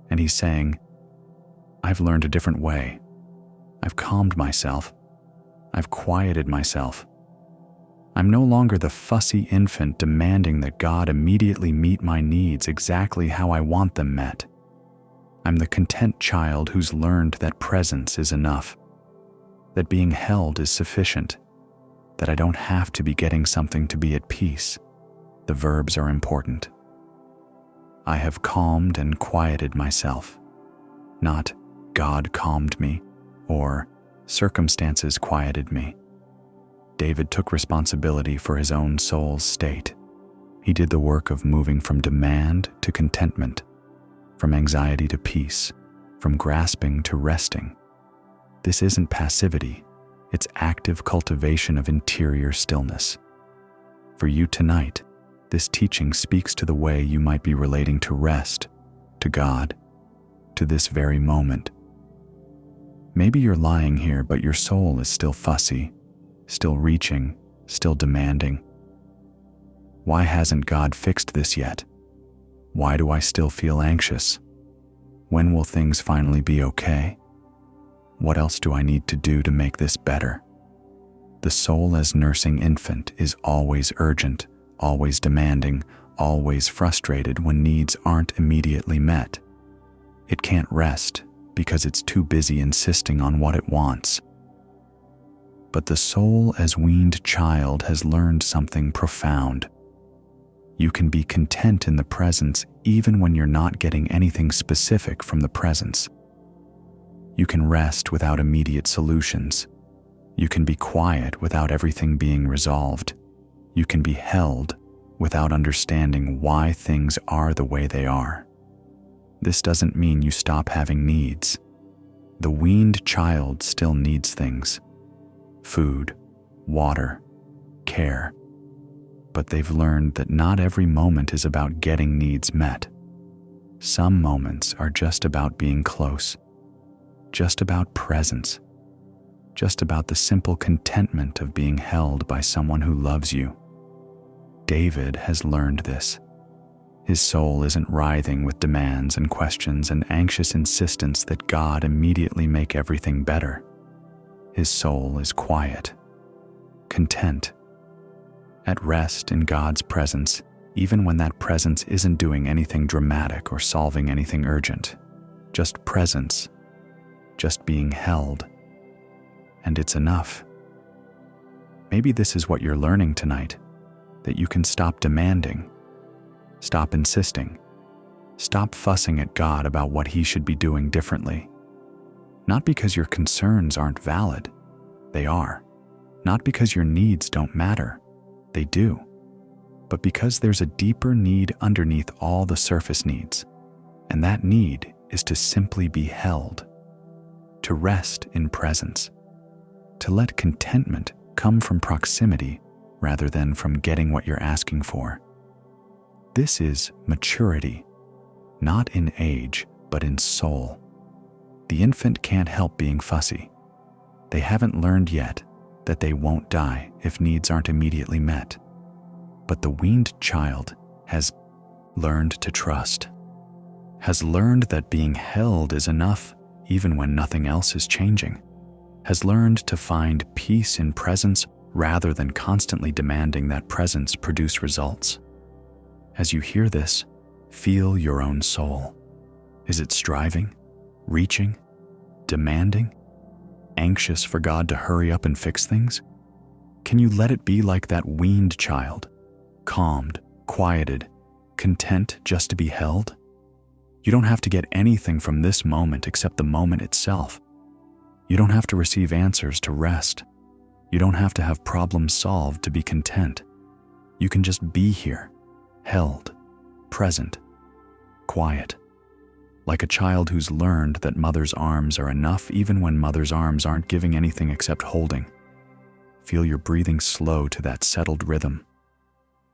And he's saying, I've learned a different way. I've calmed myself. I've quieted myself. I'm no longer the fussy infant demanding that God immediately meet my needs exactly how I want them met. I'm the content child who's learned that presence is enough, that being held is sufficient, that I don't have to be getting something to be at peace. The verbs are important. I have calmed and quieted myself, not God calmed me or circumstances quieted me. David took responsibility for his own soul's state. He did the work of moving from demand to contentment, from anxiety to peace, from grasping to resting. This isn't passivity, it's active cultivation of interior stillness. For you tonight, this teaching speaks to the way you might be relating to rest, to God, to this very moment. Maybe you're lying here, but your soul is still fussy, still reaching, still demanding. Why hasn't God fixed this yet? Why do I still feel anxious? When will things finally be okay? What else do I need to do to make this better? The soul as nursing infant is always urgent, always demanding, always frustrated when needs aren't immediately met. It can't rest because it's too busy insisting on what it wants. But the soul as weaned child has learned something profound. You can be content in the presence even when you're not getting anything specific from the presence. You can rest without immediate solutions. You can be quiet without everything being resolved. You can be held without understanding why things are the way they are. This doesn't mean you stop having needs. The weaned child still needs things: food, water, care. But they've learned that not every moment is about getting needs met. Some moments are just about being close, just about presence, just about the simple contentment of being held by someone who loves you. David has learned this. His soul isn't writhing with demands and questions and anxious insistence that God immediately make everything better. His soul is quiet, content, at rest in God's presence, even when that presence isn't doing anything dramatic or solving anything urgent. Just presence, just being held. And it's enough. Maybe this is what you're learning tonight, that you can stop demanding, stop insisting, stop fussing at God about what He should be doing differently. Not because your concerns aren't valid, they are. Not because your needs don't matter, they do. But because there's a deeper need underneath all the surface needs, and that need is to simply be held, to rest in presence, to let contentment come from proximity rather than from getting what you're asking for. This is maturity, not in age, but in soul. The infant can't help being fussy. They haven't learned yet that they won't die if needs aren't immediately met. But the weaned child has learned to trust, has learned that being held is enough even when nothing else is changing, has learned to find peace in presence rather than constantly demanding that presence produce results. As you hear this, feel your own soul. Is it striving, reaching, demanding, anxious for God to hurry up and fix things? Can you let it be like that weaned child, calmed, quieted, content just to be held? You don't have to get anything from this moment except the moment itself. You don't have to receive answers to rest. You don't have to have problems solved to be content. You can just be here, held, present, quiet, like a child who's learned that mother's arms are enough even when mother's arms aren't giving anything except holding. Feel your breathing slow to that settled rhythm.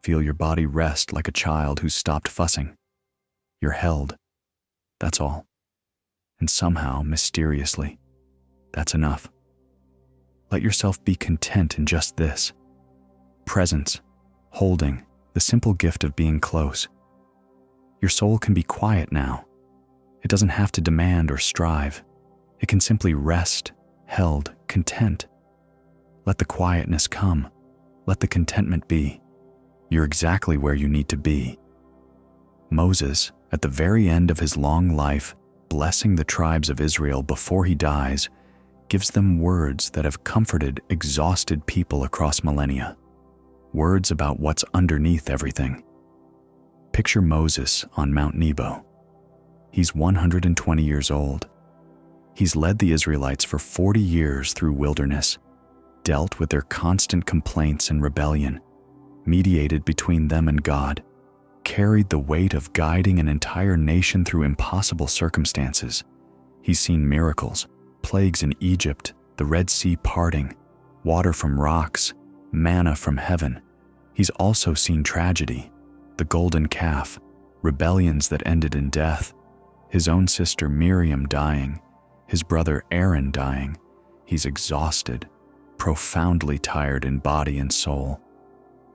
Feel your body rest like a child who's stopped fussing. You're held. That's all. And somehow, mysteriously, that's enough. Let yourself be content in just this. Presence, holding, the simple gift of being close. Your soul can be quiet now. It doesn't have to demand or strive. It can simply rest, held, content. Let the quietness come. Let the contentment be. You're exactly where you need to be. Moses, at the very end of his long life, blessing the tribes of Israel before he dies, gives them words that have comforted exhausted people across millennia. Words about what's underneath everything. Picture Moses on Mount Nebo. He's 120 years old. He's led the Israelites for 40 years through wilderness, dealt with their constant complaints and rebellion, mediated between them and God, carried the weight of guiding an entire nation through impossible circumstances. He's seen miracles, plagues in Egypt, the Red Sea parting, water from rocks, manna from heaven. He's also seen tragedy, the golden calf, rebellions that ended in death, his own sister Miriam dying, his brother Aaron dying. He's exhausted, profoundly tired in body and soul.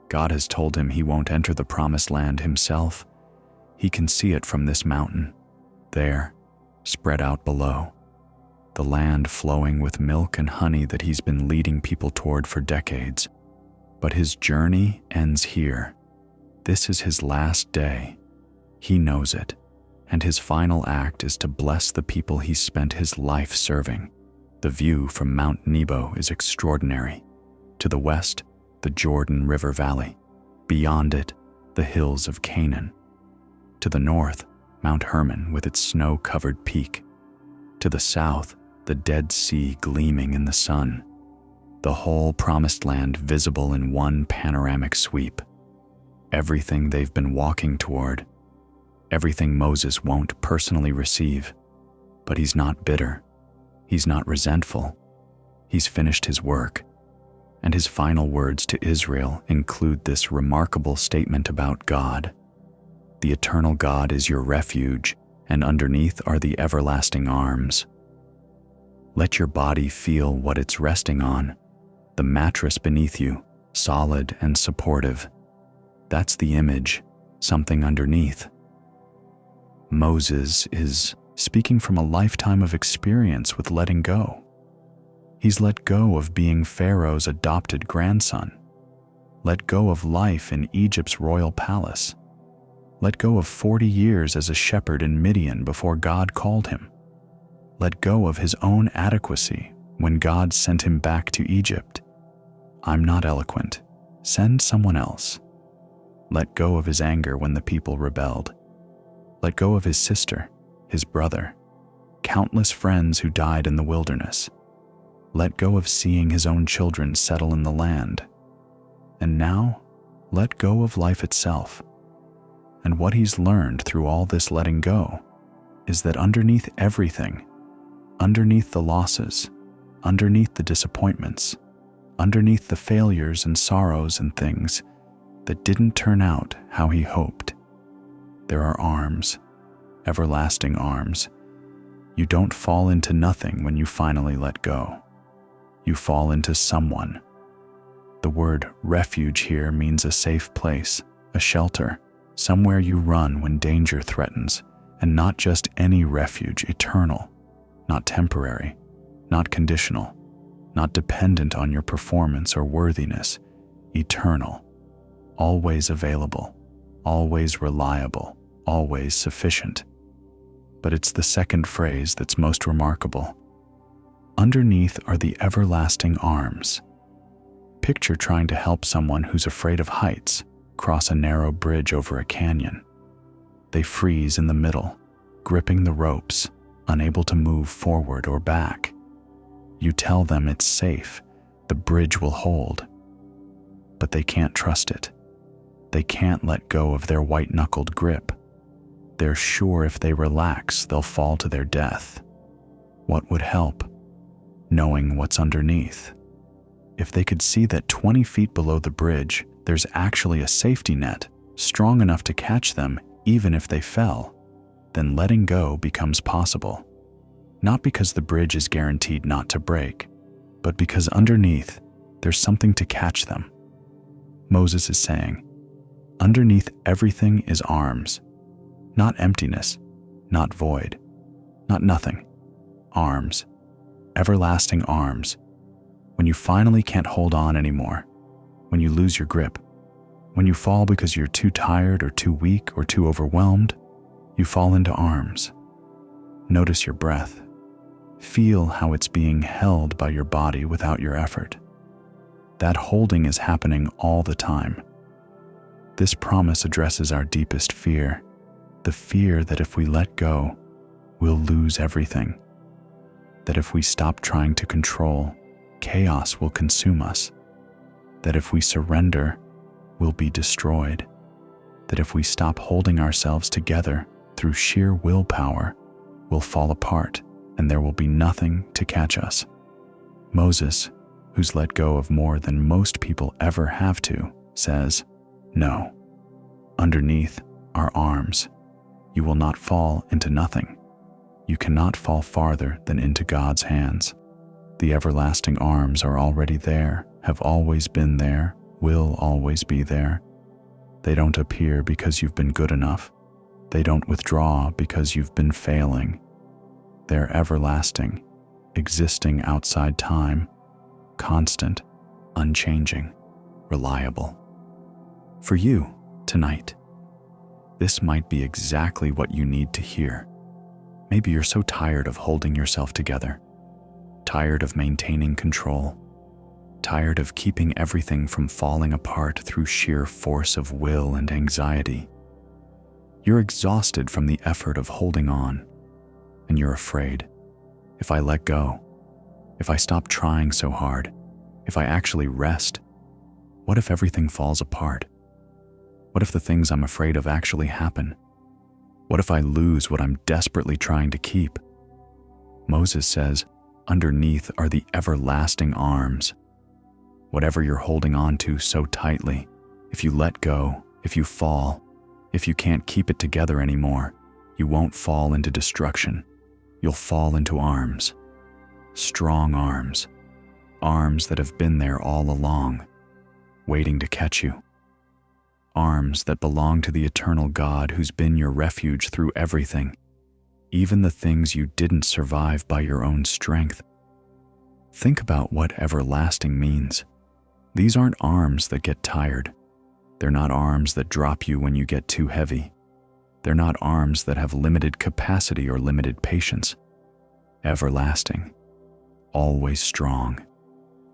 God has told him he won't enter the promised land himself. He can see it from this mountain, there, spread out below. The land flowing with milk and honey that he's been leading people toward for decades. But his journey ends here. This is his last day. He knows it, and his final act is to bless the people he spent his life serving. The view from Mount Nebo is extraordinary. To the west, the Jordan River Valley. Beyond it, the hills of Canaan. To the north, Mount Hermon with its snow-covered peak. To the south, the Dead Sea gleaming in the sun. The whole promised land visible in one panoramic sweep. Everything they've been walking toward. Everything Moses won't personally receive. But he's not bitter. He's not resentful. He's finished his work. And his final words to Israel include this remarkable statement about God. The eternal God is your refuge, and underneath are the everlasting arms. Let your body feel what it's resting on, the mattress beneath you, solid and supportive. That's the image, something underneath. Moses is speaking from a lifetime of experience with letting go. He's let go of being Pharaoh's adopted grandson, let go of life in Egypt's royal palace, let go of 40 years as a shepherd in Midian before God called him, let go of his own adequacy when God sent him back to Egypt. I'm not eloquent. Send someone else. Let go of his anger when the people rebelled. Let go of his sister, his brother, countless friends who died in the wilderness. Let go of seeing his own children settle in the land. And now, let go of life itself. And what he's learned through all this letting go is that underneath everything, underneath the losses, underneath the disappointments, underneath the failures and sorrows and things that didn't turn out how he hoped, there are arms, everlasting arms. You don't fall into nothing when you finally let go. You fall into someone. The word refuge here means a safe place, a shelter, somewhere you run when danger threatens, and not just any refuge, eternal, not temporary, not conditional, not dependent on your performance or worthiness, eternal, always available, always reliable, always sufficient. But it's the second phrase that's most remarkable. Underneath are the everlasting arms. Picture trying to help someone who's afraid of heights cross a narrow bridge over a canyon. They freeze in the middle, gripping the ropes, unable to move forward or back. You tell them it's safe, the bridge will hold. But they can't trust it. They can't let go of their white-knuckled grip. They're sure if they relax, they'll fall to their death. What would help? Knowing what's underneath. If they could see that 20 feet below the bridge, there's actually a safety net strong enough to catch them even if they fell, then letting go becomes possible. Not because the bridge is guaranteed not to break, but because underneath, there's something to catch them. Moses is saying, underneath everything is arms. Not emptiness, not void, not nothing. Arms, everlasting arms. When you finally can't hold on anymore, when you lose your grip, when you fall because you're too tired or too weak or too overwhelmed, you fall into arms. Notice your breath. Feel how it's being held by your body without your effort. That holding is happening all the time. This promise addresses our deepest fear, the fear that if we let go, we'll lose everything. That if we stop trying to control, chaos will consume us. That if we surrender, we'll be destroyed. That if we stop holding ourselves together through sheer willpower, we'll fall apart and there will be nothing to catch us. Moses, who's let go of more than most people ever have to, says, "No. Underneath are arms. You will not fall into nothing. You cannot fall farther than into God's hands. The everlasting arms are already there, have always been there, will always be there. They don't appear because you've been good enough. They don't withdraw because you've been failing. They're everlasting, existing outside time, constant, unchanging, reliable." For you, tonight, this might be exactly what you need to hear. Maybe you're so tired of holding yourself together, tired of maintaining control, tired of keeping everything from falling apart through sheer force of will and anxiety. You're exhausted from the effort of holding on, and you're afraid. If I let go, if I stop trying so hard, if I actually rest, what if everything falls apart? What if the things I'm afraid of actually happen? What if I lose what I'm desperately trying to keep? Moses says, underneath are the everlasting arms. Whatever you're holding on to so tightly, if you let go, if you fall, if you can't keep it together anymore, you won't fall into destruction. You'll fall into arms. Strong arms. Arms that have been there all along, waiting to catch you. Arms that belong to the eternal God who's been your refuge through everything, even the things you didn't survive by your own strength. Think about what everlasting means. These aren't arms that get tired. They're not arms that drop you when you get too heavy. They're not arms that have limited capacity or limited patience. Everlasting, always strong,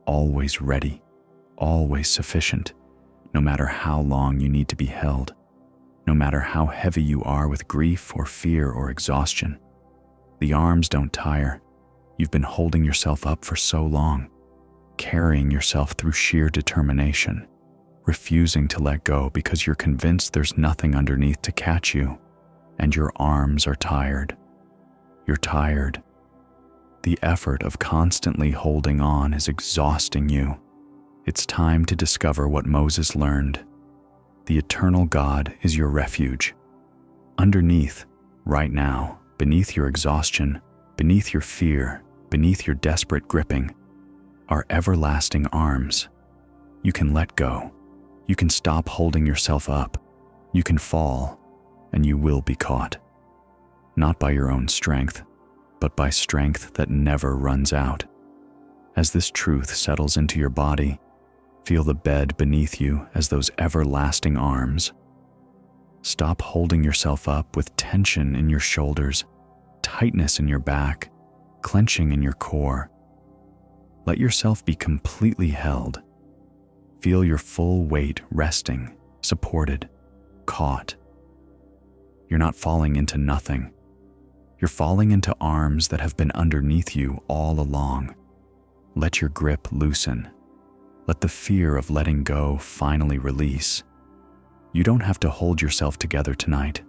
always ready, always sufficient, no matter how long you need to be held, no matter how heavy you are with grief or fear or exhaustion. The arms don't tire. You've been holding yourself up for so long, carrying yourself through sheer determination, refusing to let go because you're convinced there's nothing underneath to catch you, and your arms are tired. You're tired. The effort of constantly holding on is exhausting you. It's time to discover what Moses learned. The eternal God is your refuge. Underneath, right now, beneath your exhaustion, beneath your fear, beneath your desperate gripping, are everlasting arms. You can let go. You can stop holding yourself up. You can fall, and you will be caught. Not by your own strength, but by strength that never runs out. As this truth settles into your body, feel the bed beneath you as those everlasting arms. Stop holding yourself up with tension in your shoulders, tightness in your back, clenching in your core. Let yourself be completely held. Feel your full weight resting, supported, caught. You're not falling into nothing. You're falling into arms that have been underneath you all along. Let your grip loosen. Let the fear of letting go finally release. You don't have to hold yourself together tonight.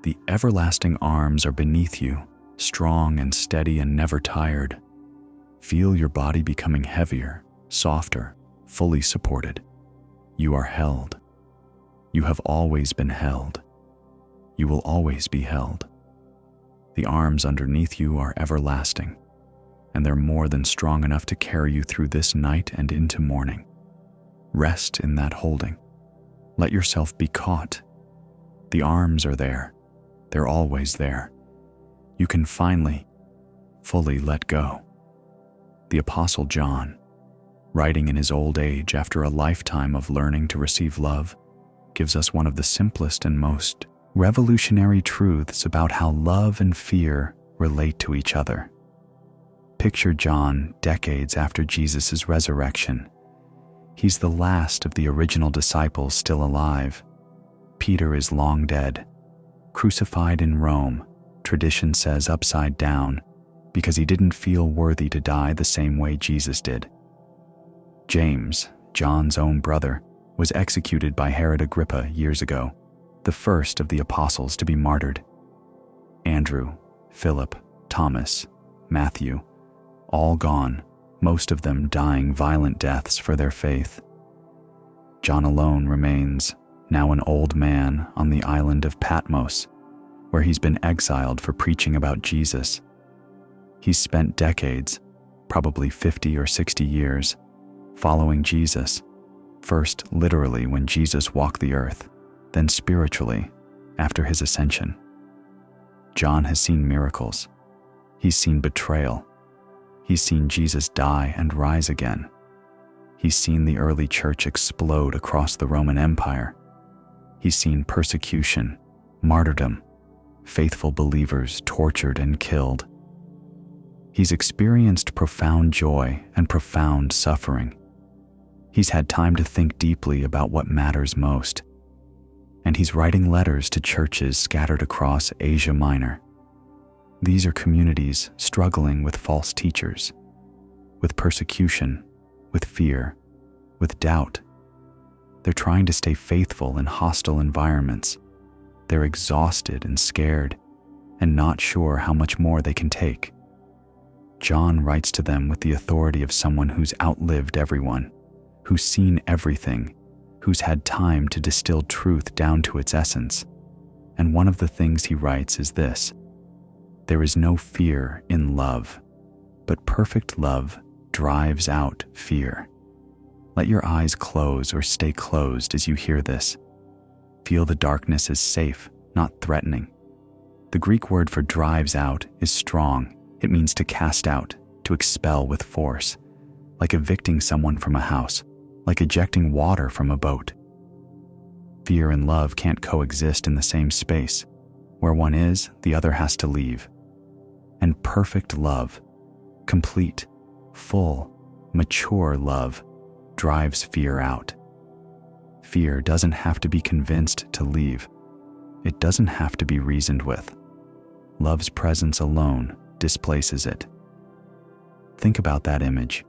The everlasting arms are beneath you, strong and steady and never tired. Feel your body becoming heavier, softer, fully supported. You are held. You have always been held. You will always be held. The arms underneath you are everlasting, and they're more than strong enough to carry you through this night and into morning. Rest in that holding. Let yourself be caught. The arms are there. They're always there. You can finally, fully let go. The Apostle John, writing in his old age after a lifetime of learning to receive love, gives us one of the simplest and most revolutionary truths about how love and fear relate to each other. Picture John decades after Jesus' resurrection. He's the last of the original disciples still alive. Peter is long dead, crucified in Rome, tradition says upside down, because he didn't feel worthy to die the same way Jesus did. James, John's own brother, was executed by Herod Agrippa years ago, the first of the apostles to be martyred. Andrew, Philip, Thomas, Matthew, all gone, most of them dying violent deaths for their faith. John alone remains, now an old man on the island of Patmos, where he's been exiled for preaching about Jesus. He's spent decades, probably 50 or 60 years, following Jesus, first literally when Jesus walked the earth, then spiritually after his ascension. John has seen miracles. He's seen betrayal. He's seen Jesus die and rise again. He's seen the early church explode across the Roman Empire. He's seen persecution, martyrdom, faithful believers tortured and killed. He's experienced profound joy and profound suffering. He's had time to think deeply about what matters most. And he's writing letters to churches scattered across Asia Minor. These are communities struggling with false teachers, with persecution, with fear, with doubt. They're trying to stay faithful in hostile environments. They're exhausted and scared, and not sure how much more they can take. John writes to them with the authority of someone who's outlived everyone, who's seen everything, who's had time to distill truth down to its essence. And one of the things he writes is this: there is no fear in love, but perfect love drives out fear. Let your eyes close or stay closed as you hear this. Feel the darkness as safe, not threatening. The Greek word for drives out is strong. It means to cast out, to expel with force, like evicting someone from a house, like ejecting water from a boat. Fear and love can't coexist in the same space. Where one is, the other has to leave. And perfect love, complete, full, mature love, drives fear out. Fear doesn't have to be convinced to leave. It doesn't have to be reasoned with. Love's presence alone displaces it. Think about that image.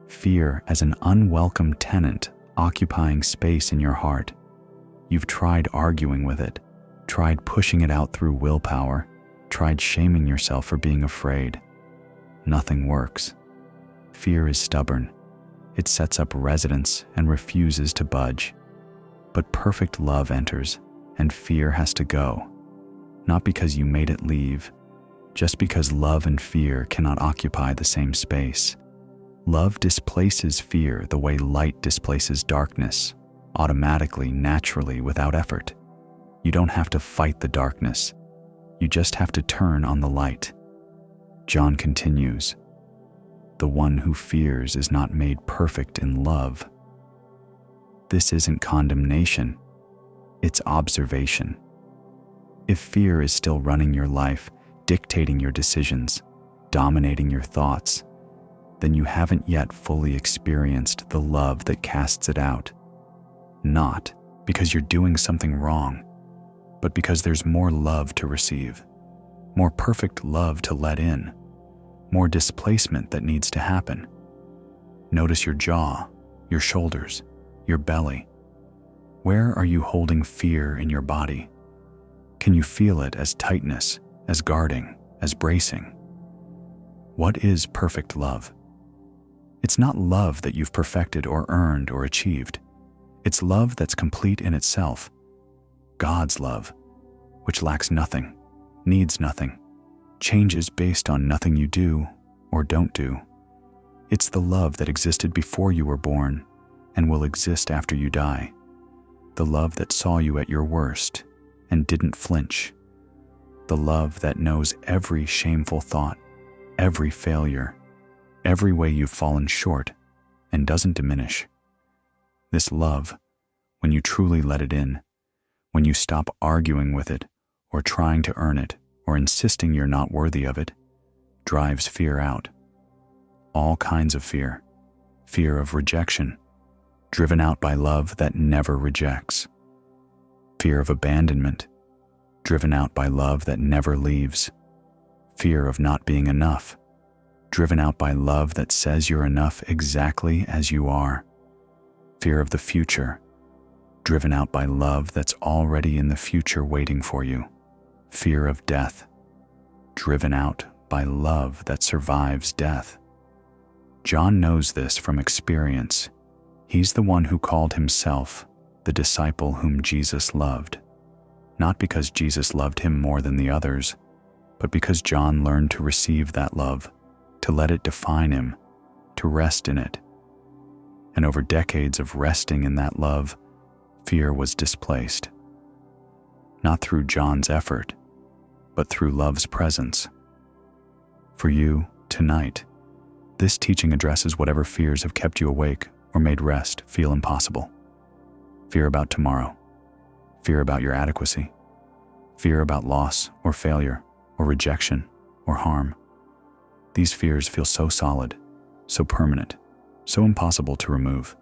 Fear as an unwelcome tenant occupying space in your heart. You've tried arguing with it, tried pushing it out through willpower, tried shaming yourself for being afraid. Nothing works. Fear is stubborn. It sets up residence and refuses to budge. But perfect love enters, and fear has to go. Not because you made it leave, just because love and fear cannot occupy the same space. Love displaces fear the way light displaces darkness, automatically, naturally, without effort. You don't have to fight the darkness. You just have to turn on the light. John continues, "The one who fears is not made perfect in love." This isn't condemnation, it's observation. If fear is still running your life, dictating your decisions, dominating your thoughts, then you haven't yet fully experienced the love that casts it out. Not because you're doing something wrong, but because there's more love to receive, more perfect love to let in, more displacement that needs to happen. Notice your jaw, your shoulders, your belly. Where are you holding fear in your body? Can you feel it as tightness, as guarding, as bracing? What is perfect love? It's not love that you've perfected or earned or achieved. It's love that's complete in itself. God's love, which lacks nothing, needs nothing, changes based on nothing you do or don't do. It's the love that existed before you were born and will exist after you die. The love that saw you at your worst and didn't flinch. The love that knows every shameful thought, every failure, every way you've fallen short, and doesn't diminish. This love, when you truly let it in, when you stop arguing with it, or trying to earn it, or insisting you're not worthy of it, drives fear out. All kinds of fear. Fear of rejection, driven out by love that never rejects. Fear of abandonment, driven out by love that never leaves. Fear of not being enough, driven out by love that says you're enough exactly as you are. Fear of the future, driven out by love that's already in the future waiting for you. Fear of death, driven out by love that survives death. John knows this from experience. He's the one who called himself the disciple whom Jesus loved, not because Jesus loved him more than the others, but because John learned to receive that love, to let it define him, to rest in it. And over decades of resting in that love, fear was displaced. Not through John's effort, but through love's presence. For you, tonight, this teaching addresses whatever fears have kept you awake or made rest feel impossible. Fear about tomorrow, fear about your adequacy, fear about loss or failure or rejection or harm. These fears feel so solid, so permanent, so impossible to remove.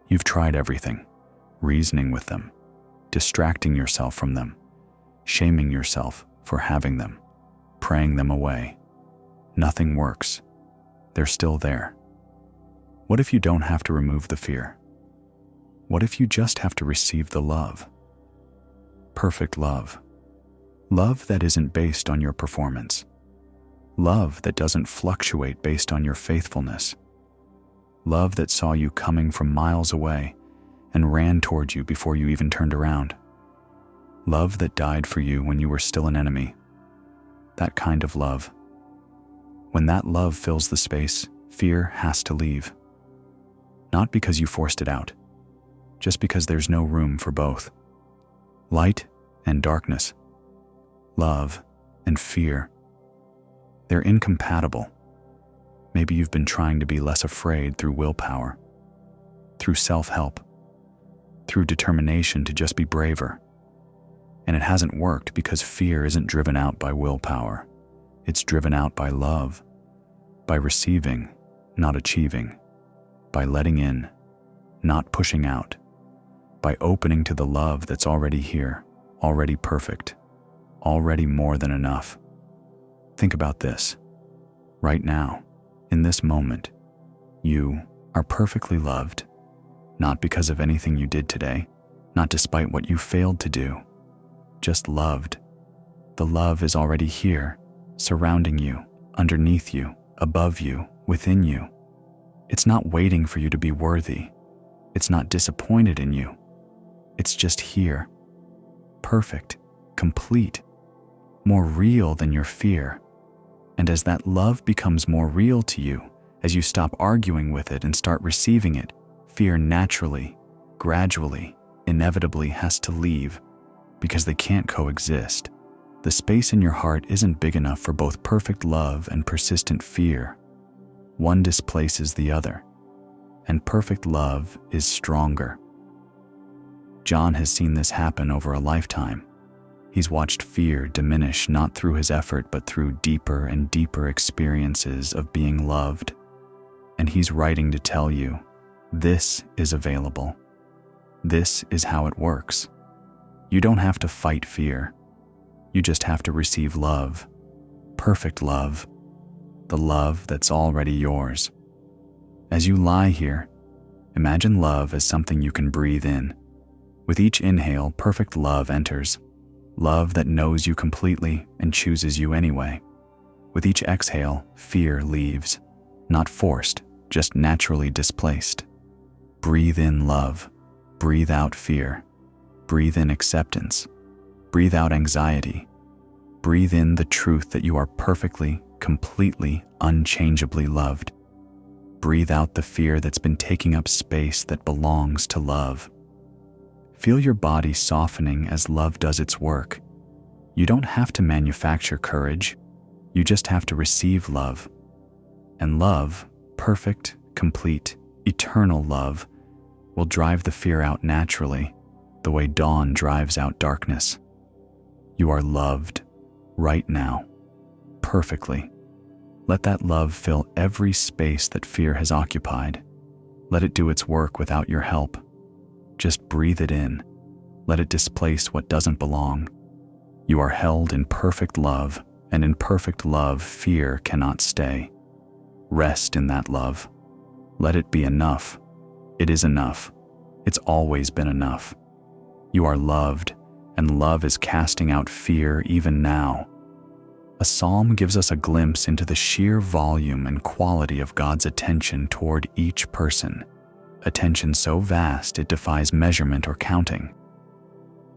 You've tried everything, reasoning with them, distracting yourself from them, shaming yourself for having them, praying them away. Nothing works. They're still there. What if you don't have to remove the fear? What if you just have to receive the love? Perfect love. Love that isn't based on your performance. Love that doesn't fluctuate based on your faithfulness. Love that saw you coming from miles away and ran toward you before you even turned around. Love that died for you when you were still an enemy. That kind of love. When that love fills the space, fear has to leave. Not because you forced it out, just because there's no room for both. Light and darkness. Love and fear. They're incompatible. Maybe you've been trying to be less afraid through willpower, through self-help, through determination to just be braver. And it hasn't worked because fear isn't driven out by willpower. It's driven out by love, by receiving, not achieving, by letting in, not pushing out, by opening to the love that's already here, already perfect, already more than enough. Think about this. Right now, in this moment, you are perfectly loved, not because of anything you did today, not despite what you failed to do, just loved. The love is already here, surrounding you, underneath you, above you, within you. It's not waiting for you to be worthy. It's not disappointed in you. It's just here. Perfect, complete, more real than your fear. And as that love becomes more real to you, as you stop arguing with it and start receiving it, fear naturally, gradually, inevitably has to leave because they can't coexist. The space in your heart isn't big enough for both perfect love and persistent fear. One displaces the other, and perfect love is stronger. John has seen this happen over a lifetime. He's watched fear diminish not through his effort but through deeper and deeper experiences of being loved. And he's writing to tell you, this is available. This is how it works. You don't have to fight fear. You just have to receive love, perfect love, the love that's already yours. As you lie here, imagine love as something you can breathe in. With each inhale, perfect love enters, love that knows you completely and chooses you anyway. With each exhale, fear leaves, not forced, just naturally displaced. Breathe in love, breathe out fear, breathe in acceptance, breathe out anxiety, breathe in the truth that you are perfectly, completely, unchangeably loved. Breathe out the fear that's been taking up space that belongs to love. Feel your body softening as love does its work. You don't have to manufacture courage. You just have to receive love. And love, perfect, complete, eternal love, will drive the fear out naturally, the way dawn drives out darkness. You are loved right now, perfectly. Let that love fill every space that fear has occupied. Let it do its work without your help. Just breathe it in. Let it displace what doesn't belong. You are held in perfect love, and in perfect love, fear cannot stay. Rest in that love. Let it be enough. It is enough. It's always been enough. You are loved, and love is casting out fear even now. A psalm gives us a glimpse into the sheer volume and quality of God's attention toward each person, attention so vast it defies measurement or counting.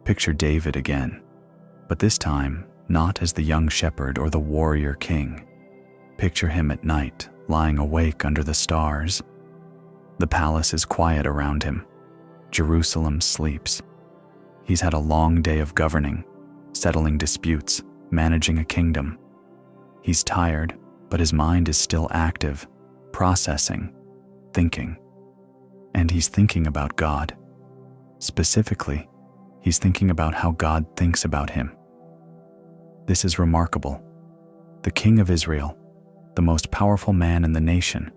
Picture David again, but this time not as the young shepherd or the warrior king. Picture him at night, lying awake under the stars. The palace is quiet around him. Jerusalem sleeps. He's had a long day of governing, settling disputes, managing a kingdom. He's tired, but his mind is still active, processing, thinking. And he's thinking about God. Specifically, he's thinking about how God thinks about him. This is remarkable. The King of Israel, the most powerful man in the nation,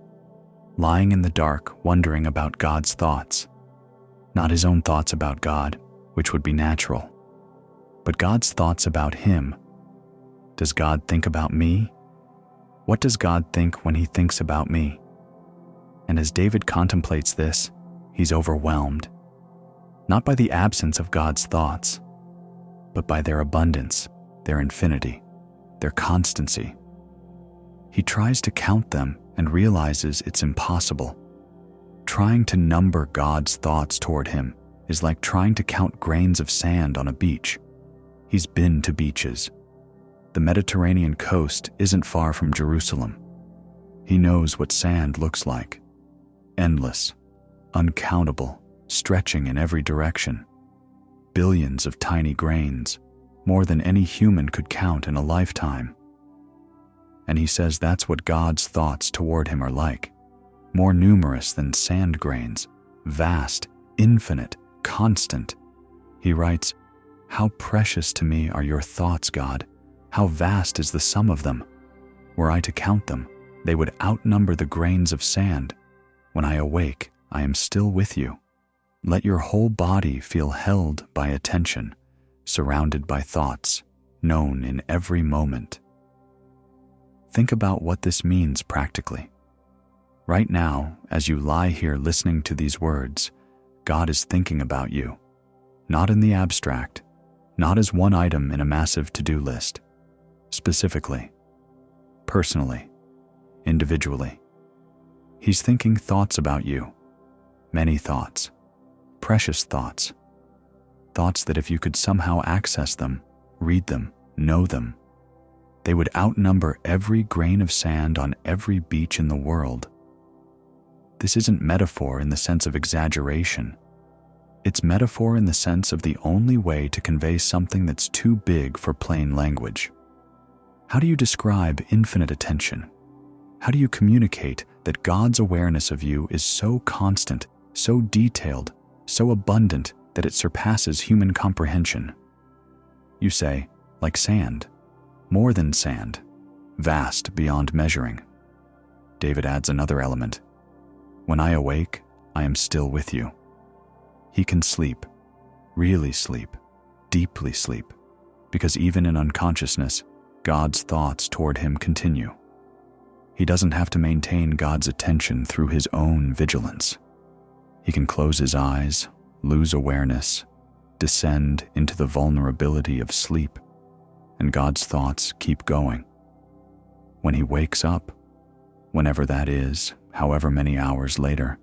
lying in the dark wondering about God's thoughts. Not his own thoughts about God, which would be natural, but God's thoughts about him. Does God think about me? What does God think when he thinks about me? And as David contemplates this, he's overwhelmed, not by the absence of God's thoughts, but by their abundance, their infinity, their constancy. He tries to count them and realizes it's impossible. Trying to number God's thoughts toward him is like trying to count grains of sand on a beach. He's been to beaches. The Mediterranean coast isn't far from Jerusalem. He knows what sand looks like. Endless, uncountable, stretching in every direction. Billions of tiny grains, more than any human could count in a lifetime. And he says that's what God's thoughts toward him are like. More numerous than sand grains, vast, infinite, constant. He writes, "How precious to me are your thoughts, God. How vast is the sum of them. Were I to count them, they would outnumber the grains of sand. When I awake, I am still with you. Let your whole body feel held by attention, surrounded by thoughts, known in every moment." Think about what this means practically. Right now, as you lie here listening to these words, God is thinking about you, not in the abstract, not as one item in a massive to-do list. Specifically, personally, individually. He's thinking thoughts about you, many thoughts, precious thoughts, thoughts that if you could somehow access them, read them, know them, they would outnumber every grain of sand on every beach in the world. This isn't metaphor in the sense of exaggeration. It's metaphor in the sense of the only way to convey something that's too big for plain language. How do you describe infinite attention? How do you communicate that God's awareness of you is so constant, so detailed, so abundant that it surpasses human comprehension? You say, like sand, more than sand, vast beyond measuring. David adds another element. When I awake, I am still with you. He can sleep, really sleep, deeply sleep, because even in unconsciousness, God's thoughts toward him continue. He doesn't have to maintain God's attention through his own vigilance. He can close his eyes, lose awareness, descend into the vulnerability of sleep, and God's thoughts keep going. When he wakes up, whenever that is, however many hours later,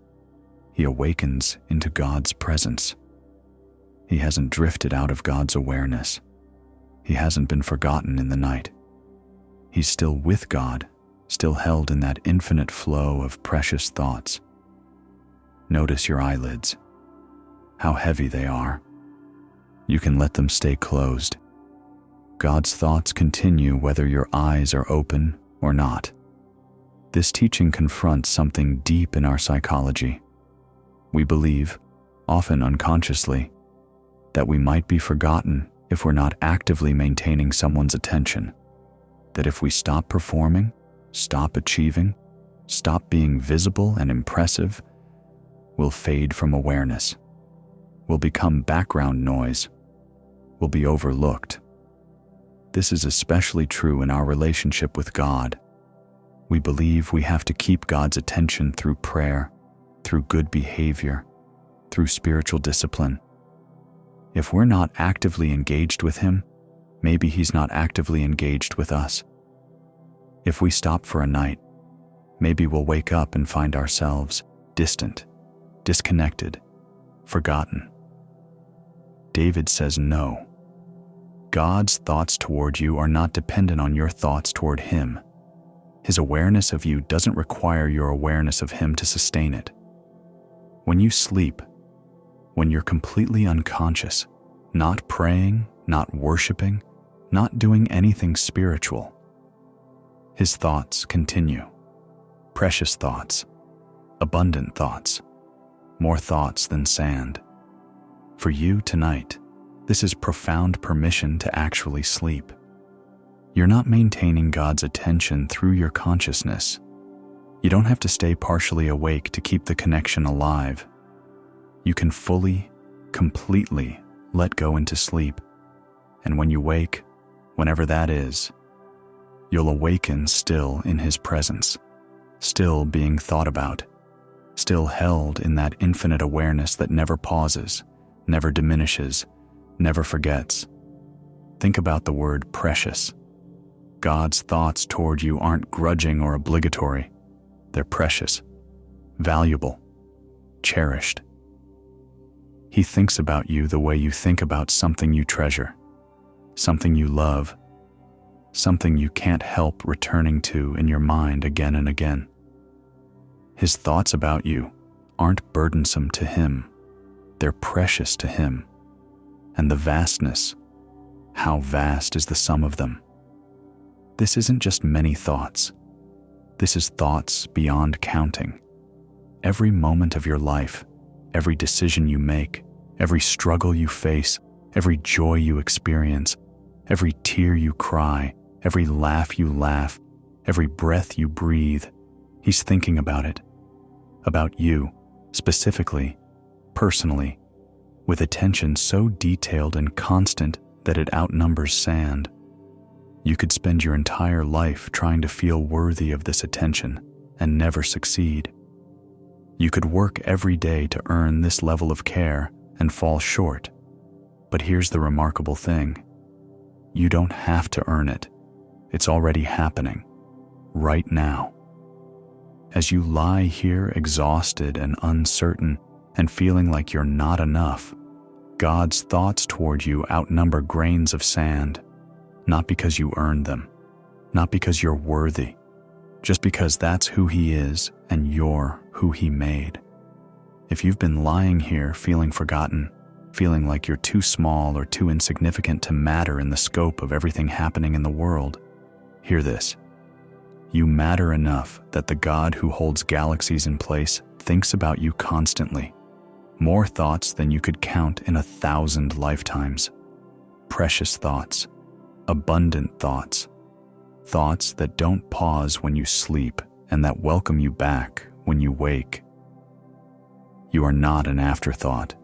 he awakens into God's presence. He hasn't drifted out of God's awareness. He hasn't been forgotten in the night. He's still with God, still held in that infinite flow of precious thoughts. Notice your eyelids, how heavy they are. You can let them stay closed. God's thoughts continue whether your eyes are open or not. This teaching confronts something deep in our psychology. We believe, often unconsciously, that we might be forgotten if we're not actively maintaining someone's attention. That if we stop performing, stop achieving, stop being visible and impressive, we'll fade from awareness. We'll become background noise. We'll be overlooked. This is especially true in our relationship with God. We believe we have to keep God's attention through prayer, through good behavior, through spiritual discipline. If we're not actively engaged with Him, maybe He's not actively engaged with us. If we stop for a night, maybe we'll wake up and find ourselves distant, disconnected, forgotten. David says no. God's thoughts toward you are not dependent on your thoughts toward Him. His awareness of you doesn't require your awareness of Him to sustain it. When you sleep, when you're completely unconscious, not praying, not worshiping, not doing anything spiritual, His thoughts continue. Precious thoughts, abundant thoughts, more thoughts than sand. For you tonight, this is profound permission to actually sleep. You're not maintaining God's attention through your consciousness. You don't have to stay partially awake to keep the connection alive. You can fully, completely let go into sleep. And when you wake, whenever that is, you'll awaken still in His presence, still being thought about, still held in that infinite awareness that never pauses, never diminishes, never forgets. Think about the word precious. God's thoughts toward you aren't grudging or obligatory. They're precious, valuable, cherished. He thinks about you the way you think about something you treasure, something you love, something you can't help returning to in your mind again and again. His thoughts about you aren't burdensome to Him. They're precious to Him. And the vastness, how vast is the sum of them? This isn't just many thoughts. This is thoughts beyond counting. Every moment of your life, every decision you make, every struggle you face, every joy you experience, every tear you cry, every laugh you laugh, every breath you breathe, He's thinking about it. About you, specifically, personally, with attention so detailed and constant that it outnumbers sand. You could spend your entire life trying to feel worthy of this attention and never succeed. You could work every day to earn this level of care and fall short. But here's the remarkable thing. You don't have to earn it. It's already happening, right now. As you lie here exhausted and uncertain and feeling like you're not enough, God's thoughts toward you outnumber grains of sand, not because you earned them, not because you're worthy, just because that's who He is and you're who He made. If you've been lying here feeling forgotten, feeling like you're too small or too insignificant to matter in the scope of everything happening in the world, hear this. You matter enough that the God who holds galaxies in place thinks about you constantly. More thoughts than you could count in 1,000 lifetimes. Precious thoughts, abundant thoughts, thoughts that don't pause when you sleep and that welcome you back when you wake. You are not an afterthought.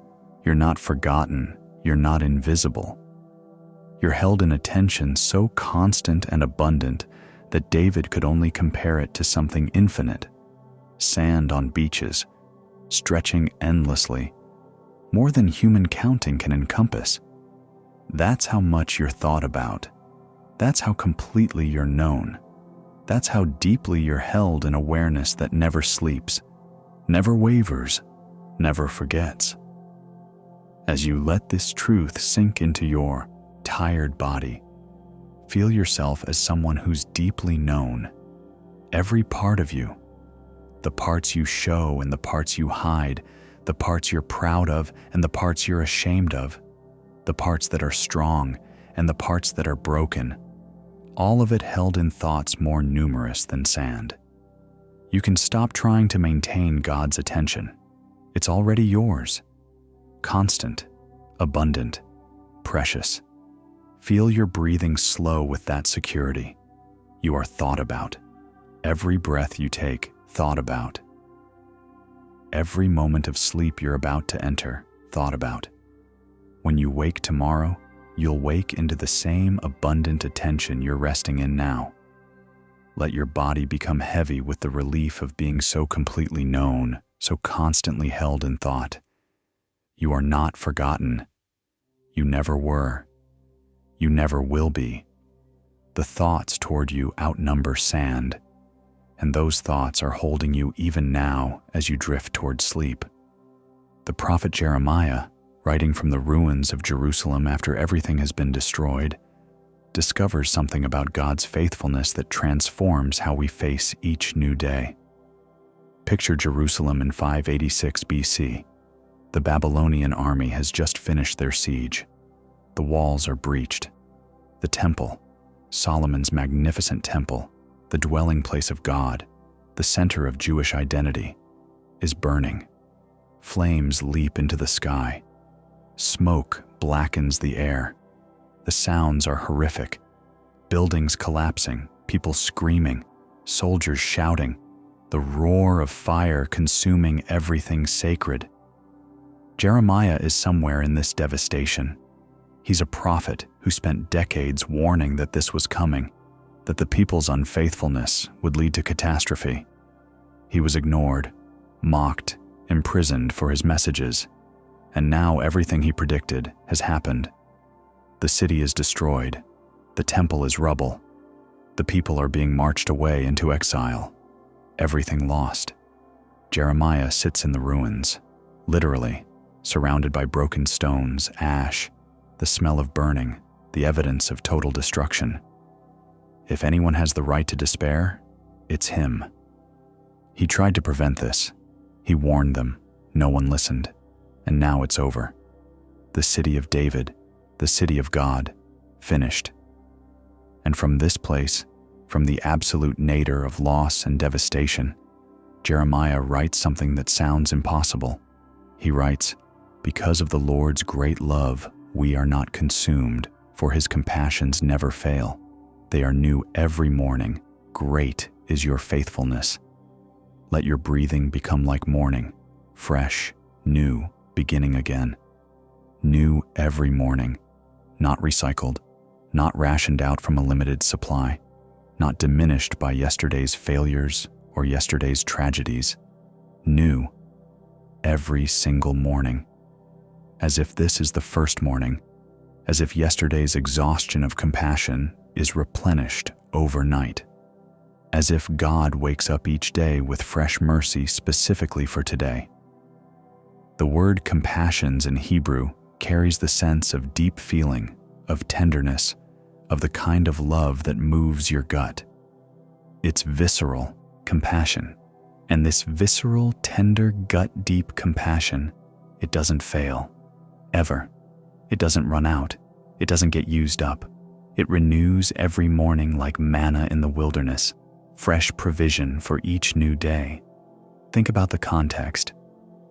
You're not forgotten. You're not invisible. You're held in attention so constant and abundant that David could only compare it to something infinite, sand on beaches, stretching endlessly, more than human counting can encompass. That's how much you're thought about. That's how completely you're known. That's how deeply you're held in awareness that never sleeps, never wavers, never forgets. As you let this truth sink into your tired body, feel yourself as someone who's deeply known. Every part of you, the parts you show and the parts you hide, the parts you're proud of and the parts you're ashamed of, the parts that are strong and the parts that are broken, all of it held in thoughts more numerous than sand. You can stop trying to maintain God's attention. It's already yours. Constant, abundant, precious. Feel your breathing slow with that security. You are thought about. Every breath you take, thought about. Every moment of sleep you're about to enter, thought about. When you wake tomorrow, you'll wake into the same abundant attention you're resting in now. Let your body become heavy with the relief of being so completely known, so constantly held in thought. You are not forgotten. You never were. You never will be. The thoughts toward you outnumber sand, and those thoughts are holding you even now as you drift toward sleep. The prophet Jeremiah, writing from the ruins of Jerusalem after everything has been destroyed, discovers something about God's faithfulness that transforms how we face each new day. Picture Jerusalem in 586 BC. The Babylonian army has just finished their siege. The walls are breached. The temple, Solomon's magnificent temple, the dwelling place of God, the center of Jewish identity, is burning. Flames leap into the sky. Smoke blackens the air. The sounds are horrific. Buildings collapsing, people screaming, soldiers shouting, the roar of fire consuming everything sacred. Jeremiah is somewhere in this devastation. He's a prophet who spent decades warning that this was coming, that the people's unfaithfulness would lead to catastrophe. He was ignored, mocked, imprisoned for his messages, and now everything he predicted has happened. The city is destroyed. The temple is rubble. The people are being marched away into exile. Everything lost. Jeremiah sits in the ruins, literally, surrounded by broken stones, ash, the smell of burning, the evidence of total destruction. If anyone has the right to despair, it's him. He tried to prevent this. He warned them. No one listened. And now it's over. The city of David, the city of God, finished. And from this place, from the absolute nadir of loss and devastation, Jeremiah writes something that sounds impossible. He writes, "Because of the Lord's great love, we are not consumed, for his compassions never fail. They are new every morning. Great is your faithfulness. Let your breathing become like morning, fresh, new, beginning again. New every morning, not recycled, not rationed out from a limited supply, not diminished by yesterday's failures or yesterday's tragedies. New every single morning. As if this is the first morning, as if yesterday's exhaustion of compassion is replenished overnight, as if God wakes up each day with fresh mercy specifically for today." The word compassions in Hebrew carries the sense of deep feeling, of tenderness, of the kind of love that moves your gut. It's visceral compassion, and this visceral, tender, gut-deep compassion, it doesn't fail, ever. It doesn't run out. It doesn't get used up. It renews every morning like manna in the wilderness, fresh provision for each new day. Think about the context.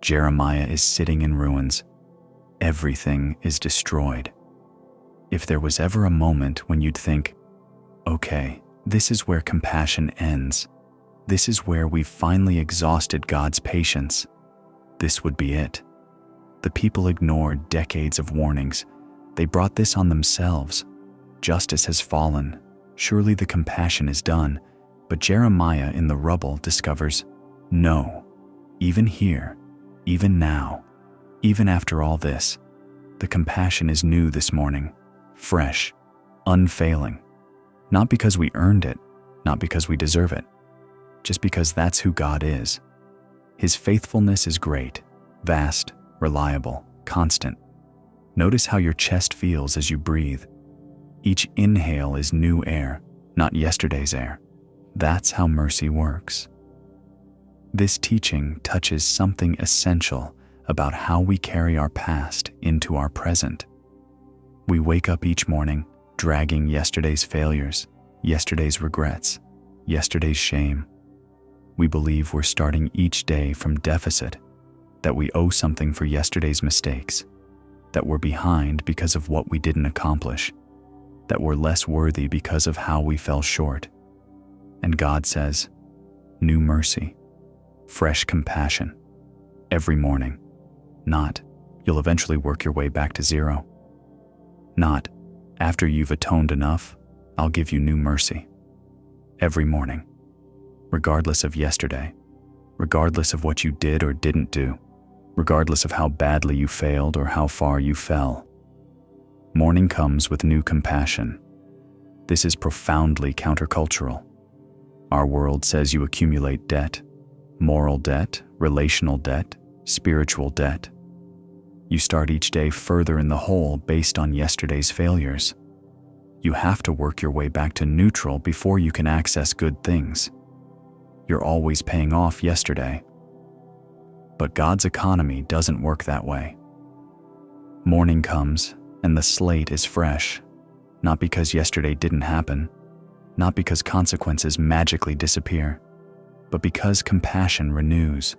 Jeremiah is sitting in ruins. Everything is destroyed. If there was ever a moment when you'd think, okay, this is where compassion ends. This is where we've finally exhausted God's patience. This would be it. The people ignored decades of warnings. They brought this on themselves. Justice has fallen. Surely the compassion is done. But Jeremiah in the rubble discovers, no, even here, even now, even after all this, the compassion is new this morning, fresh, unfailing. Not because we earned it, not because we deserve it, just because that's who God is. His faithfulness is great, vast, reliable, constant. Notice how your chest feels as you breathe. Each inhale is new air, not yesterday's air. That's how mercy works. This teaching touches something essential about how we carry our past into our present. We wake up each morning dragging yesterday's failures, yesterday's regrets, yesterday's shame. We believe we're starting each day from deficit, that we owe something for yesterday's mistakes, that we're behind because of what we didn't accomplish, that we're less worthy because of how we fell short. And God says, new mercy, fresh compassion, every morning. Not, you'll eventually work your way back to zero. Not, after you've atoned enough, I'll give you new mercy. Every morning, regardless of yesterday, regardless of what you did or didn't do, regardless of how badly you failed or how far you fell. Morning comes with new compassion. This is profoundly countercultural. Our world says you accumulate debt, moral debt, relational debt, spiritual debt. You start each day further in the hole based on yesterday's failures. You have to work your way back to neutral before you can access good things. You're always paying off yesterday. But God's economy doesn't work that way. Morning comes and the slate is fresh, not because yesterday didn't happen, not because consequences magically disappear, but because compassion renews.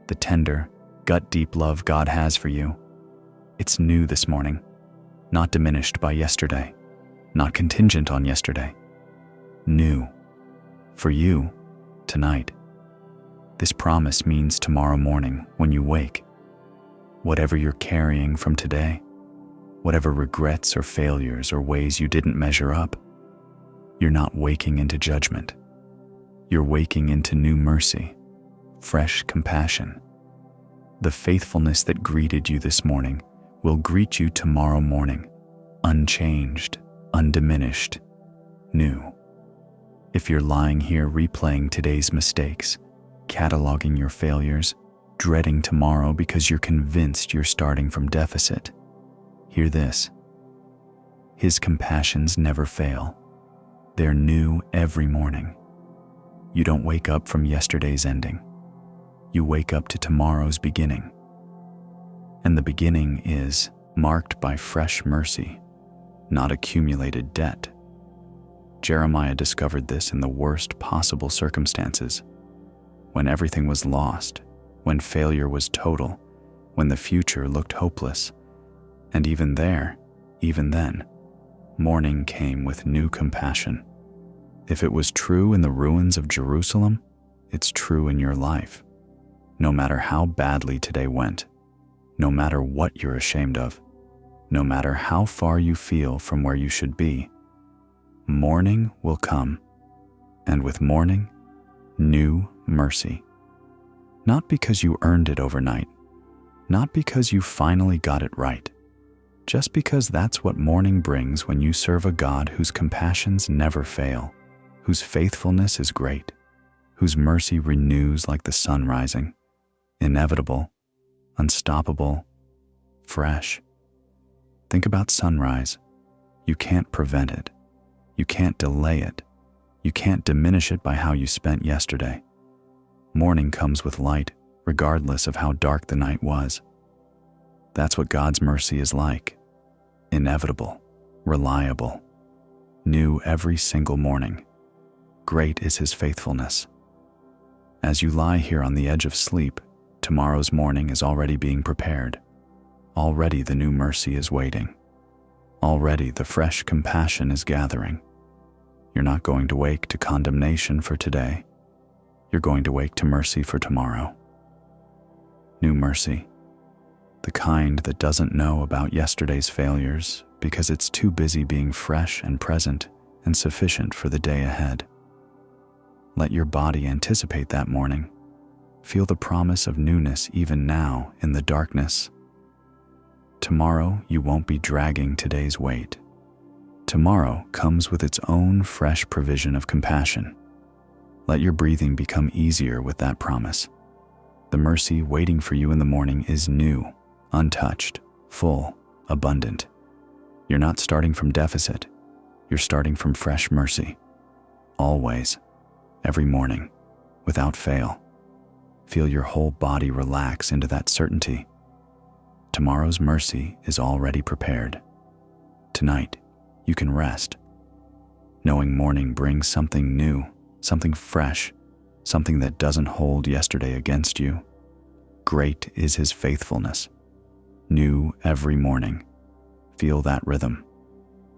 The tender, gut-deep love God has for you. It's new this morning, not diminished by yesterday, not contingent on yesterday. New. For you, tonight. This promise means tomorrow morning when you wake, whatever you're carrying from today, whatever regrets or failures or ways you didn't measure up, you're not waking into judgment. You're waking into new mercy, fresh compassion. The faithfulness that greeted you this morning will greet you tomorrow morning, unchanged, undiminished, new. If you're lying here replaying today's mistakes, cataloging your failures, dreading tomorrow because you're convinced you're starting from deficit, hear this. His compassions never fail. They're new every morning. You don't wake up from yesterday's ending. You wake up to tomorrow's beginning. And the beginning is marked by fresh mercy, not accumulated debt. Jeremiah discovered this in the worst possible circumstances, when everything was lost, when failure was total, when the future looked hopeless. And even then, morning came with new compassion. If it was true in the ruins of Jerusalem, it's true in your life. No matter how badly today went, no matter what you're ashamed of, no matter how far you feel from where you should be, morning will come, and with morning, new mercy. Not because you earned it overnight, not because you finally got it right, just because that's what morning brings when you serve a God whose compassions never fail, whose faithfulness is great, whose mercy renews like the sun rising, inevitable, unstoppable, fresh. Think about sunrise. You can't prevent it. You can't delay it. You can't diminish it by how you spent yesterday. Morning comes with light, regardless of how dark the night was. That's what God's mercy is like. Inevitable, reliable, new every single morning. Great is His faithfulness. As you lie here on the edge of sleep, tomorrow's morning is already being prepared. Already the new mercy is waiting. Already the fresh compassion is gathering. You're not going to wake to condemnation for today. You're going to wake to mercy for tomorrow. New mercy. The kind that doesn't know about yesterday's failures because it's too busy being fresh and present and sufficient for the day ahead. Let your body anticipate that morning. Feel the promise of newness even now in the darkness. Tomorrow, you won't be dragging today's weight. Tomorrow comes with its own fresh provision of compassion. Let your breathing become easier with that promise. The mercy waiting for you in the morning is new, untouched, full, abundant. You're not starting from deficit. You're starting from fresh mercy. Always, every morning, without fail. Feel your whole body relax into that certainty. Tomorrow's mercy is already prepared. Tonight, you can rest, knowing morning brings something new, something fresh, something that doesn't hold yesterday against you. Great is his faithfulness. New every morning. Feel that rhythm.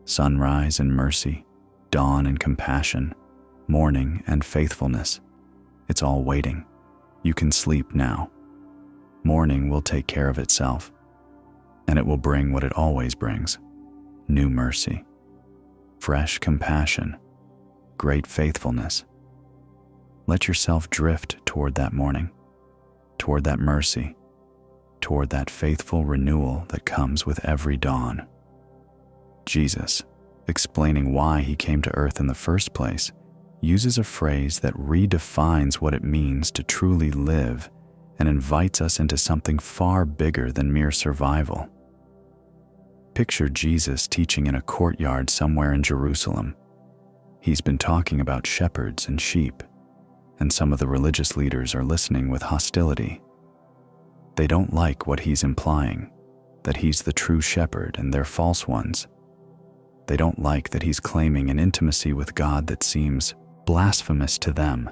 Sunrise and mercy, dawn and compassion, morning and faithfulness. It's all waiting. You can sleep now. Morning will take care of itself, and it will bring what it always brings: new mercy, fresh compassion, great faithfulness. Let yourself drift toward that morning, toward that mercy, toward that faithful renewal that comes with every dawn. Jesus, explaining why he came to earth in the first place, uses a phrase that redefines what it means to truly live and invites us into something far bigger than mere survival. Picture Jesus teaching in a courtyard somewhere in Jerusalem. He's been talking about shepherds and sheep, and some of the religious leaders are listening with hostility. They don't like what he's implying, that he's the true shepherd and they're false ones. They don't like that he's claiming an intimacy with God that seems blasphemous to them.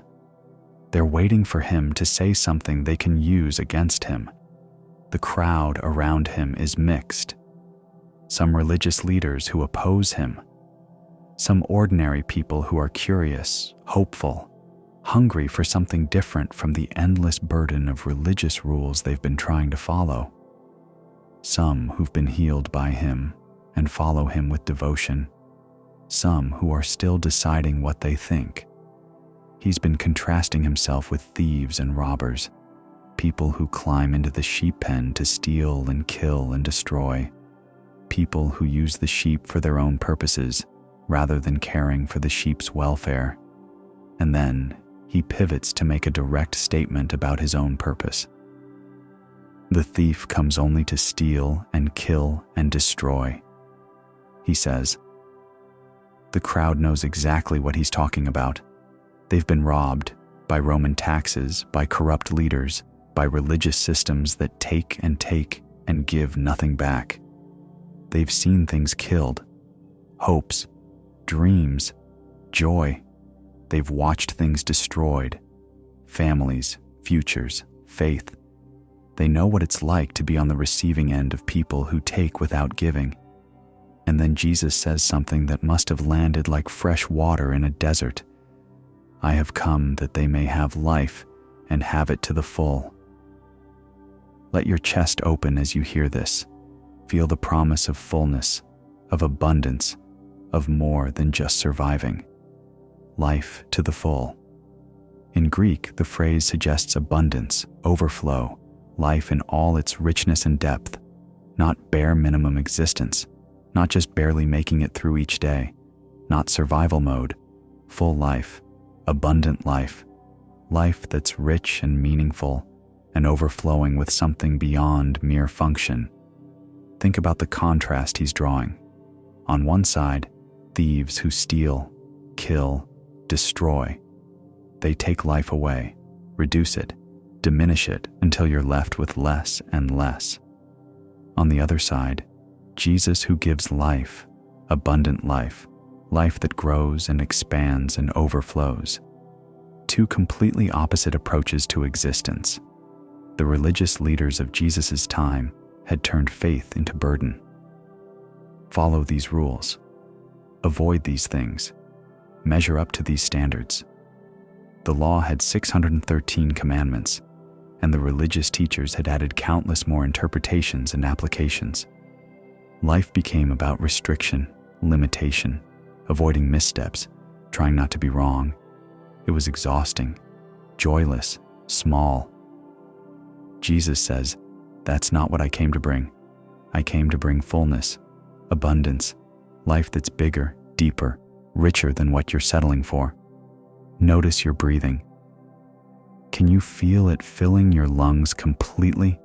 They're waiting for him to say something they can use against him. The crowd around him is mixed. Some religious leaders who oppose him. Some ordinary people who are curious, hopeful, hungry for something different from the endless burden of religious rules they've been trying to follow. Some who've been healed by him and follow him with devotion. Some who are still deciding what they think. He's been contrasting himself with thieves and robbers, people who climb into the sheep pen to steal and kill and destroy, people who use the sheep for their own purposes rather than caring for the sheep's welfare. And then he pivots to make a direct statement about his own purpose. The thief comes only to steal and kill and destroy, he says. The crowd knows exactly what he's talking about. They've been robbed by Roman taxes, by corrupt leaders, by religious systems that take and give nothing back. They've seen things killed, hopes, dreams, joy. They've watched things destroyed, families, futures, faith. They know what it's like to be on the receiving end of people who take without giving. And then Jesus says something that must have landed like fresh water in a desert. I have come that they may have life and have it to the full. Let your chest open as you hear this. Feel the promise of fullness, of abundance, of more than just surviving. Life to the full. In Greek, the phrase suggests abundance, overflow, life in all its richness and depth, not bare minimum existence, not just barely making it through each day, not survival mode, full life, abundant life, life that's rich and meaningful and overflowing with something beyond mere function. Think about the contrast he's drawing. On one side, thieves who steal, kill, destroy. They take life away, reduce it, diminish it until you're left with less and less. On the other side, Jesus who gives life, abundant life, life that grows and expands and overflows. Two completely opposite approaches to existence. The religious leaders of Jesus' time had turned faith into burden. Follow these rules. Avoid these things. Measure up to these standards. The law had 613 commandments, and the religious teachers had added countless more interpretations and applications. Life became about restriction, limitation, avoiding missteps, trying not to be wrong. It was exhausting, joyless, small. Jesus says, that's not what I came to bring. I came to bring fullness, abundance, life that's bigger, deeper, richer than what you're settling for. Notice your breathing. Can you feel it filling your lungs completely?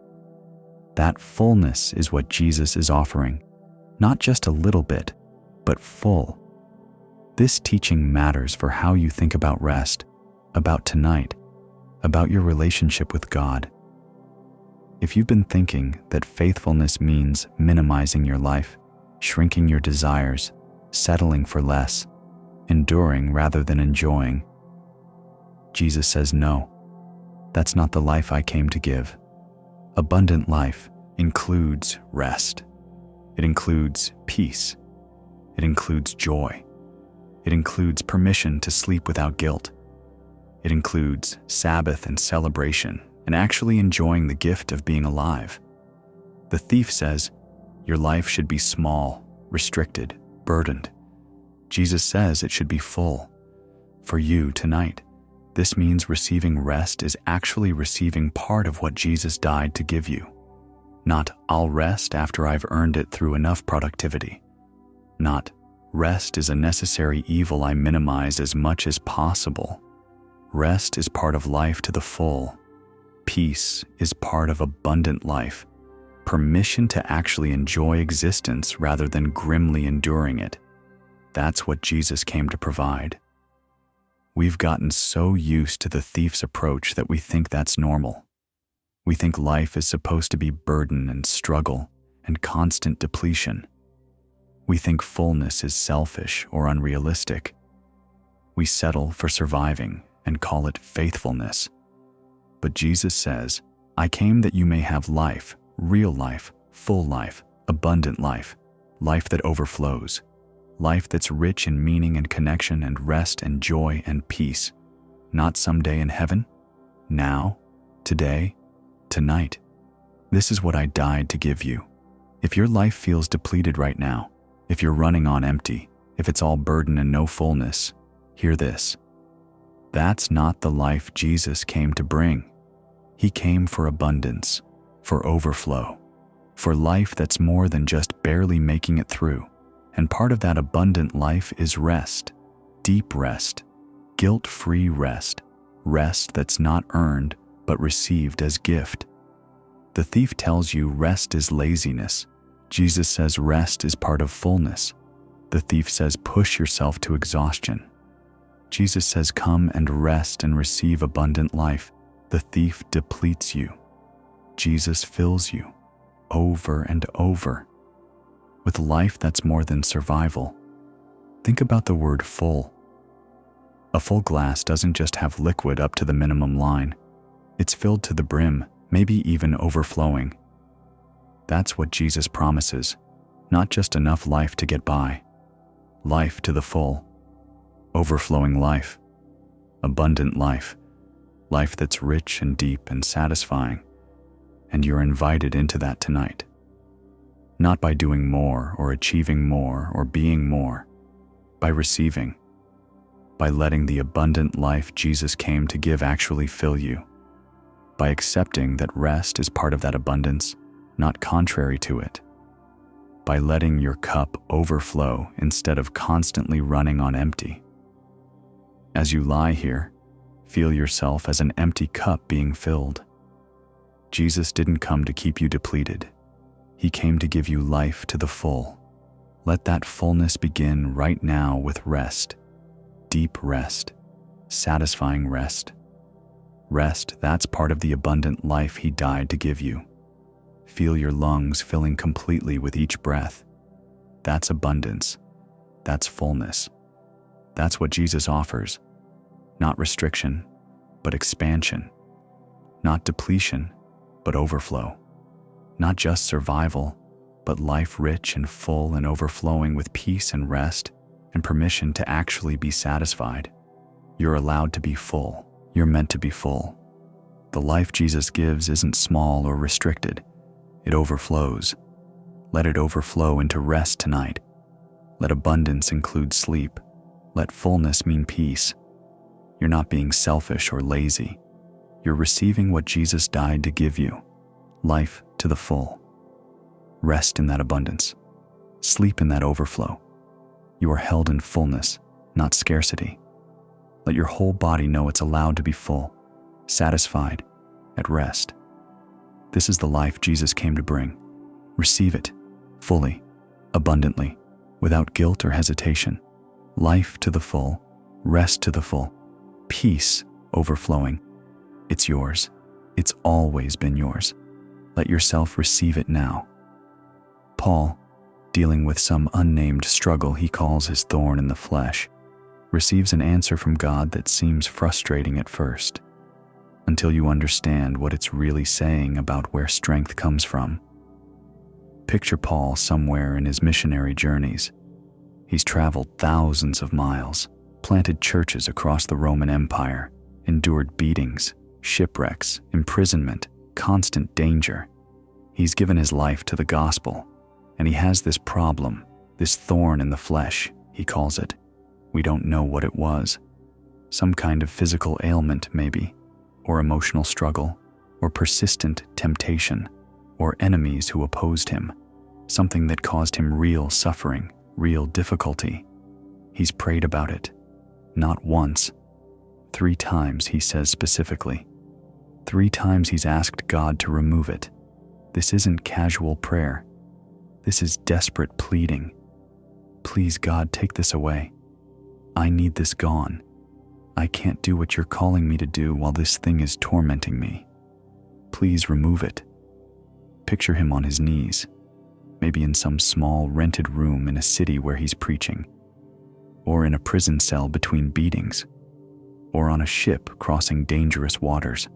That fullness is what Jesus is offering, not just a little bit, but full. This teaching matters for how you think about rest, about tonight, about your relationship with God. If you've been thinking that faithfulness means minimizing your life, shrinking your desires, settling for less, enduring rather than enjoying. Jesus says, no, that's not the life I came to give. Abundant life includes rest. It includes peace. It includes joy. It includes permission to sleep without guilt. It includes Sabbath and celebration and actually enjoying the gift of being alive. The thief says, your life should be small, restricted, burdened. Jesus says it should be full. For you tonight, this means receiving rest is actually receiving part of what Jesus died to give you. Not, I'll rest after I've earned it through enough productivity. Not, rest is a necessary evil I minimize as much as possible. Rest is part of life to the full. Peace is part of abundant life. Permission to actually enjoy existence rather than grimly enduring it. That's what Jesus came to provide. We've gotten so used to the thief's approach that we think that's normal. We think life is supposed to be burden and struggle and constant depletion. We think fullness is selfish or unrealistic. We settle for surviving and call it faithfulness. But Jesus says, I came that you may have life, real life, full life, abundant life, life that overflows, life that's rich in meaning and connection and rest and joy and peace. Not someday in heaven, now, today, tonight. This is what I died to give you. If your life feels depleted right now, if you're running on empty, if it's all burden and no fullness, hear this. That's not the life Jesus came to bring. He came for abundance, for overflow, for life that's more than just barely making it through. And part of that abundant life is rest, deep rest, guilt-free rest, rest that's not earned but received as gift. The thief tells you rest is laziness. Jesus says rest is part of fullness. The thief says push yourself to exhaustion. Jesus says come and rest and receive abundant life. The thief depletes you. Jesus fills you over and over with life that's more than survival. Think about the word full. A full glass doesn't just have liquid up to the minimum line. It's filled to the brim, maybe even overflowing. That's what Jesus promises, not just enough life to get by. Life to the full, overflowing life, abundant life, life that's rich and deep and satisfying. And you're invited into that tonight. Not by doing more or achieving more or being more, by receiving, by letting the abundant life Jesus came to give actually fill you, by accepting that rest is part of that abundance, not contrary to it, by letting your cup overflow instead of constantly running on empty. As you lie here, feel yourself as an empty cup being filled. Jesus didn't come to keep you depleted. He came to give you life to the full. Let that fullness begin right now with rest, deep rest, satisfying rest. Rest, that's part of the abundant life He died to give you. Feel your lungs filling completely with each breath. That's abundance. That's fullness. That's what Jesus offers. Not restriction, but expansion. Not depletion, but overflow. Not just survival, but life rich and full and overflowing with peace and rest and permission to actually be satisfied. You're allowed to be full. You're meant to be full. The life Jesus gives isn't small or restricted. It overflows. Let it overflow into rest tonight. Let abundance include sleep. Let fullness mean peace. You're not being selfish or lazy. You're receiving what Jesus died to give you. Life to the full. Rest in that abundance. Sleep in that overflow. You are held in fullness, not scarcity. Let your whole body know it's allowed to be full, satisfied, at rest. This is the life Jesus came to bring. Receive it, fully, abundantly, without guilt or hesitation. Life to the full, rest to the full, peace overflowing. It's yours. It's always been yours. Let yourself receive it now. Paul, dealing with some unnamed struggle he calls his thorn in the flesh, receives an answer from God that seems frustrating at first, until you understand what it's really saying about where strength comes from. Picture Paul somewhere in his missionary journeys. He's traveled thousands of miles, planted churches across the Roman Empire, endured beatings, shipwrecks, imprisonment, constant danger. He's given his life to the gospel, and he has this problem, this thorn in the flesh, he calls it. We don't know what it was. Some kind of physical ailment, maybe, or emotional struggle, or persistent temptation, or enemies who opposed him, something that caused him real suffering, real difficulty. He's prayed about it. Not once. 3 times, he says specifically. 3 times he's asked God to remove it. This isn't casual prayer. This is desperate pleading. Please, God, take this away. I need this gone. I can't do what you're calling me to do while this thing is tormenting me. Please remove it. Picture him on his knees, maybe in some small rented room in a city where he's preaching, or in a prison cell between beatings, or on a ship crossing dangerous waters.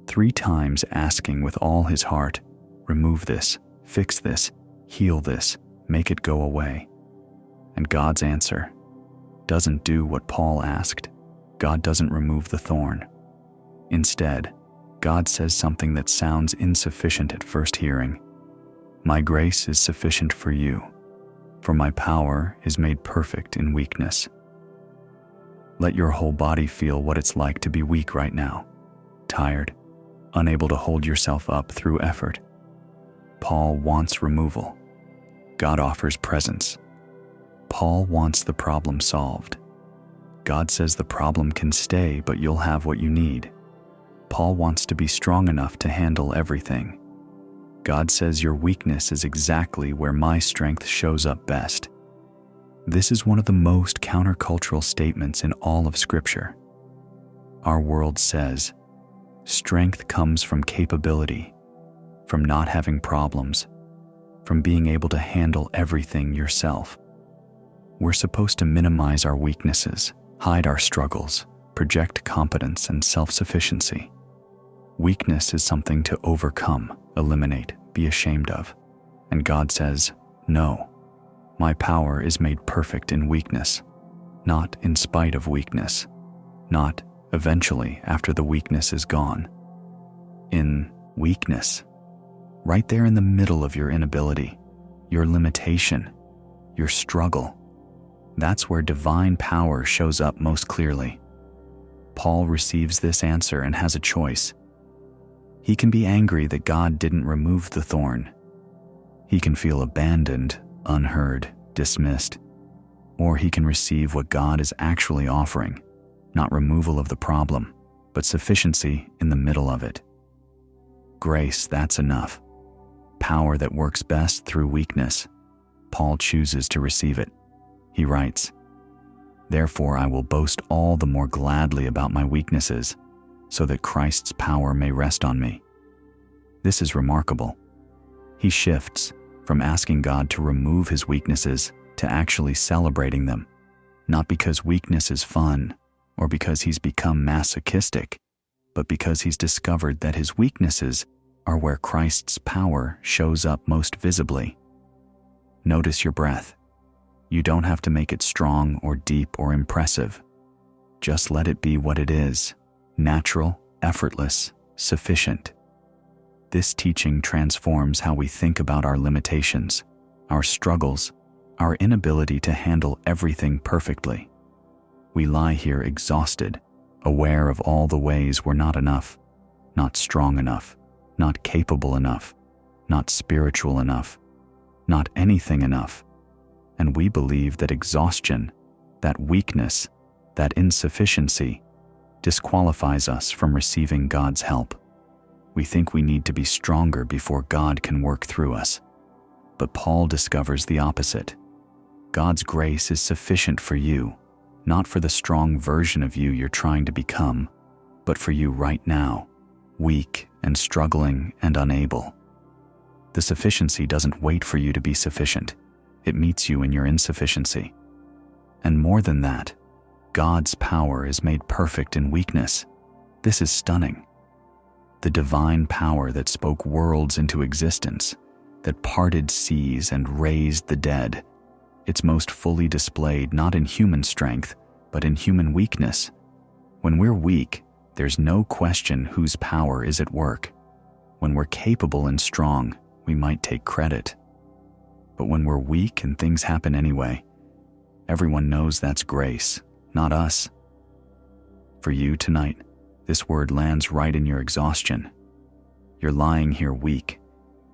3 times asking with all his heart, remove this, fix this, heal this, make it go away. And God's answer doesn't do what Paul asked. God doesn't remove the thorn. Instead, God says something that sounds insufficient at first hearing. My grace is sufficient for you, for my power is made perfect in weakness. Let your whole body feel what it's like to be weak right now, tired, unable to hold yourself up through effort. Paul wants removal. God offers presence. Paul wants the problem solved. God says the problem can stay, but you'll have what you need. Paul wants to be strong enough to handle everything. God says your weakness is exactly where my strength shows up best. This is one of the most countercultural statements in all of Scripture. Our world says, strength comes from capability, from not having problems, from being able to handle everything yourself. We're supposed to minimize our weaknesses, hide our struggles, project competence and self-sufficiency. Weakness is something to overcome, eliminate, be ashamed of. And God says, no, my power is made perfect in weakness, not in spite of weakness, not eventually after the weakness is gone. In weakness, right there in the middle of your inability, your limitation, your struggle. That's where divine power shows up most clearly. Paul receives this answer and has a choice. He can be angry that God didn't remove the thorn. He can feel abandoned, unheard, dismissed. Or he can receive what God is actually offering, not removal of the problem, but sufficiency in the middle of it. Grace, that's enough. Power that works best through weakness. Paul chooses to receive it. He writes, therefore I will boast all the more gladly about my weaknesses, so that Christ's power may rest on me. This is remarkable. He shifts from asking God to remove his weaknesses to actually celebrating them, not because weakness is fun or because he's become masochistic, but because he's discovered that his weaknesses are where Christ's power shows up most visibly. Notice your breath. You don't have to make it strong or deep or impressive. Just let it be what it is, natural, effortless, sufficient. This teaching transforms how we think about our limitations, our struggles, our inability to handle everything perfectly. We lie here exhausted, aware of all the ways we're not enough, not strong enough, not capable enough, not spiritual enough, not anything enough. And we believe that exhaustion, that weakness, that insufficiency disqualifies us from receiving God's help. We think we need to be stronger before God can work through us. But Paul discovers the opposite. God's grace is sufficient for you, not for the strong version of you you're trying to become, but for you right now, weak and struggling and unable. The sufficiency doesn't wait for you to be sufficient. It meets you in your insufficiency. And more than that, God's power is made perfect in weakness. This is stunning. The divine power that spoke worlds into existence, that parted seas and raised the dead, it's most fully displayed not in human strength, but in human weakness. When we're weak, there's no question whose power is at work. When we're capable and strong, we might take credit. But when we're weak and things happen anyway, everyone knows that's grace, not us. For you tonight, this word lands right in your exhaustion. You're lying here weak,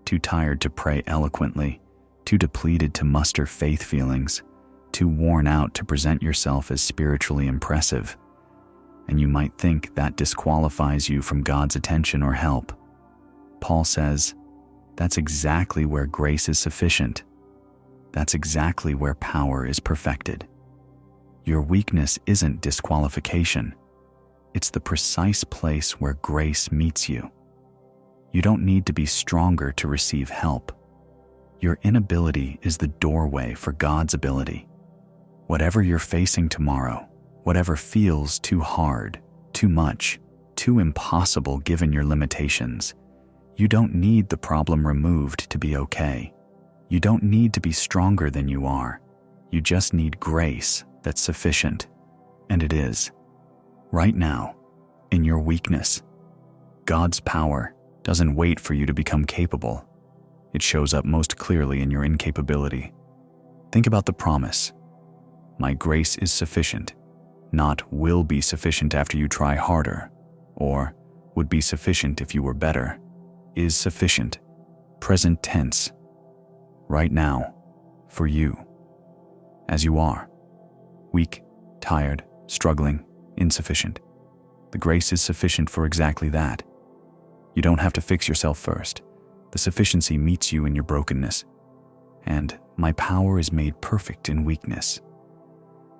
too tired to pray eloquently, too depleted to muster faith feelings, too worn out to present yourself as spiritually impressive. And you might think that disqualifies you from God's attention or help. Paul says, that's exactly where grace is sufficient. That's exactly where power is perfected. Your weakness isn't disqualification. It's the precise place where grace meets you. You don't need to be stronger to receive help. Your inability is the doorway for God's ability. Whatever you're facing tomorrow, whatever feels too hard, too much, too impossible given your limitations, you don't need the problem removed to be okay. You don't need to be stronger than you are. You just need grace that's sufficient. And it is. Right now, in your weakness, God's power doesn't wait for you to become capable. It shows up most clearly in your incapability. Think about the promise. My grace is sufficient, not will be sufficient after you try harder, or would be sufficient if you were better. Is sufficient, present tense, right now, for you, as you are. Weak, tired, struggling, insufficient. The grace is sufficient for exactly that. You don't have to fix yourself first. The sufficiency meets you in your brokenness. And my power is made perfect in weakness.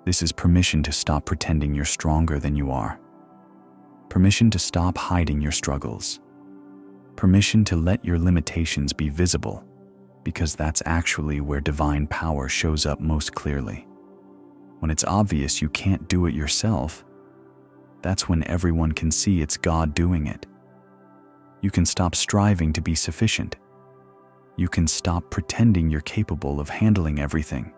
This is permission to stop pretending you're stronger than you are. Permission to stop hiding your struggles. Permission to let your limitations be visible, because that's actually where divine power shows up most clearly. When it's obvious you can't do it yourself, that's when everyone can see it's God doing it. You can stop striving to be sufficient. You can stop pretending you're capable of handling everything.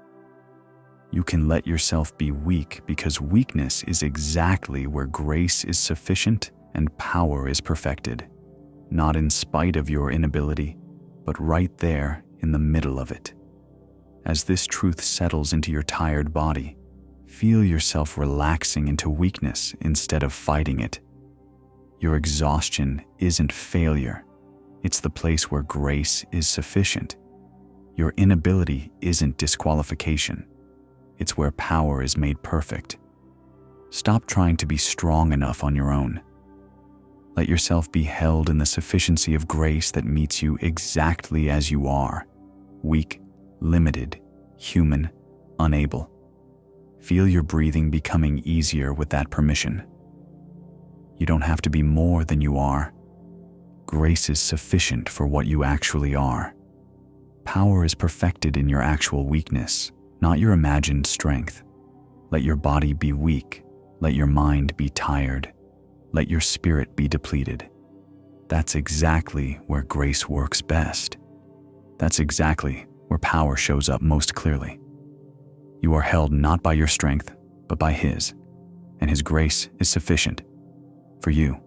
You can let yourself be weak because weakness is exactly where grace is sufficient and power is perfected. Not in spite of your inability, but right there in the middle of it. As this truth settles into your tired body, feel yourself relaxing into weakness instead of fighting it. Your exhaustion isn't failure. It's the place where grace is sufficient. Your inability isn't disqualification. It's where power is made perfect. Stop trying to be strong enough on your own. Let yourself be held in the sufficiency of grace that meets you exactly as you are, weak, limited, human, unable. Feel your breathing becoming easier with that permission. You don't have to be more than you are. Grace is sufficient for what you actually are. Power is perfected in your actual weakness, not your imagined strength. Let your body be weak. Let your mind be tired. Let your spirit be depleted. That's exactly where grace works best. That's exactly where power shows up most clearly. You are held not by your strength, but by His, and His grace is sufficient for you,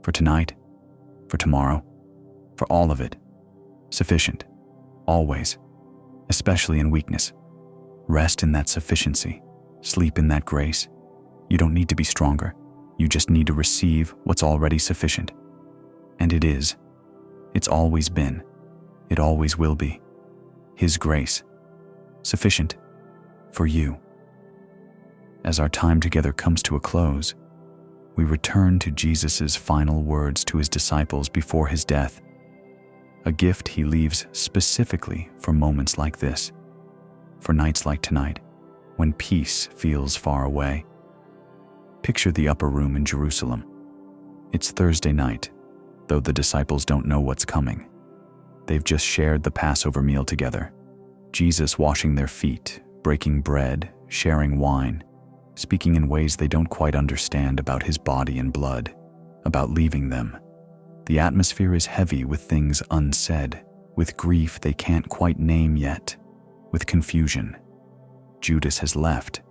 for tonight, for tomorrow, for all of it. Sufficient, always, especially in weakness. Rest in that sufficiency. Sleep in that grace. You don't need to be stronger. You just need to receive what's already sufficient. And it is. It's always been. It always will be. His grace. Sufficient. For you. As our time together comes to a close, we return to Jesus' final words to His disciples before His death. A gift He leaves specifically for moments like this. For nights like tonight, when peace feels far away. Picture the upper room in Jerusalem. It's Thursday night, though the disciples don't know what's coming. They've just shared the Passover meal together. Jesus washing their feet, breaking bread, sharing wine, speaking in ways they don't quite understand about his body and blood, about leaving them. The atmosphere is heavy with things unsaid, with grief they can't quite name yet, with confusion. Judas has left.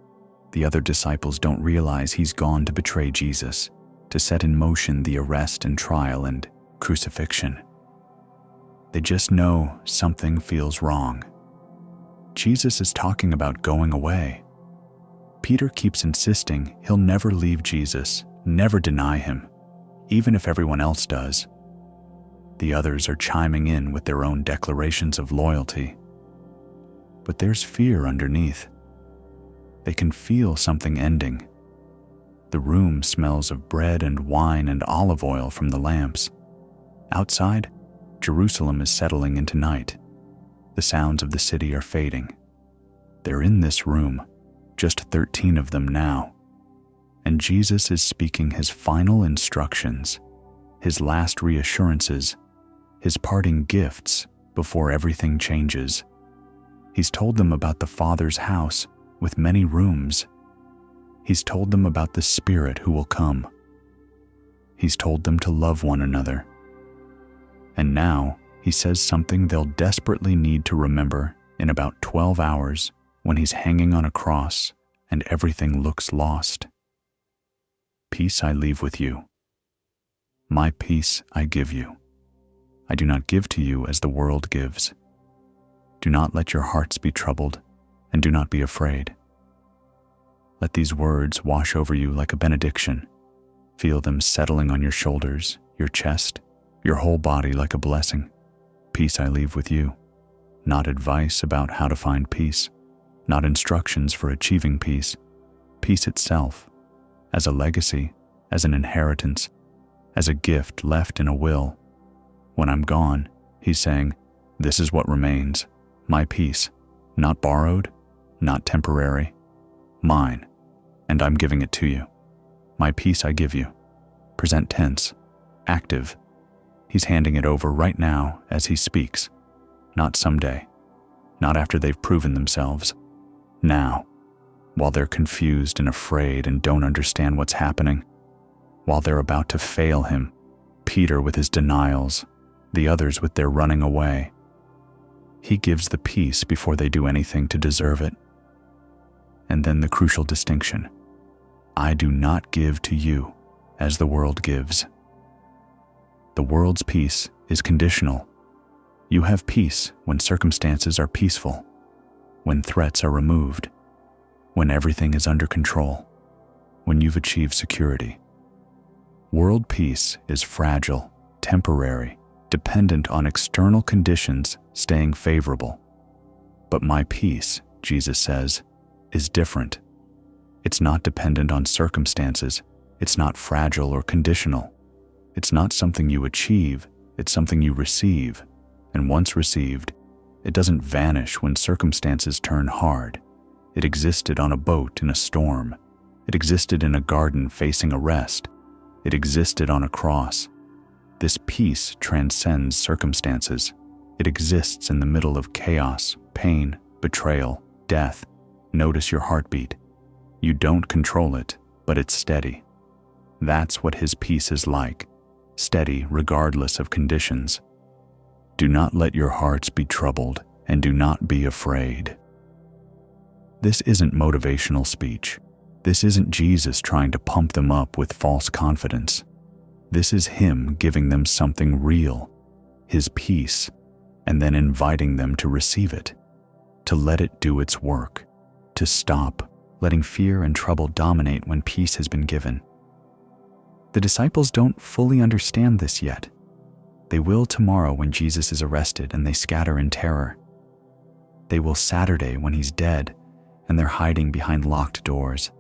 The other disciples don't realize he's gone to betray Jesus, to set in motion the arrest and trial and crucifixion. They just know something feels wrong. Jesus is talking about going away. Peter keeps insisting he'll never leave Jesus, never deny him, even if everyone else does. The others are chiming in with their own declarations of loyalty. But there's fear underneath. They can feel something ending. The room smells of bread and wine and olive oil from the lamps. Outside, Jerusalem is settling into night. The sounds of the city are fading. They're in this room, just 13 of them now. And Jesus is speaking his final instructions, his last reassurances, his parting gifts before everything changes. He's told them about the Father's house with many rooms. He's told them about the Spirit who will come. He's told them to love one another. And now he says something they'll desperately need to remember in about 12 hours when he's hanging on a cross and everything looks lost. Peace I leave with you. My peace I give you. I do not give to you as the world gives. Do not let your hearts be troubled, and do not be afraid. Let these words wash over you like a benediction. Feel them settling on your shoulders, your chest, your whole body like a blessing. Peace I leave with you. Not advice about how to find peace, not instructions for achieving peace. Peace itself, as a legacy, as an inheritance, as a gift left in a will. When I'm gone, he's saying, this is what remains, my peace, not borrowed, not temporary, mine, and I'm giving it to you. My peace I give you. Present tense, active. He's handing it over right now as he speaks, not someday, not after they've proven themselves. Now, while they're confused and afraid and don't understand what's happening, while they're about to fail him, Peter with his denials, the others with their running away. He gives the peace before they do anything to deserve it. And then the crucial distinction. I do not give to you as the world gives. The world's peace is conditional. You have peace when circumstances are peaceful, when threats are removed, when everything is under control, when you've achieved security. World peace is fragile, temporary, dependent on external conditions staying favorable. But my peace, Jesus says, is different. It's not dependent on circumstances. It's not fragile or conditional. It's not something you achieve. It's something you receive. And once received, it doesn't vanish when circumstances turn hard. It existed on a boat in a storm. It existed in a garden facing arrest. It existed on a cross. This peace transcends circumstances. It exists in the middle of chaos, pain, betrayal, death. Notice your heartbeat. You don't control it, but it's steady. That's what his peace is like, steady regardless of conditions. Do not let your hearts be troubled, and do not be afraid. This isn't motivational speech. This isn't Jesus trying to pump them up with false confidence. This is him giving them something real, his peace, and then inviting them to receive it, to let it do its work, to stop letting fear and trouble dominate when peace has been given. The disciples don't fully understand this yet. They will tomorrow when Jesus is arrested and they scatter in terror. They will Saturday when he's dead and they're hiding behind locked doors.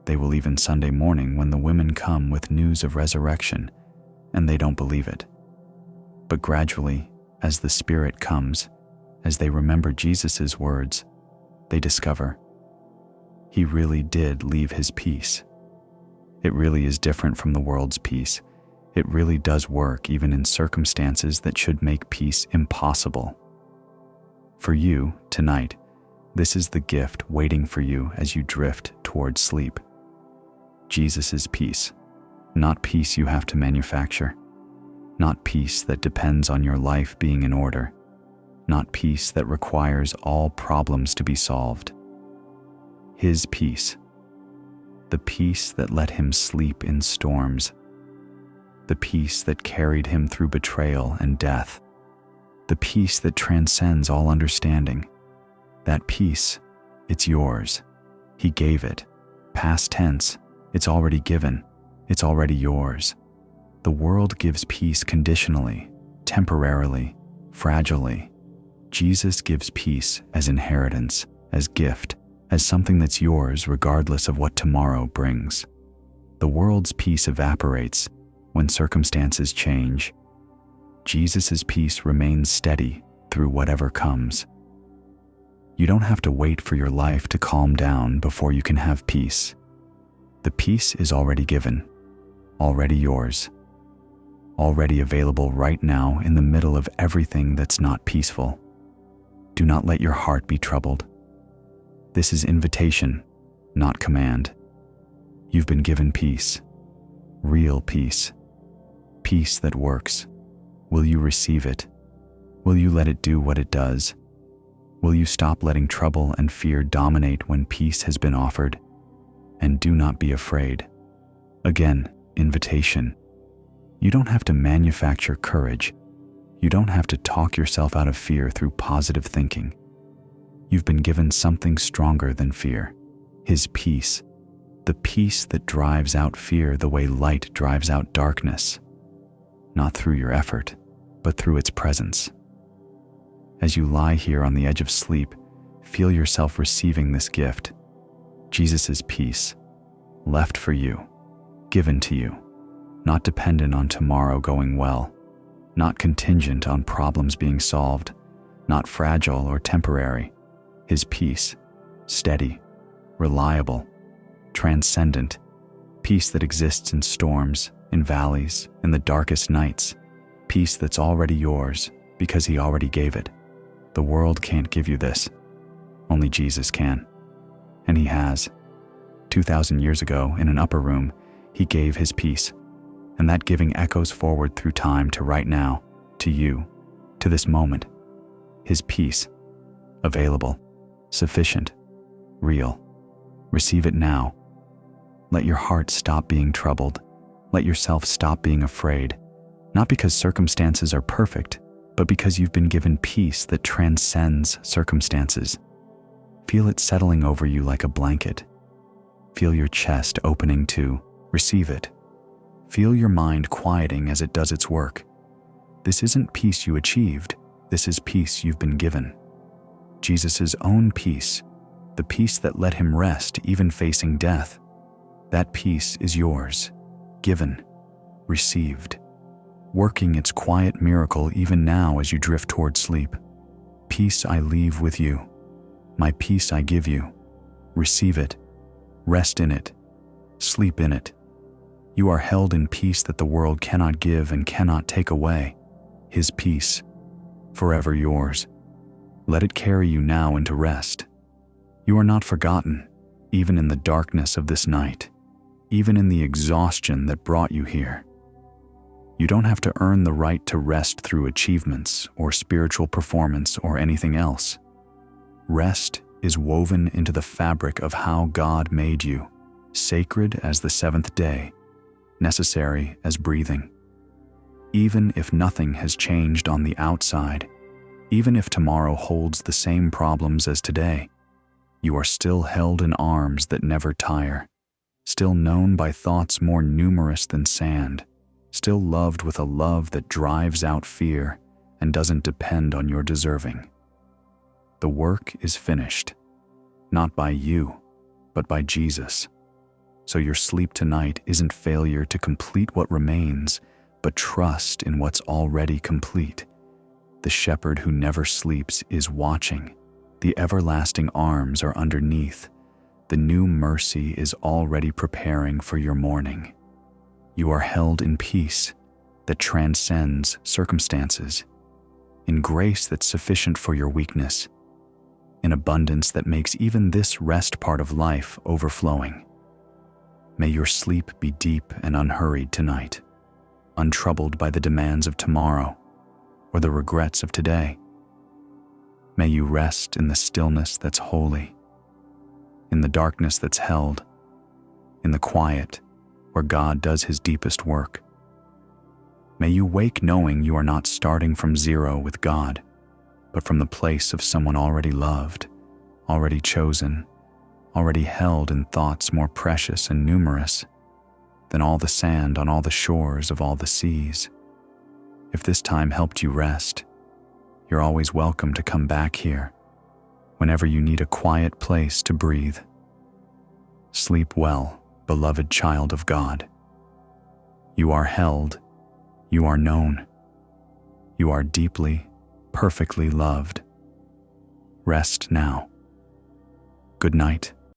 They will even Sunday morning when the women come with news of resurrection and they don't believe it. But gradually, as the Spirit comes, as they remember Jesus' words, they discover he really did leave his peace. It really is different from the world's peace. It really does work even in circumstances that should make peace impossible. For you, tonight, this is the gift waiting for you as you drift towards sleep. Jesus' peace, not peace you have to manufacture, not peace that depends on your life being in order, not peace that requires all problems to be solved. His peace, the peace that let him sleep in storms, the peace that carried him through betrayal and death, the peace that transcends all understanding. That peace, it's yours. He gave it. Past tense, it's already given. It's already yours. The world gives peace conditionally, temporarily, fragilely. Jesus gives peace as inheritance, as gift, as something that's yours regardless of what tomorrow brings. The world's peace evaporates when circumstances change. Jesus' peace remains steady through whatever comes. You don't have to wait for your life to calm down before you can have peace. The peace is already given, already yours, already available right now in the middle of everything that's not peaceful. Do not let your heart be troubled. This is invitation, not command. You've been given peace, real peace, peace that works. Will you receive it? Will you let it do what it does? Will you stop letting trouble and fear dominate when peace has been offered? And do not be afraid. Again, invitation. You don't have to manufacture courage. You don't have to talk yourself out of fear through positive thinking. You've been given something stronger than fear. His peace. The peace that drives out fear the way light drives out darkness. Not through your effort, but through its presence. As you lie here on the edge of sleep, feel yourself receiving this gift. Jesus' peace, left for you, given to you, not dependent on tomorrow going well, not contingent on problems being solved, not fragile or temporary. His peace, steady, reliable, transcendent, peace that exists in storms, in valleys, in the darkest nights, peace that's already yours because he already gave it. The world can't give you this. Only Jesus can. And he has. 2,000 years ago, in an upper room, he gave his peace. And that giving echoes forward through time to right now, to you, to this moment. His peace, available, sufficient, real. Receive it now. Let your heart stop being troubled. Let yourself stop being afraid. Not because circumstances are perfect, but because you've been given peace that transcends circumstances. Feel it settling over you like a blanket. Feel your chest opening to receive it. Feel your mind quieting as it does its work. This isn't peace you achieved. This is peace you've been given. Jesus' own peace, the peace that let him rest even facing death. That peace is yours, given, received, working its quiet miracle even now as you drift toward sleep. Peace I leave with you. My peace I give you. Receive it. Rest in it. Sleep in it. You are held in peace that the world cannot give and cannot take away. His peace, forever yours. Let it carry you now into rest. You are not forgotten, even in the darkness of this night, even in the exhaustion that brought you here. You don't have to earn the right to rest through achievements or spiritual performance or anything else. Rest is woven into the fabric of how God made you, sacred as the seventh day, necessary as breathing. Even if nothing has changed on the outside, even if tomorrow holds the same problems as today, you are still held in arms that never tire, still known by thoughts more numerous than sand, still loved with a love that drives out fear and doesn't depend on your deserving. The work is finished, not by you, but by Jesus. So your sleep tonight isn't failure to complete what remains, but trust in what's already complete. The shepherd who never sleeps is watching. The everlasting arms are underneath. The new mercy is already preparing for your morning. You are held in peace that transcends circumstances. in grace that's sufficient for your weakness, in abundance that makes even this rest part of life overflowing. May your sleep be deep and unhurried tonight, untroubled by the demands of tomorrow or the regrets of today. May you rest in the stillness that's holy, in the darkness that's held, in the quiet where God does his deepest work. May you wake knowing you are not starting from zero with God, but from the place of someone already loved, already chosen, already held in thoughts more precious and numerous than all the sand on all the shores of all the seas. If this time helped you rest, you're always welcome to come back here whenever you need a quiet place to breathe. Sleep well, beloved child of God. You are held, you are known, you are deeply, perfectly loved. Rest now. Good night.